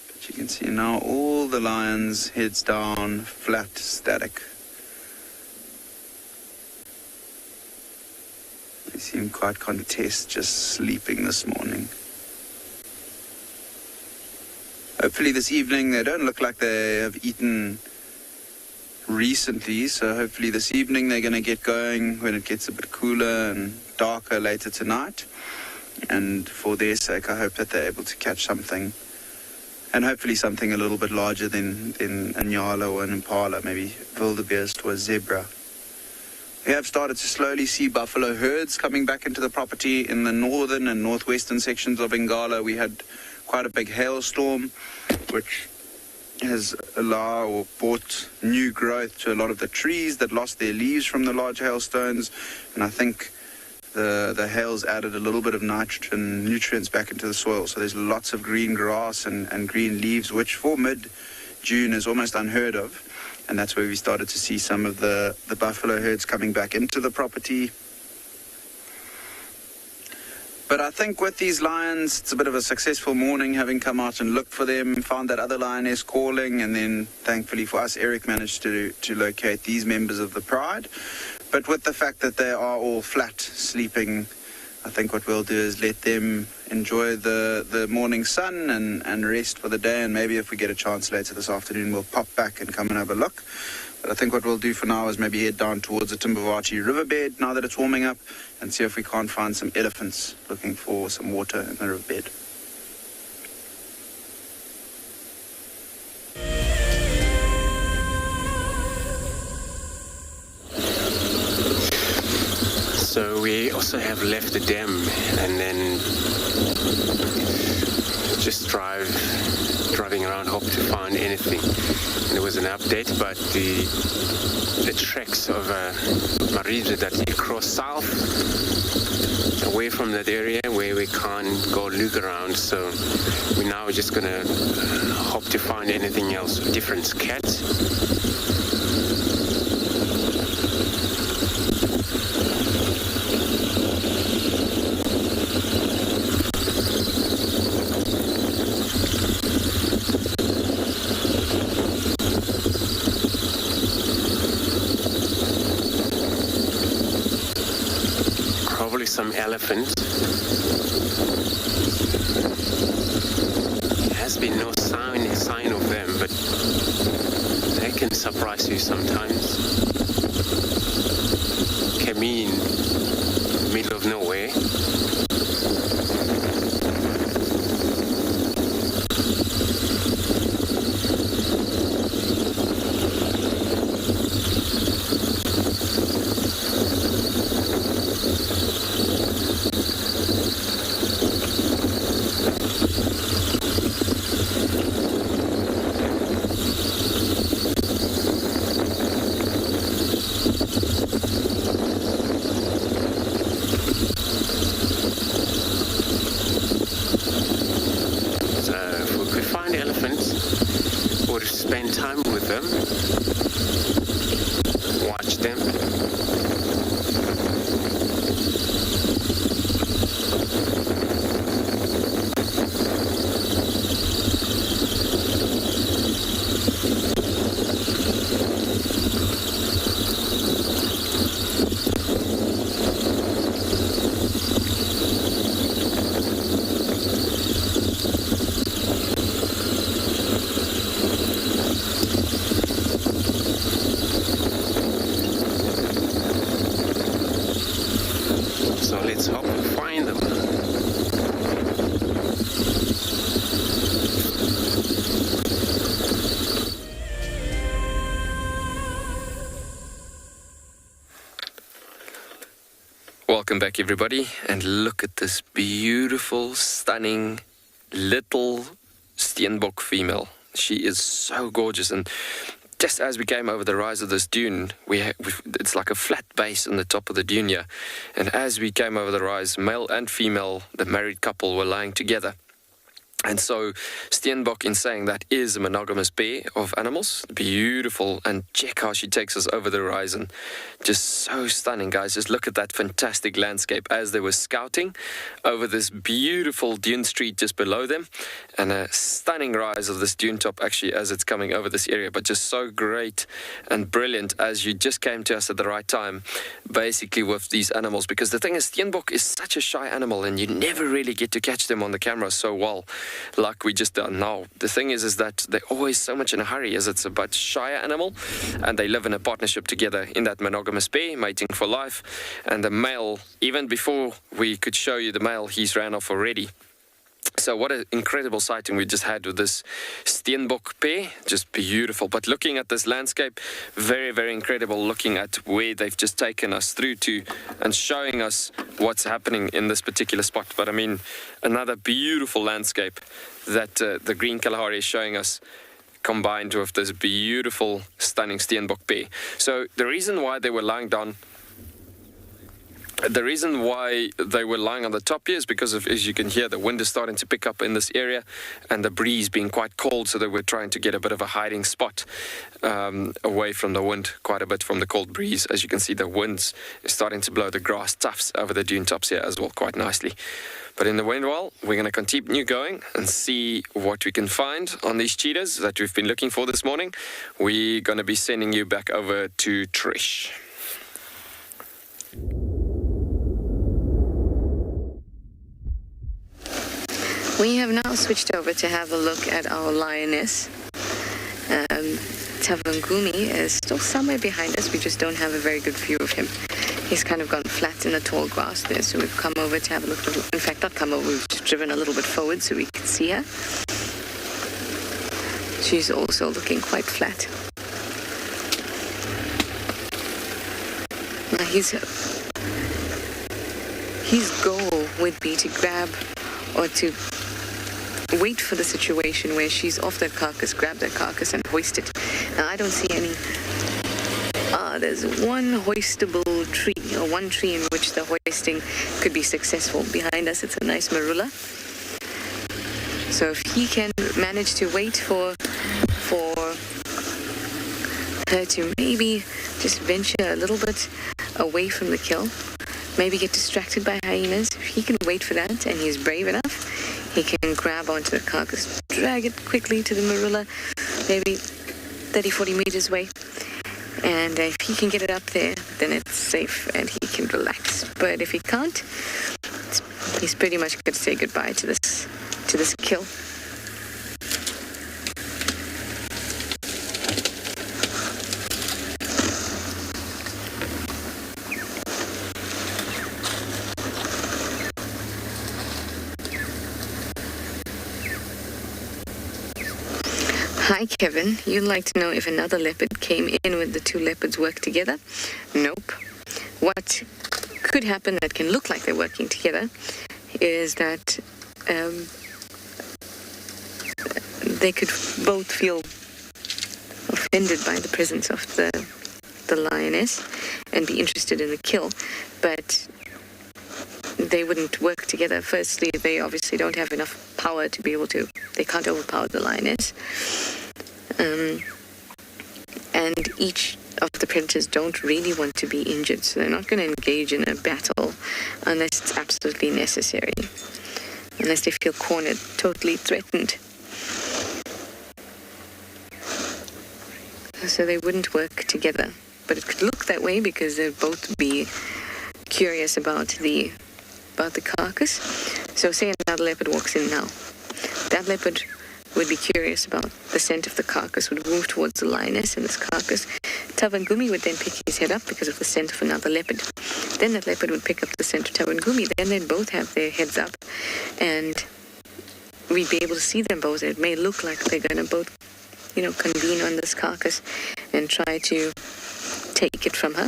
But you can see now all the lions, heads down, flat, static. They seem quite content, just sleeping this morning. Hopefully this evening, they don't look like they have eaten recently, so hopefully this evening they're going to get going when it gets a bit cooler and darker later tonight. And for their sake, I hope that they're able to catch something, and hopefully something a little bit larger than a nyala or an impala, maybe wildebeest or a zebra. We have started to slowly see buffalo herds coming back into the property in the northern and northwestern sections of Ngala. We had quite a big hailstorm, which has allowed or brought new growth to a lot of the trees that lost their leaves from the large hailstones. And I think the hail's added a little bit of nitrogen nutrients back into the soil. So there's lots of green grass and green leaves, which for mid-June is almost unheard of. And that's where we started to see some of the buffalo herds coming back into the property. But I think with these lions, it's a bit of a successful morning, having come out and looked for them, found that other lioness calling, and then thankfully for us, Eric managed to locate these members of the pride. But with the fact that they are all flat, sleeping, I think what we'll do is let them enjoy the morning sun and rest for the day, and maybe if we get a chance later this afternoon, we'll pop back and come and have a look. But I think what we'll do for now is maybe head down towards the Timbavati riverbed now that it's warming up, and see if we can't find some elephants looking for some water in the riverbed. So we also have left the dam and then just driving around, hope to find anything. And there was an update about the tracks of Marisa that you cross south away from that area where we can't go look around. So we're now just gonna hope to find anything else, different cats. Some elephants. There has been no sign of them, but they can surprise you sometimes. Came in the middle of nowhere. forward to spend time with them, watch them. So let's hope we find them. Welcome back, everybody, and look at this beautiful, stunning little steenbok female. She is so gorgeous, and just as we came over the rise of this dune, it's like a flat base on the top of the dune here, and as we came over the rise, male and female, the married couple, were lying together. And so steenbok, in saying that, is a monogamous pair of animals. Beautiful, and check how she takes us over the horizon. Just so stunning, guys. Just look at that fantastic landscape as they were scouting over this beautiful dune street just below them, and a stunning rise of this dune top actually as it's coming over this area. But just so great and brilliant as you just came to us at the right time, basically, with these animals. Because the thing is, steenbok is such a shy animal, and you never really get to catch them on the camera so well, like we just done now. The thing is that they're always so much in a hurry, as it's a much shyer animal, and they live in a partnership together in that monogamous pair, mating for life. And the male, even before we could show you the male, he's ran off already. So what an incredible sighting we just had with this steenbok pair. Just beautiful. But looking at this landscape, very, very incredible, looking at where they've just taken us through to and showing us what's happening in this particular spot. But I mean, another beautiful landscape that the green Kalahari is showing us, combined with this beautiful, stunning steenbok pair. So the reason why they were lying down, the reason why they were lying on the top here is because of, as you can hear, the wind is starting to pick up in this area, and the breeze being quite cold, so they were trying to get a bit of a hiding spot away from the wind, quite a bit from the cold breeze. As you can see, the winds is starting to blow the grass tufts over the dune tops here as well, quite nicely. But in the meanwhile, we're going to continue going and see what we can find on these cheetahs that we've been looking for this morning. We're going to be sending you back over to Trish. We have now switched over to have a look at our lioness. Tavangumi is still somewhere behind us. We just don't have a very good view of him. He's kind of gone flat in the tall grass there, so we've come over to have a look. In fact, not come over, we've just driven a little bit forward so we can see her. She's also looking quite flat. Now his goal would be to grab or to wait for the situation where she's off that carcass, grab that carcass and hoist it. Now I don't see any. There's one hoistable tree, or one tree in which the hoisting could be successful. Behind us it's a nice marula. So if he can manage to wait for her to maybe just venture a little bit away from the kill, maybe get distracted by hyenas, if he can wait for that and he's brave enough, he can grab onto the carcass, drag it quickly to the marula, maybe 30-40 meters away. And if he can get it up there, then it's safe and he can relax. But if he can't, he's pretty much going to say goodbye to this kill. Hi Kevin, you'd like to know if another leopard came in when the two leopards work together? Nope. What could happen that can look like they're working together is that they could both feel offended by the presence of the lioness and be interested in the kill, but they wouldn't work together. Firstly, they obviously don't have enough power to be able to, they can't overpower the lioness. And each of the predators don't really want to be injured, so they're not going to engage in a battle unless it's absolutely necessary, unless they feel cornered, totally threatened. So they wouldn't work together. But it could look that way because they'd both be curious about the carcass. So say another leopard walks in now. That leopard would be curious about the scent of the carcass, would move towards the lioness and this carcass. Tswalu would then pick his head up because of the scent of another leopard. Then that leopard would pick up the scent of Tswalu. Then they'd both have their heads up, and we'd be able to see them both. It may look like they're going to both, convene on this carcass and try to take it from her.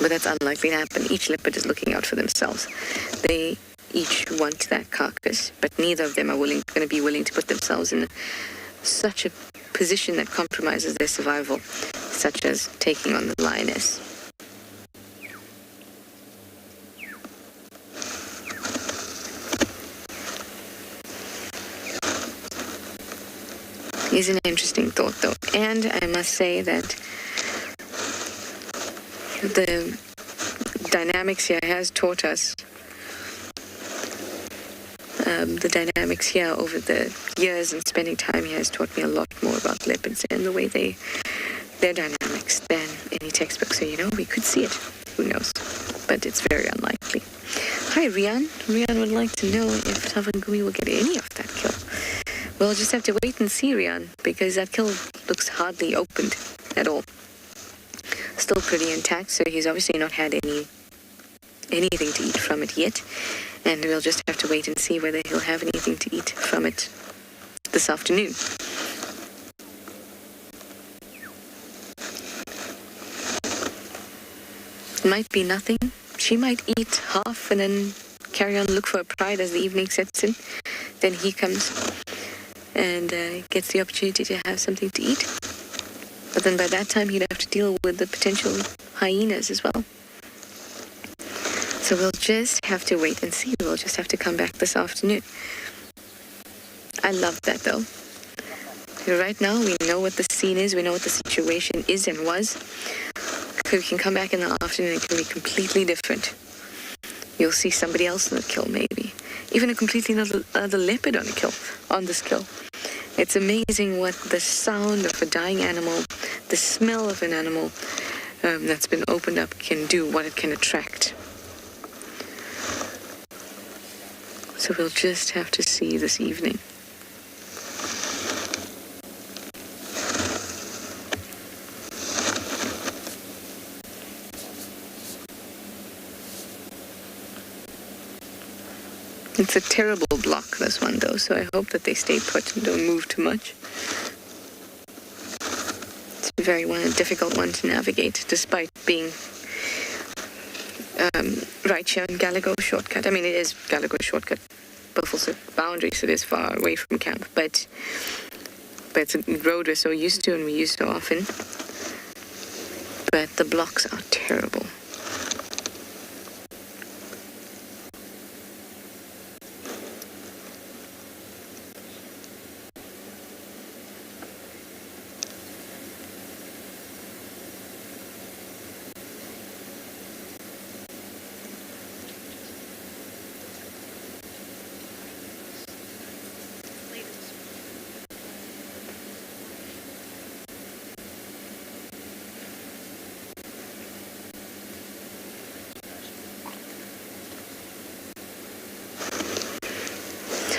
But that's unlikely to happen. Each leopard is looking out for themselves. They each want that carcass, but neither of them are going to be willing to put themselves in such a position that compromises their survival, such as taking on the lioness. Is an interesting thought, though, and I must say that the dynamics here has taught us. The dynamics here over the years and spending time here has taught me a lot more about leopards and the way their dynamics than any textbook. So, we could see it. Who knows? But it's very unlikely. Hi, Rian. Rian would like to know if Tswalu will get any of that kill. We'll just have to wait and see, Rian, because that kill looks hardly opened at all. Still pretty intact, so he's obviously not had anything to eat from it yet. And we'll just have to wait and see whether he'll have anything to eat from it this afternoon. It might be nothing. She might eat half and then carry on, look for a pride as the evening sets in. Then he comes and gets the opportunity to have something to eat. But then by that time he'd have to deal with the potential hyenas as well. So we'll just have to wait and see. We'll just have to come back this afternoon. I love that, though. Right now, we know what the scene is. We know what the situation is and was. We can come back in the afternoon and it can be completely different. You'll see somebody else in the kill, maybe. Even a completely other leopard on this kill. It's amazing what the sound of a dying animal, the smell of an animal that's been opened up can do, what it can attract. So we'll just have to see this evening. It's a terrible block, this one, though, so I hope that they stay put and don't move too much. It's a very difficult one to navigate, despite being right here on Gallagher Shortcut. I mean, it is Gallagher Shortcut, Buffalo boundary, so it is far away from camp, but it's a road we're so used to and we use so often. But the blocks are terrible.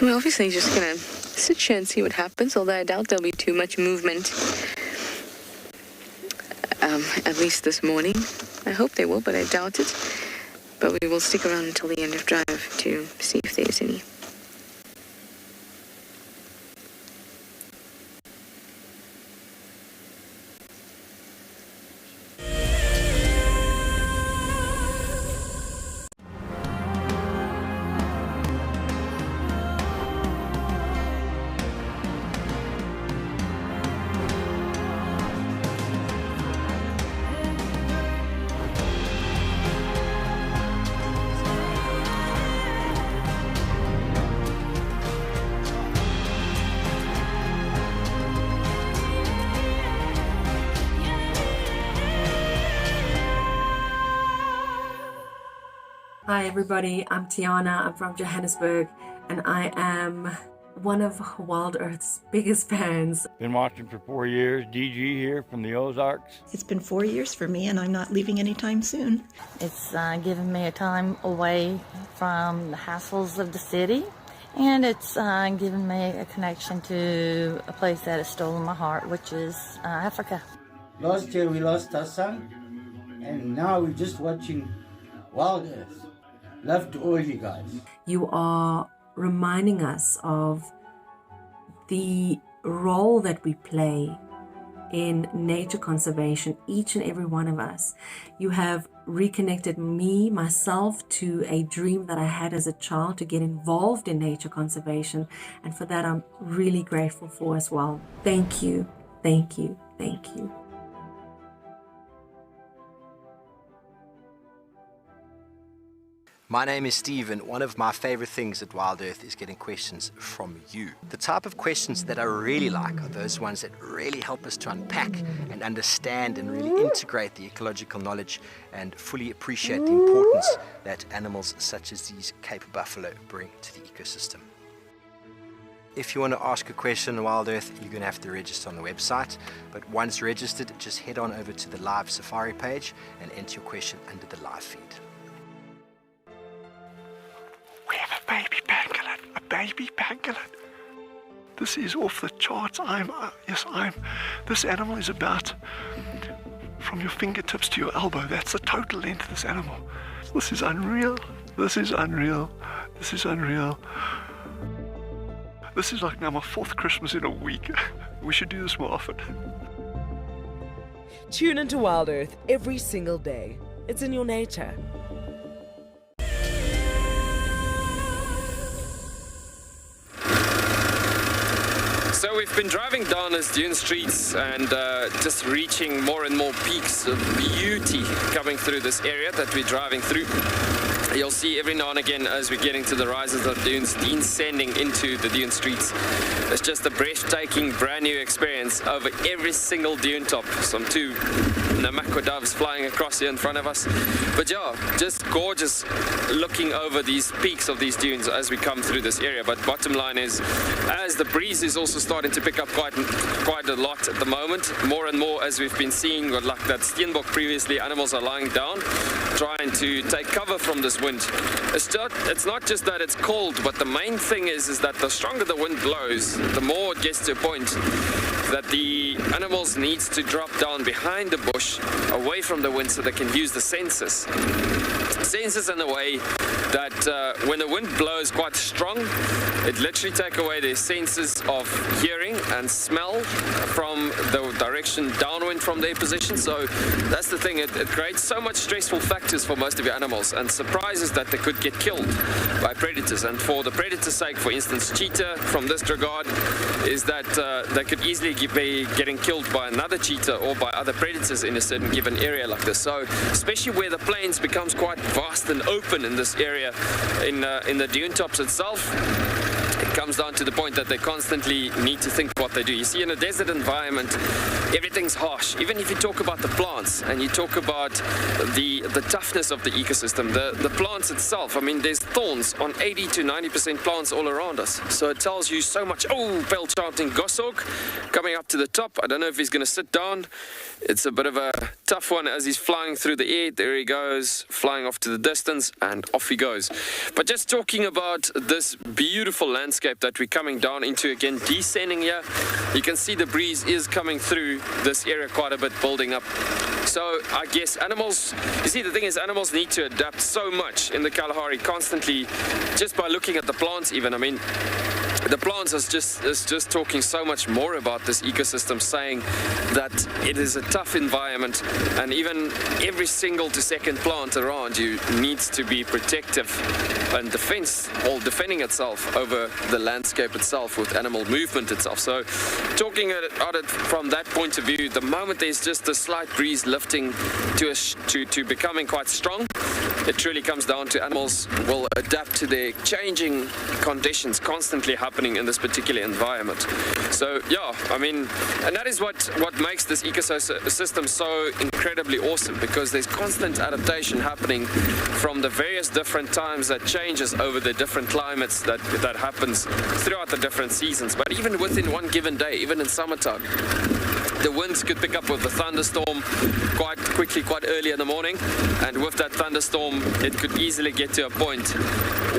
We're obviously just going to sit here and see what happens, although I doubt there'll be too much movement, at least this morning. I hope they will, but I doubt it. But we will stick around until the end of drive to see if there's any. Hi everybody, I'm Tiana, I'm from Johannesburg, and I am one of Wild Earth's biggest fans. Been watching for 4 years, DG here from the Ozarks. It's been 4 years for me and I'm not leaving anytime soon. It's given me a time away from the hassles of the city, and it's given me a connection to a place that has stolen my heart, which is Africa. Last year we lost our son, and now we're just watching Wild Earth. Love to all you guys. You are reminding us of the role that we play in nature conservation, each and every one of us. You have reconnected myself to a dream that I had as a child to get involved in nature conservation, and for that I'm really grateful for as well. Thank you, thank you, thank you. My name is Steve, and one of my favorite things at Wild Earth is getting questions from you. The type of questions that I really like are those ones that really help us to unpack and understand and really integrate the ecological knowledge and fully appreciate the importance that animals such as these Cape buffalo bring to the ecosystem. If you want to ask a question on Wild Earth, you're going to have to register on the website, but once registered, just head on over to the live safari page and enter your question under the live feed. We have a baby pangolin, a baby pangolin. This is off the charts. This animal is about from your fingertips to your elbow. That's the total length of this animal. This is unreal. This is unreal. This is unreal. This is like now my 4th Christmas in a week. We should do this more often. Tune into Wild Earth every single day. It's in your nature. So we've been driving down these dune streets and just reaching more and more peaks of beauty coming through this area that we're driving through. You'll see every now and again as we're getting to the rises of dunes, descending into the dune streets. It's just a breathtaking, brand new experience over every single dune top. Some 2 Namakwa doves flying across here in front of us. But yeah, just gorgeous looking over these peaks of these dunes as we come through this area. But bottom line is, as the breeze is also starting to pick up quite a lot at the moment, more and more as we've been seeing, like that Steenbok previously, animals are lying down, trying to take cover from this wind. It's not just that it's cold, but the main thing is that the stronger the wind blows, the more it gets to a point that the animals needs to drop down behind the bush, away from the wind, so they can use the senses. Senses in a way that when the wind blows quite strong, it literally takes away their senses of hearing and smell from the direction downwind from their position. So that's the thing, it creates so much stressful factors for most of your animals, and surprises that they could get killed by predators. And for the predator's sake, for instance, cheetah from this regard, is that they could easily be getting killed by another cheetah or by other predators in a certain given area like this. So especially where the plains becomes quite vast and open in this area, in the dune tops itself, it comes down to the point that they constantly need to think what they do. You see, in a desert environment, everything's harsh. Even if you talk about the plants and you talk about the toughness of the ecosystem, the plants itself, I mean, there's thorns on 80 to 90% plants all around us. So it tells you so much. Oh, pale chanting goshawk coming up to the top. I don't know if he's going to sit down. It's a bit of a tough one as he's flying through the air. There he goes, flying off to the distance, and off he goes. But just talking about this beautiful landscape that we're coming down into again, descending here, you can see the breeze is coming through this area quite a bit, building up. So I guess animals, you see, the thing is, animals need to adapt so much in the Kalahari constantly, just by looking at the plants even. I mean, the plants is just talking so much more about this ecosystem, saying that it is a tough environment, and even every single to second plant around you needs to be protective and defending itself over the landscape itself with animal movement itself. So talking about it from that point of view, the moment there's just a slight breeze lifting to becoming quite strong, it truly comes down to animals will adapt to their changing conditions constantly happening in this particular environment. So yeah, I mean, and that is what makes this ecosystem so incredibly awesome, because there's constant adaptation happening from the various different times that changes over the different climates that happens throughout the different seasons. But even within one given day, even in summertime, the winds could pick up with a thunderstorm quite quickly, quite early in the morning, and with that thunderstorm it could easily get to a point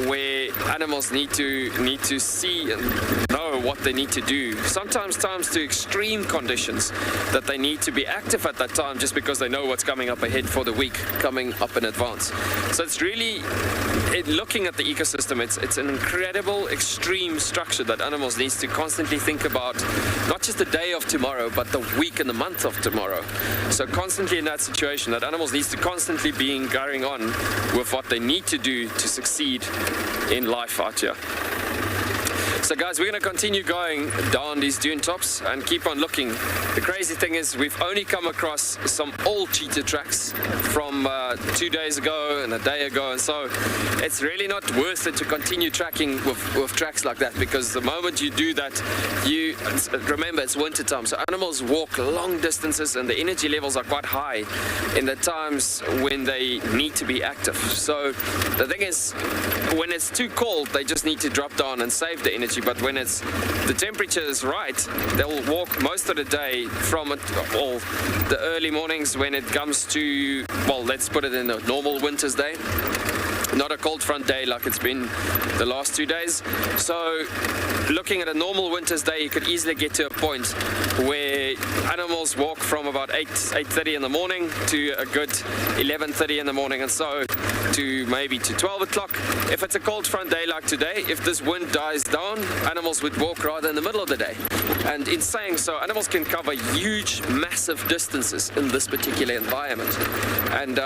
where animals need to see and know what they need to do. Sometimes to extreme conditions that they need to be active at that time, just because they know what's coming up ahead for the week coming up in advance. So it's really, looking at the ecosystem, it's an incredible extreme structure that animals needs to constantly think about, not just the day of tomorrow, but the week and the month of tomorrow. So constantly in that situation, that animals needs to constantly be carrying on with what they need to do to succeed in life out here. So guys, we're going to continue going down these dune tops and keep on looking. The crazy thing is we've only come across some old cheetah tracks from 2 days ago and a day ago, and so it's really not worth it to continue tracking with tracks like that, because the moment you do that, remember it's winter time, so animals walk long distances and the energy levels are quite high in the times when they need to be active. So the thing is, when it's too cold, they just need to drop down and save the energy. But when the temperature is right, they'll walk most of the day from the early mornings when it comes to, well, let's put it in a normal winter's day, not a cold front day like it's been the last 2 days. So looking at a normal winter's day, you could easily get to a point where animals walk from about 8:30 in the morning to a good 11:30 in the morning, and so to maybe to 12 o'clock. If it's a cold front day like today, if this wind dies down, animals would walk rather in the middle of the day. And in saying so, animals can cover huge, massive distances in this particular environment. And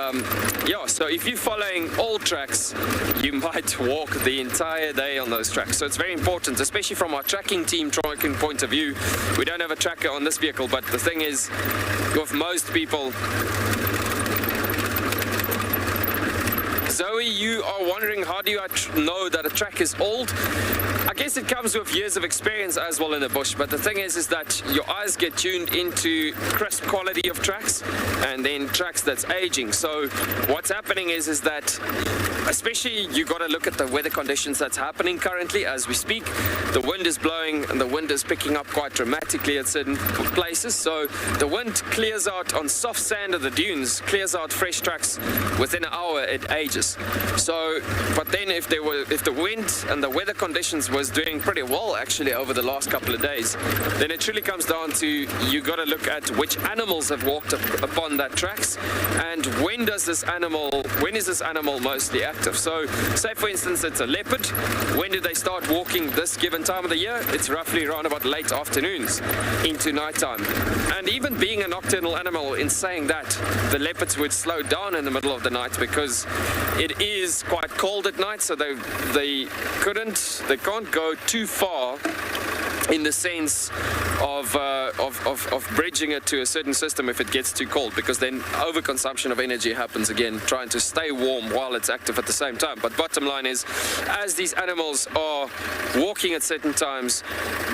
yeah, so if you're following old tracks, you might walk the entire day on those tracks. So it's very important, especially from our tracking team tracking point of view. We don't have a tracker on this vehicle, but the thing is, with most people, Zoe, you are wondering, how do I know that a track is old? I guess it comes with years of experience as well in the bush, but the thing is that your eyes get tuned into crisp quality of tracks and then tracks that's aging. So what's happening is that, especially you got to look at the weather conditions that's happening currently as we speak. The wind is blowing and the wind is picking up quite dramatically at certain places. So the wind clears out on soft sand of the dunes, clears out fresh tracks within an hour, it ages. So, but then if the wind and the weather conditions was doing pretty well actually over the last couple of days, then it truly comes down to, you got to look at which animals have walked upon that tracks and when is this animal mostly active. So say for instance it's a leopard. When do they start walking this given time of the year? It's roughly around about late afternoons into nighttime. And even being a nocturnal animal, in saying that, the leopards would slow down in the middle of the night because it is quite cold at night, so they can't go too far in the sense of bridging it to a certain system if it gets too cold, because then overconsumption of energy happens again, trying to stay warm while it's active at the same time. But bottom line is, as these animals are walking at certain times,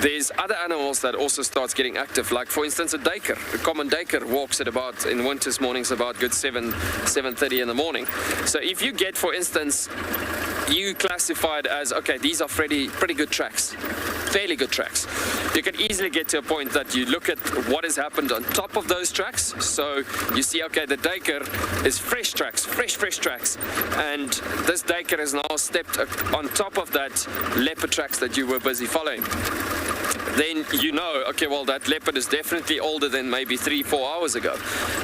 there's other animals that also starts getting active, like for instance a duiker. A common duiker walks at about, in winter's mornings, about good 7:30 in the morning. So if you get, for instance, you classified as, okay, these are pretty good tracks, fairly good tracks, you can easily get to a point that you look at what has happened on top of those tracks. So you see, okay, the duiker is fresh tracks, fresh tracks, and this duiker has now stepped on top of that leopard tracks that you were busy following. Then you know, okay, well, that leopard is definitely older than maybe 3-4 hours ago,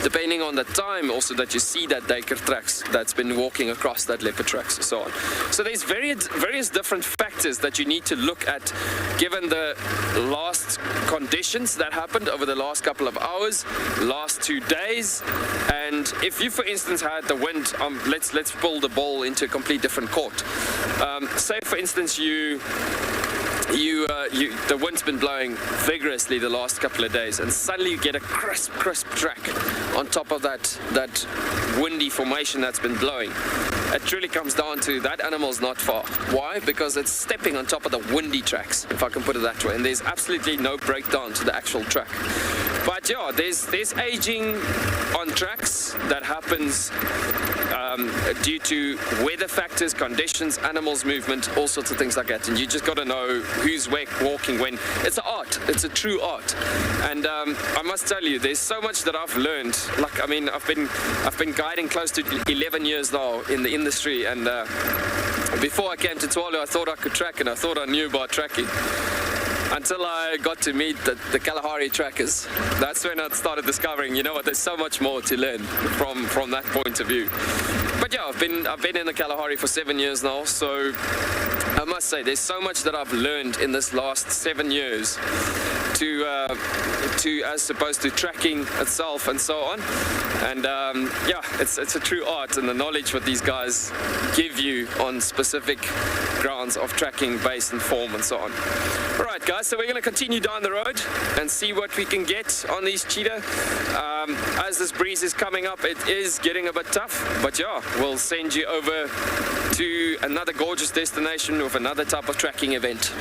depending on the time also that you see that duiker tracks that's been walking across that leopard tracks and so on. So there's various different factors that you need to look at given the last conditions that happened over the last couple of hours, last 2 days. And if you, for instance, had the wind, let's pull the ball into a complete different court. Say, for instance, you the wind's been blowing vigorously the last couple of days, and suddenly you get a crisp track on top of that windy formation that's been blowing. It really comes down to that animal's not far. Why? Because it's stepping on top of the windy tracks, if I can put it that way, and there's absolutely no breakdown to the actual track. But yeah, there's aging on tracks that happens due to weather factors, conditions, animals' movement, all sorts of things like that. And you just got to know who's walking when. It's an art. It's a true art. And I must tell you, there's so much that I've learned. Like, I mean, I've been guiding close to 11 years now in the industry. And before I came to Tswalu, I thought I could track, and I thought I knew about tracking. Until I got to meet the Kalahari trackers. That's when I started discovering, you know what, there's so much more to learn from that point of view. But yeah, I've been in the Kalahari for 7 years now, so I must say there's so much that I've learned in this last 7 years to as opposed to tracking itself and so on. And yeah, it's a true art, and the knowledge what these guys give you on specific grounds of tracking, base and form and so on. All right, guys, so we're going to continue down the road and see what we can get on these cheetah. As this breeze is coming up, it is getting a bit tough, but yeah, we'll send you over to another gorgeous destination with another type of tracking event.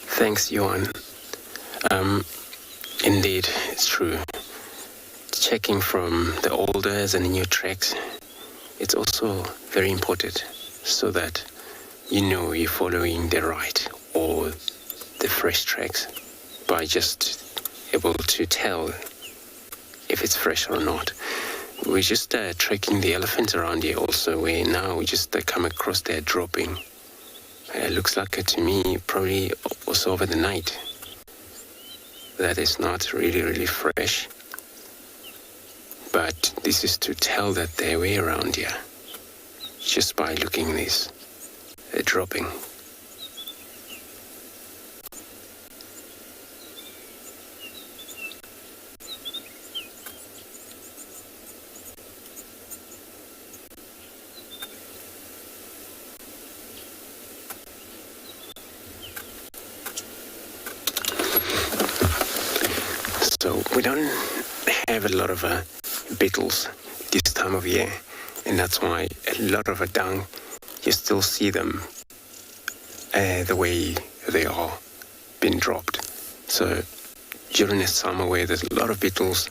Thanks, Johan. Indeed, it's true. Checking from the older and the new tracks, it's also very important so that you know you're following the right or the fresh tracks by just able to tell if it's fresh or not. We're just tracking the elephant around here also, where now we just come across there dropping. It looks like to me probably also over the night. That is not really fresh. But this is to tell that they were around here just by looking at this dropping. So we don't have a lot of beetles this time of year, and that's why a lot of dung, you still see them the way they are being dropped. So during the summer where there's a lot of beetles,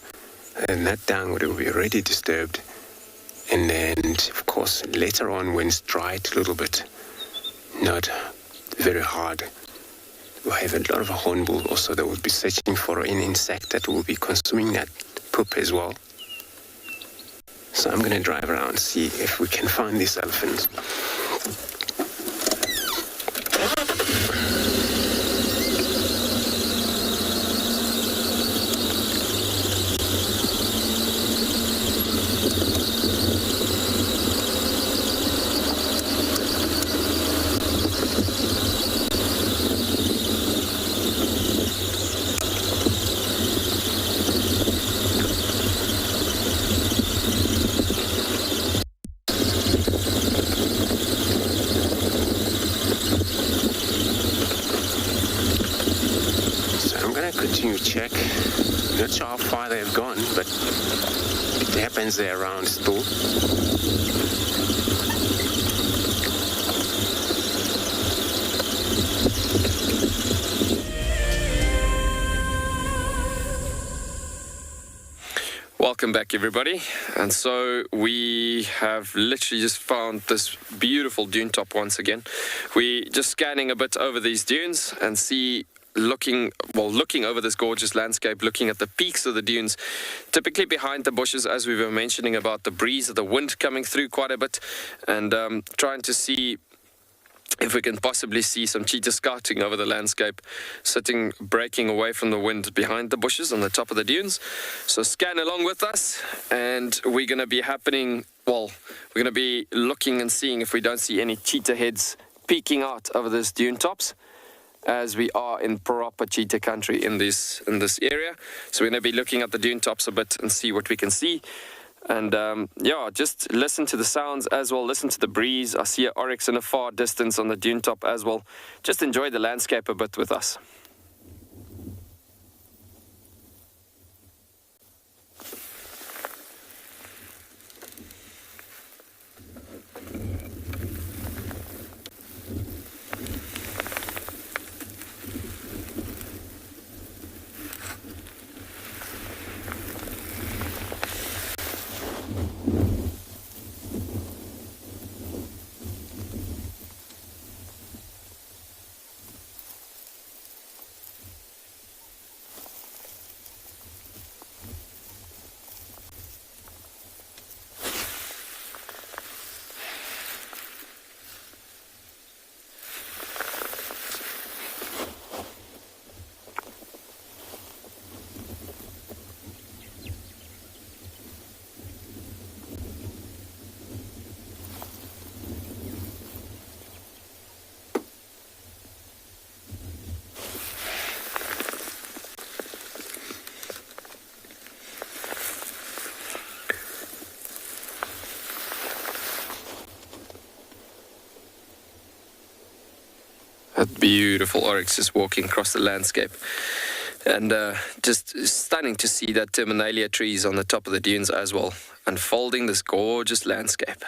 and that dung would be already disturbed, and then of course later on when it's dried a little bit, not very hard, we'll have a lot of hornbill also that will be searching for an insect that will be consuming that poop as well. So I'm going to drive around, see if we can find these elephants. Continue to check. Not sure how far they've gone, but it happens they're around still. Welcome back, everybody. And so we have literally just found this beautiful dune top once again. We're just scanning a bit over these dunes and looking over this gorgeous landscape, looking at the peaks of the dunes, typically behind the bushes, as we were mentioning about the breeze of the wind coming through quite a bit, and trying to see if we can possibly see some cheetah scouting over the landscape, sitting, breaking away from the wind behind the bushes on the top of the dunes. So scan along with us, and we're going to be looking and seeing if we don't see any cheetah heads peeking out over these dune tops. as we are in proper cheetah country in this area. So we're going to be looking at the dune tops a bit and see what we can see. And yeah, just listen to the sounds as well, listen to the breeze. I see an oryx in a far distance on the dune top as well. Just enjoy the landscape a bit with us. A beautiful oryx just walking across the landscape. And just stunning to see that terminalia trees on the top of the dunes as well, unfolding this gorgeous landscape.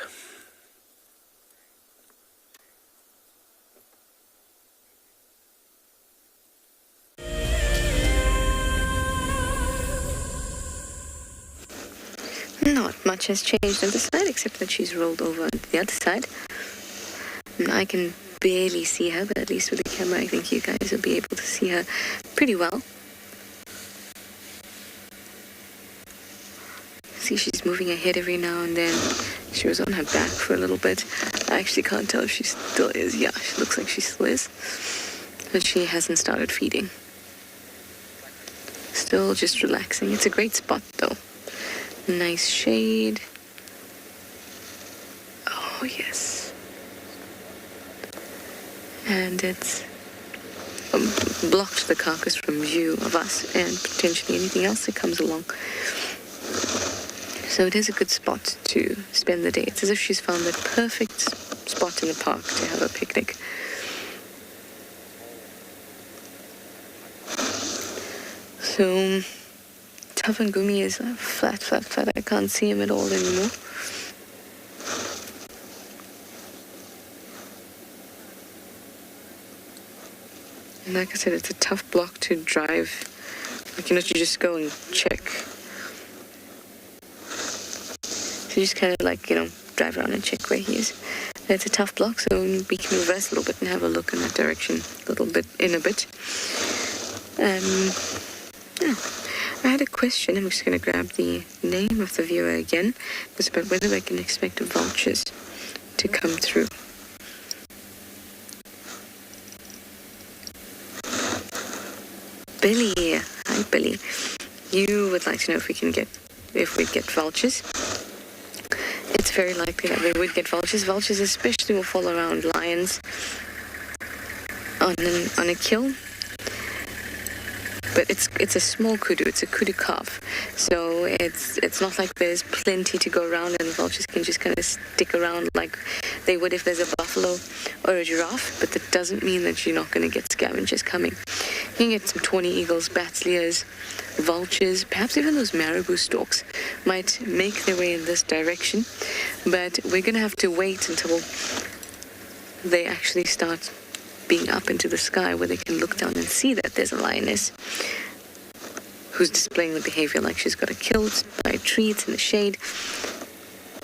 Not much has changed on this side, except that she's rolled over on the other side. And I can barely see her, but at least with the camera I think you guys will be able to see her pretty well. See, she's moving her head every now and then. She was on her back for a little bit. I actually can't tell if she still is. Yeah, she looks like she still is. But she hasn't started feeding. Still just relaxing. It's a great spot though. Nice shade. Oh yes. And it's blocked the carcass from view of us and potentially anything else that comes along. So it is a good spot to spend the day. It's as if she's found the perfect spot in the park to have a picnic. So Tavangumi is flat. I can't see him at all anymore. And like I said, it's a tough block to drive. Like, you just go and check. So you just kind of drive around and check where he is. And it's a tough block, so we can reverse a little bit and have a look in that direction in a bit. Yeah. I had a question. I'm just going to grab the name of the viewer again. It's about whether I can expect vultures to come through. Billy, hi Billy. You would like to know if we'd get vultures. It's very likely that we would get vultures. Vultures especially will fall around lions on a kill. But it's a small kudu. It's a kudu calf. So it's not like there's plenty to go around and the vultures can just kind of stick around like they would if there's a buffalo or a giraffe. But that doesn't mean that you're not going to get scavengers coming. You can get some tawny eagles, bats, leers, vultures, perhaps even those marabou storks might make their way in this direction. But we're going to have to wait until they actually start being up into the sky where they can look down and see that there's a lioness who's displaying the behavior like she's got a kilt by a tree, it's in the shade.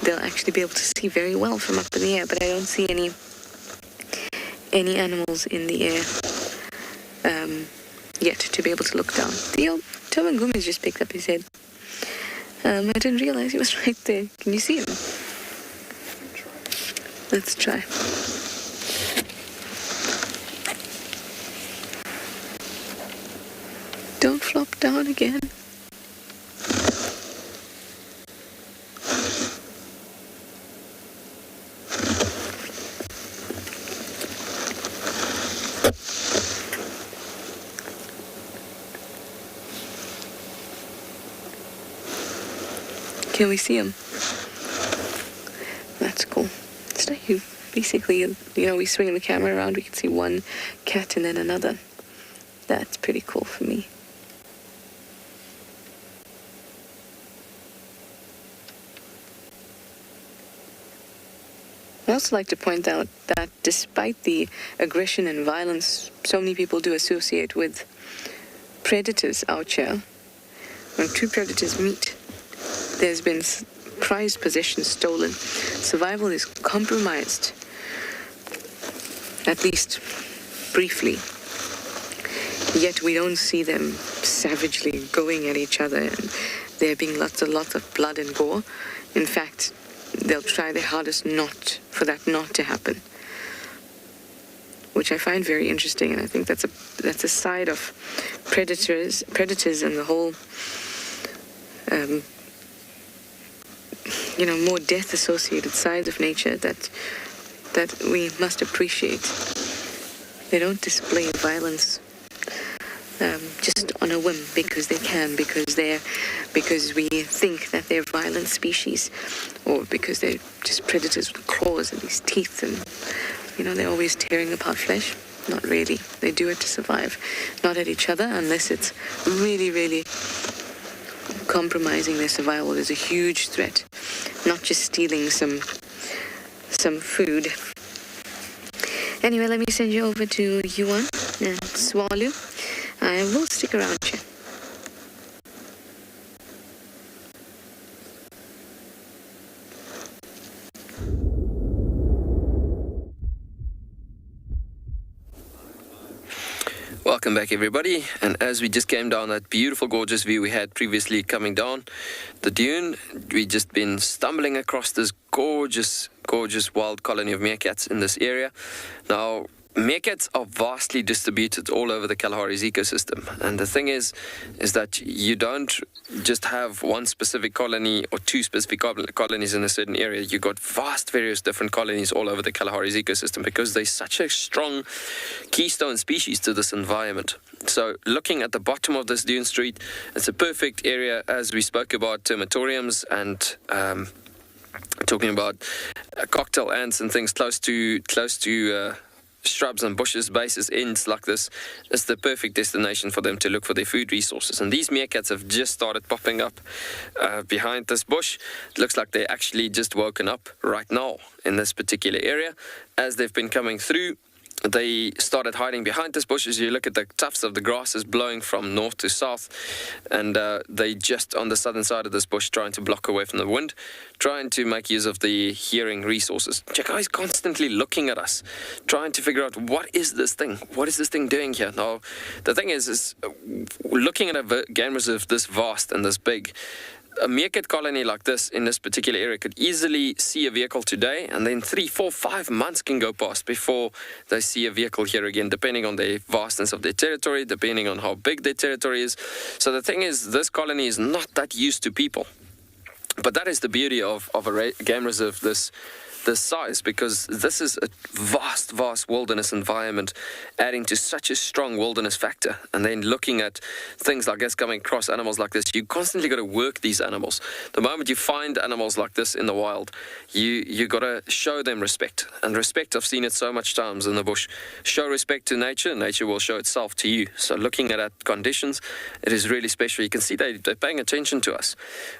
They'll actually be able to see very well from up in the air, but I don't see any animals in the air yet to be able to look down. Theo Tawangumi's just picked up his head. I didn't realize he was right there. Can you see him? Let's try. Don't flop down again. Can we see him? That's cool. So you basically, we swing the camera around, we can see one cat and then another. That's pretty cool for me. I'd also like to point out that despite the aggression and violence so many people do associate with predators out here, when two predators meet, there's been prized possessions stolen. Survival is compromised, at least briefly. Yet we don't see them savagely going at each other and there being lots of blood and gore. In fact, they'll try their hardest for that not to happen, which I find very interesting, and I think that's a side of predators and the whole more death associated sides of nature that we must appreciate. They don't display violence just on a whim because they can, because we think that they're violent species, or because they're just predators with claws and these teeth, and they're always tearing apart flesh. Not really. They do it to survive, not at each other, unless it's really, really compromising their survival. There's a huge threat, not just stealing some food. Anyway, let me send you over to Yuan and Tswalu. I will stick around here. Welcome back, everybody. And as we just came down that beautiful, gorgeous view we had previously coming down the dune, we just been stumbling across this gorgeous wild colony of meerkats in this area. Now, meerkats are vastly distributed all over the Kalahari's ecosystem, and the thing is that you don't just have one specific colony or two specific colonies in a certain area. You got vast various different colonies all over the Kalahari's ecosystem because they're such a strong keystone species to this environment. So looking at the bottom of this dune street, it's a perfect area, as we spoke about termitoriums and talking about cocktail ants and things close to shrubs and bushes, bases, ends like this. It's the perfect destination for them to look for their food resources. And these meerkats have just started popping up behind this bush. It looks like they're actually just woken up right now in this particular area. As they've been coming through, they started hiding behind this bush. As you look at the tufts of the grasses blowing from north to south, and they just on the southern side of this bush trying to block away from the wind, trying to make use of the hearing resources. Chaka is constantly looking at us, trying to figure out what is this thing doing here. Now, the thing is looking at a game reserve this vast and this big, a meerkat colony like this in this particular area could easily see a vehicle today, and then 3, 4, 5 months can go past before they see a vehicle here again, depending on the vastness of their territory, depending on how big their territory is. So the thing is, this colony is not that used to people. But that is the beauty of a game reserve this size, because this is a vast wilderness environment, adding to such a strong wilderness factor. And then looking at things like this, coming across animals like this, you constantly got to work these animals. The moment you find animals like this in the wild, you got to show them respect. And respect, I've seen it so much times in the bush. Show respect to nature, nature will show itself to you. So looking at that conditions, it is really special. You can see they're paying attention to us.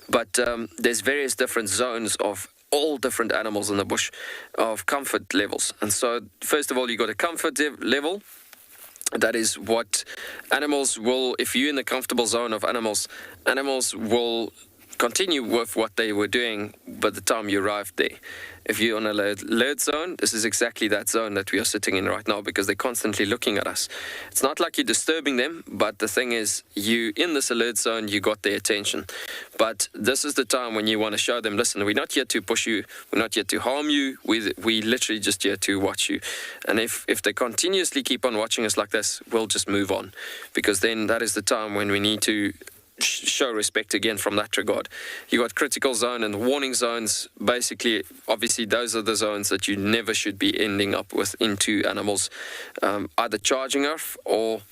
But there's various different zones of all different animals in the bush of comfort levels. And so first of all, you got a comfort level. That is what animals will, if you're in the comfortable zone of animals will continue with what they were doing by the time you arrived there. If you're on a alert zone, this is exactly that zone that we are sitting in right now, because they're constantly looking at us. It's not like you're disturbing them, but the thing is, you in this alert zone, you got their attention. But this is the time when you want to show them, listen, we're not here to push you, we're not here to harm you, we literally just here to watch you. And if they continuously keep on watching us like this, we'll just move on, because then that is the time when we need to show respect again from that regard. You got critical zone and warning zones. Basically, obviously, those are the zones that you never should be ending up with into animals either charging off or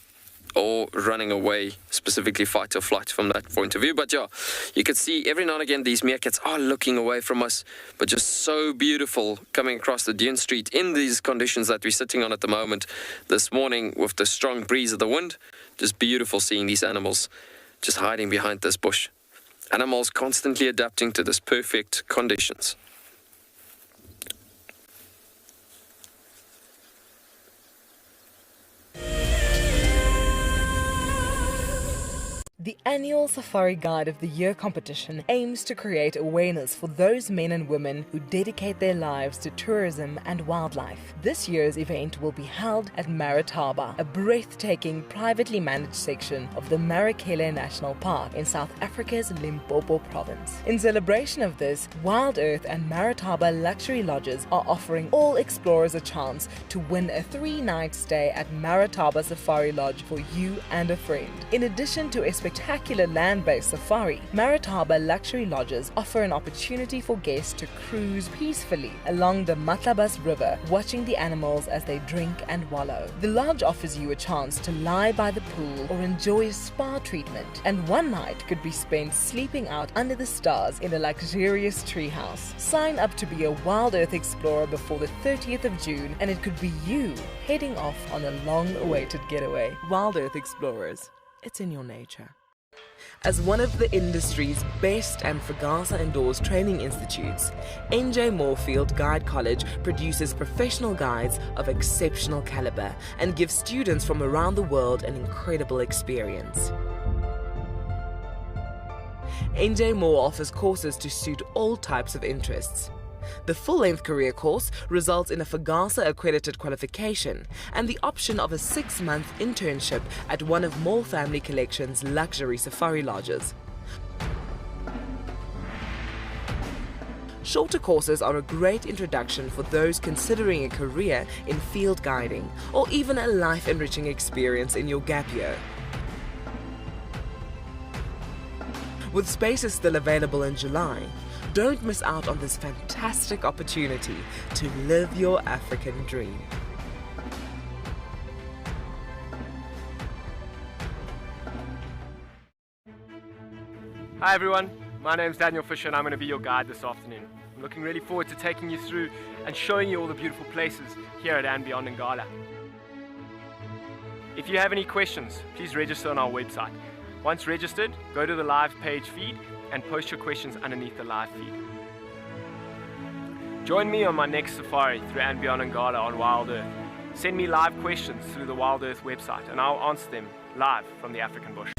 or running away, specifically fight or flight from that point of view. But yeah, you can see every now and again these meerkats are looking away from us, but just so beautiful coming across the dune street in these conditions that we're sitting on at the moment this morning with the strong breeze of the wind. Just beautiful seeing these animals just hiding behind this bush. Animals constantly adapting to this perfect conditions. The annual Safari Guide of the Year competition aims to create awareness for those men and women who dedicate their lives to tourism and wildlife. This year's event will be held at Marataba, a breathtaking privately managed section of the Marakele National Park in South Africa's Limpopo province. In celebration of this, Wild Earth and Marataba Luxury Lodges are offering all explorers a chance to win a 3-night stay at Marataba Safari Lodge for you and a friend. In addition to a spectacular land-based safari, Marataba Luxury Lodges offer an opportunity for guests to cruise peacefully along the Matlabas River, watching the animals as they drink and wallow. The lodge offers you a chance to lie by the pool or enjoy a spa treatment, and one night could be spent sleeping out under the stars in a luxurious treehouse. Sign up to be a Wild Earth explorer before the 30th of June, and it could be you heading off on a long-awaited getaway. Wild Earth Explorers, it's in your nature. As one of the industry's best and Fagasa Indoors training institutes, NJ Moorfield Guide College produces professional guides of exceptional caliber and gives students from around the world an incredible experience. NJ Moore offers courses to suit all types of interests. The full-length career course results in a Fagasa accredited qualification and the option of a 6-month internship at one of Moore Family Collection's luxury safari lodges. Shorter courses are a great introduction for those considering a career in field guiding or even a life-enriching experience in your gap year. With spaces still available in July, don't miss out on this fantastic opportunity to live your African dream. Hi everyone, my name is Daniel Fisher and I'm going to be your guide this afternoon. I'm looking really forward to taking you through and showing you all the beautiful places here at And Beyond Ngala. If you have any questions, please register on our website. Once registered, go to the live page feed and post your questions underneath the live feed. Join me on my next safari through And Beyond Ngala on Wild Earth. Send me live questions through the Wild Earth website and I'll answer them live from the African bush.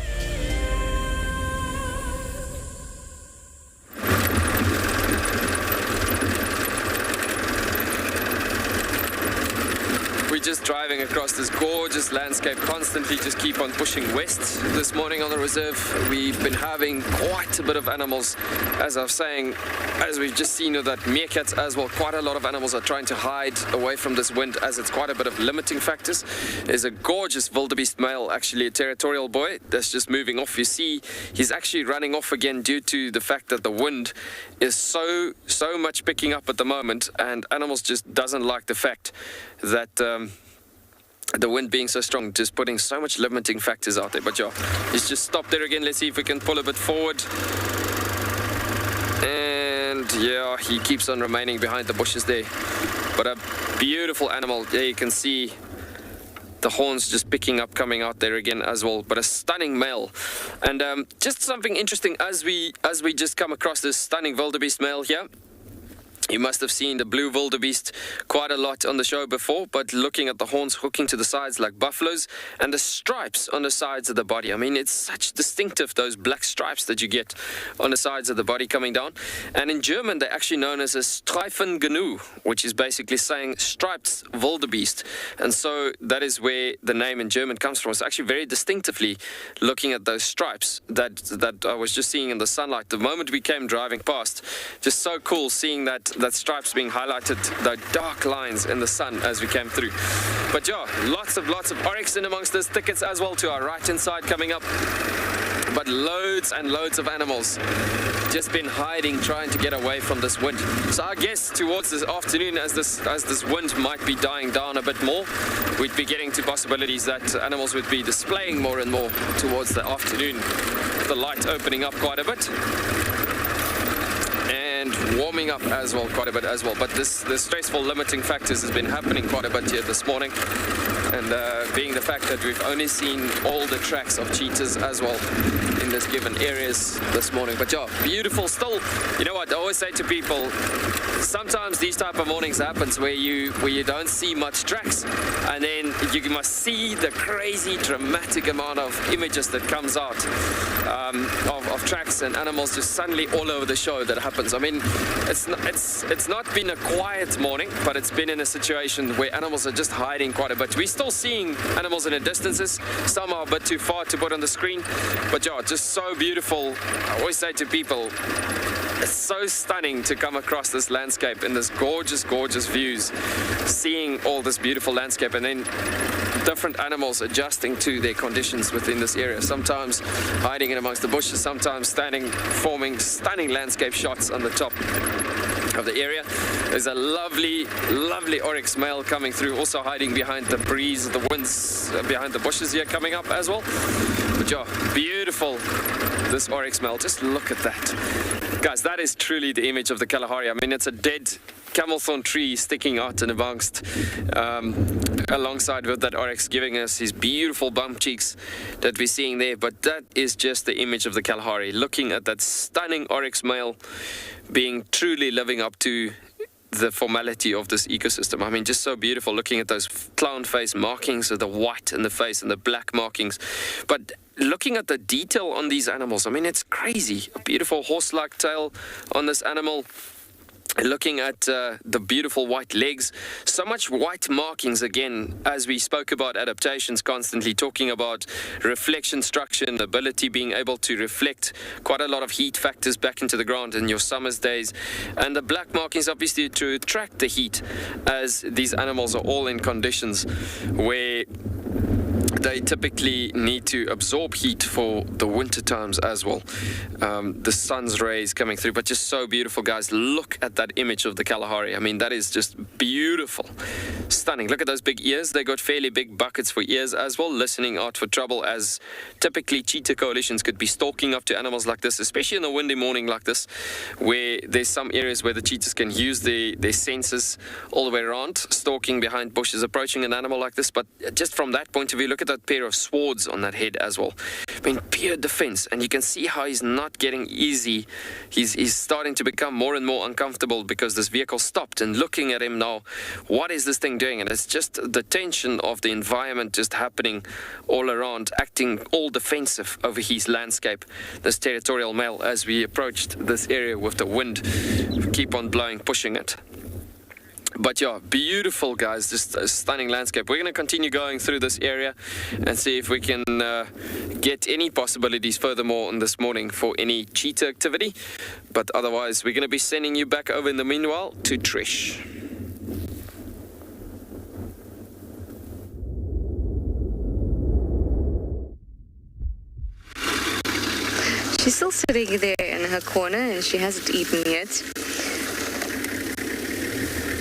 We're just driving across this gorgeous landscape, constantly just keep on pushing west. This morning on the reserve, we've been having quite a bit of animals. As I was saying, as we've just seen with that meerkats as well, quite a lot of animals are trying to hide away from this wind as it's quite a bit of limiting factors. There's a gorgeous wildebeest male, actually a territorial boy, that's just moving off. You see, he's actually running off again due to the fact that the wind is so much picking up at the moment, and animals just doesn't like the fact that the wind being so strong, just putting so much limiting factors out there. But yeah, he's just stopped there again. Let's see if we can pull a bit forward. And yeah, he keeps on remaining behind the bushes there. But a beautiful animal. There you can see the horns just picking up, coming out there again as well. But a stunning male. And just something interesting as we just come across this stunning wildebeest male here. You must have seen the blue wildebeest quite a lot on the show before, but looking at the horns hooking to the sides like buffaloes and the stripes on the sides of the body. I mean, it's such distinctive, those black stripes that you get on the sides of the body coming down. And in German, they're actually known as a Streifengenu, which is basically saying striped wildebeest. And so that is where the name in German comes from. It's actually very distinctively looking at those stripes that I was just seeing in the sunlight. The moment we came driving past, just so cool seeing that stripes being highlighted, the dark lines in the sun as we came through. But yeah, lots of oryx in amongst those thickets as well to our right hand side coming up. but loads and loads of animals just been hiding, trying to get away from this wind. So I guess towards this afternoon, as this wind might be dying down a bit more, we'd be getting to possibilities that animals would be displaying more and more towards the afternoon, the light opening up quite a bit and warming up as well quite a bit as well. But the stressful limiting factors has been happening quite a bit here this morning, and being the fact that we've only seen all the tracks of cheetahs as well in this given areas this morning. But yeah, beautiful still. You know what I always say to people, sometimes these type of mornings happens where you don't see much tracks, and then you must see the crazy dramatic amount of images that comes out of tracks and animals just suddenly all over the show that happens. I mean, it's not been a quiet morning, but it's been in a situation where animals are just hiding quite a bit. We're still seeing animals in the distances. Some are a bit too far to put on the screen, but yeah, just so beautiful. I always say to people, it's so stunning to come across this landscape in this gorgeous, gorgeous views, seeing all this beautiful landscape, and then different animals adjusting to their conditions within this area. Sometimes hiding in amongst the bushes, sometimes standing, forming stunning landscape shots on the top of the area. There's a lovely, lovely oryx male coming through, also hiding behind the breeze, the winds, behind the bushes here coming up as well. But yeah, beautiful, this oryx male. Just look at that. Guys, that is truly the image of the Kalahari. I mean, it's a dead camelthorn tree sticking out and amongst, alongside with that oryx, giving us his beautiful bump cheeks that we're seeing there. But that is just the image of the Kalahari. Looking at that stunning oryx male being truly living up to the formality of this ecosystem. I mean, just so beautiful, looking at those clown face markings of the white in the face and the black markings. But looking at the detail on these animals, I mean, it's crazy. A beautiful horse-like tail on this animal. Looking at the beautiful white legs, so much white markings again, as we spoke about adaptations, constantly talking about reflection structure and ability, being able to reflect quite a lot of heat factors back into the ground in your summer's days. And the black markings obviously to attract the heat, as these animals are all in conditions where they typically need to absorb heat for the winter times as well. The sun's rays coming through, but just so beautiful, guys. Look at that image of the Kalahari. I mean, that is just beautiful, stunning. Look at those big ears. They got fairly big buckets for ears as well, listening out for trouble, as typically cheetah coalitions could be stalking up to animals like this, especially in a windy morning like this, where there's some areas where the cheetahs can use their senses all the way around, stalking behind bushes, approaching an animal like this. But just from that point of view, look at that pair of swords on that head as well. I mean, pure defense, and you can see how he's not getting easy. He's starting to become more and more uncomfortable because this vehicle stopped, and looking at him now, what is this thing doing? And it's just the tension of the environment just happening all around, acting all defensive over his landscape, this territorial male, as we approached this area with the wind keep on blowing, pushing it. But yeah, beautiful, guys, just a stunning landscape. We're going to continue going through this area and see if we can get any possibilities furthermore on this morning for any cheetah activity. But otherwise, we're going to be sending you back over in the meanwhile to Trish. She's still sitting there in her corner and she hasn't eaten yet.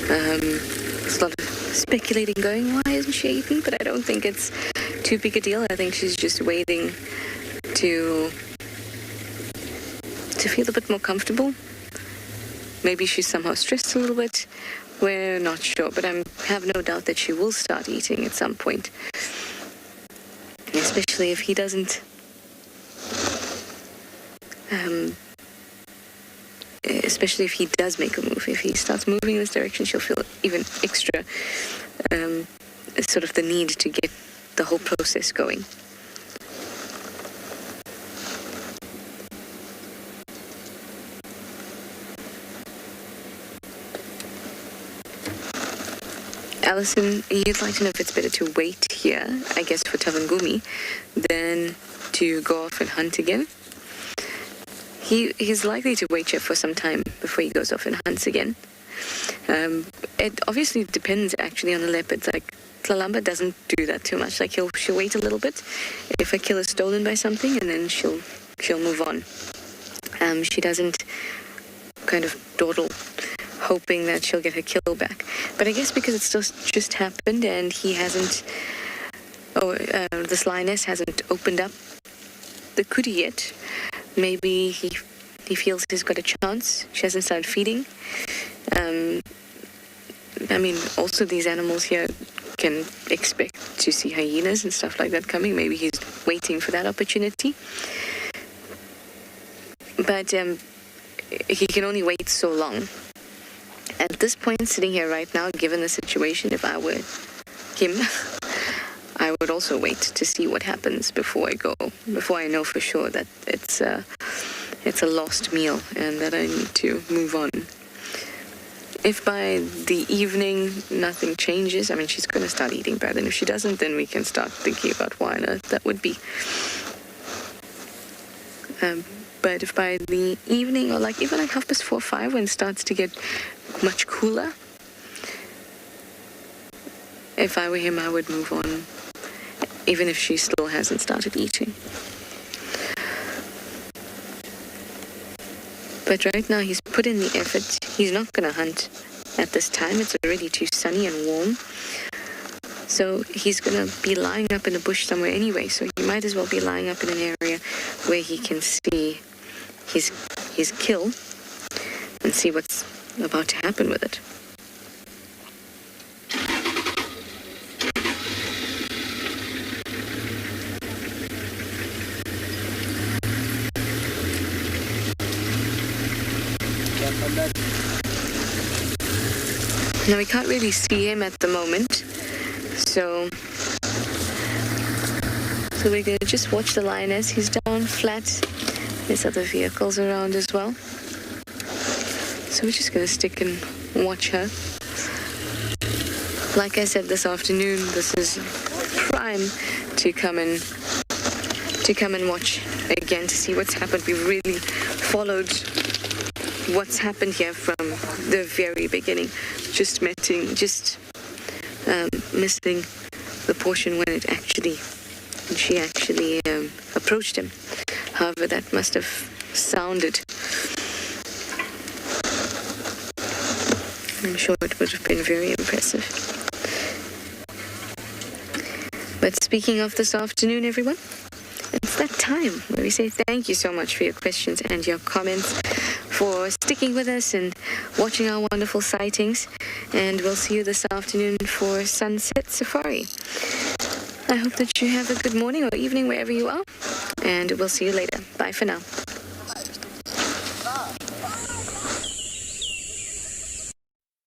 There's a lot of speculating going, why isn't she eating? But I don't think it's too big a deal. I think she's just waiting to feel a bit more comfortable. Maybe she's somehow stressed a little bit. We're not sure, but I have no doubt that she will start eating at some point. Especially if he doesn't especially if he does make a move. If he starts moving in this direction, she'll feel even extra sort of the need to get the whole process going. Alison, you'd like to know if it's better to wait here, I guess, for Tavangumi, than to go off and hunt again. He's likely to wait here for some time before he goes off and hunts again. It obviously depends actually on the leopards. Like Tlalamba doesn't do that too much. Like she'll wait a little bit if a kill is stolen by something, and then she'll move on. She doesn't kind of dawdle, hoping that she'll get her kill back. But I guess because it's just happened and he hasn't, this lioness hasn't opened up the kudi yet, maybe he feels he's got a chance. She hasn't started feeding. I mean, also these animals here can expect to see hyenas and stuff like that coming. Maybe he's waiting for that opportunity. But he can only wait so long. At this point, sitting here right now, given the situation, if I were him, I would also wait to see what happens before I know for sure that it's a lost meal and that I need to move on. If by the evening nothing changes, I mean, she's going to start eating better. And if she doesn't, then we can start thinking about why on earth that would be. But if by the evening, or like even like 4:30 or 5, when it starts to get much cooler, if I were him, I would move on, even if she still hasn't started eating. But right now he's put in the effort. He's not going to hunt at this time. It's already too sunny and warm. So he's going to be lying up in a bush somewhere anyway. So he might as well be lying up in an area where he can see his kill and see what's about to happen with it. Now we can't really see him at the moment, so we're going to just watch the lioness. He's down flat. There's other vehicles around as well. So we're just going to stick and watch her. Like I said this afternoon, this is prime to come and watch again to see what's happened. We've really followed what's happened here from the very beginning. Just missing the portion when she actually approached him. However, that must have sounded. I'm sure it would have been very impressive. But speaking of this afternoon, everyone, it's that time where we say thank you so much for your questions and your comments, for sticking with us and watching our wonderful sightings. And we'll see you this afternoon for Sunset Safari. I hope that you have a good morning or evening wherever you are. And we'll see you later. Bye for now.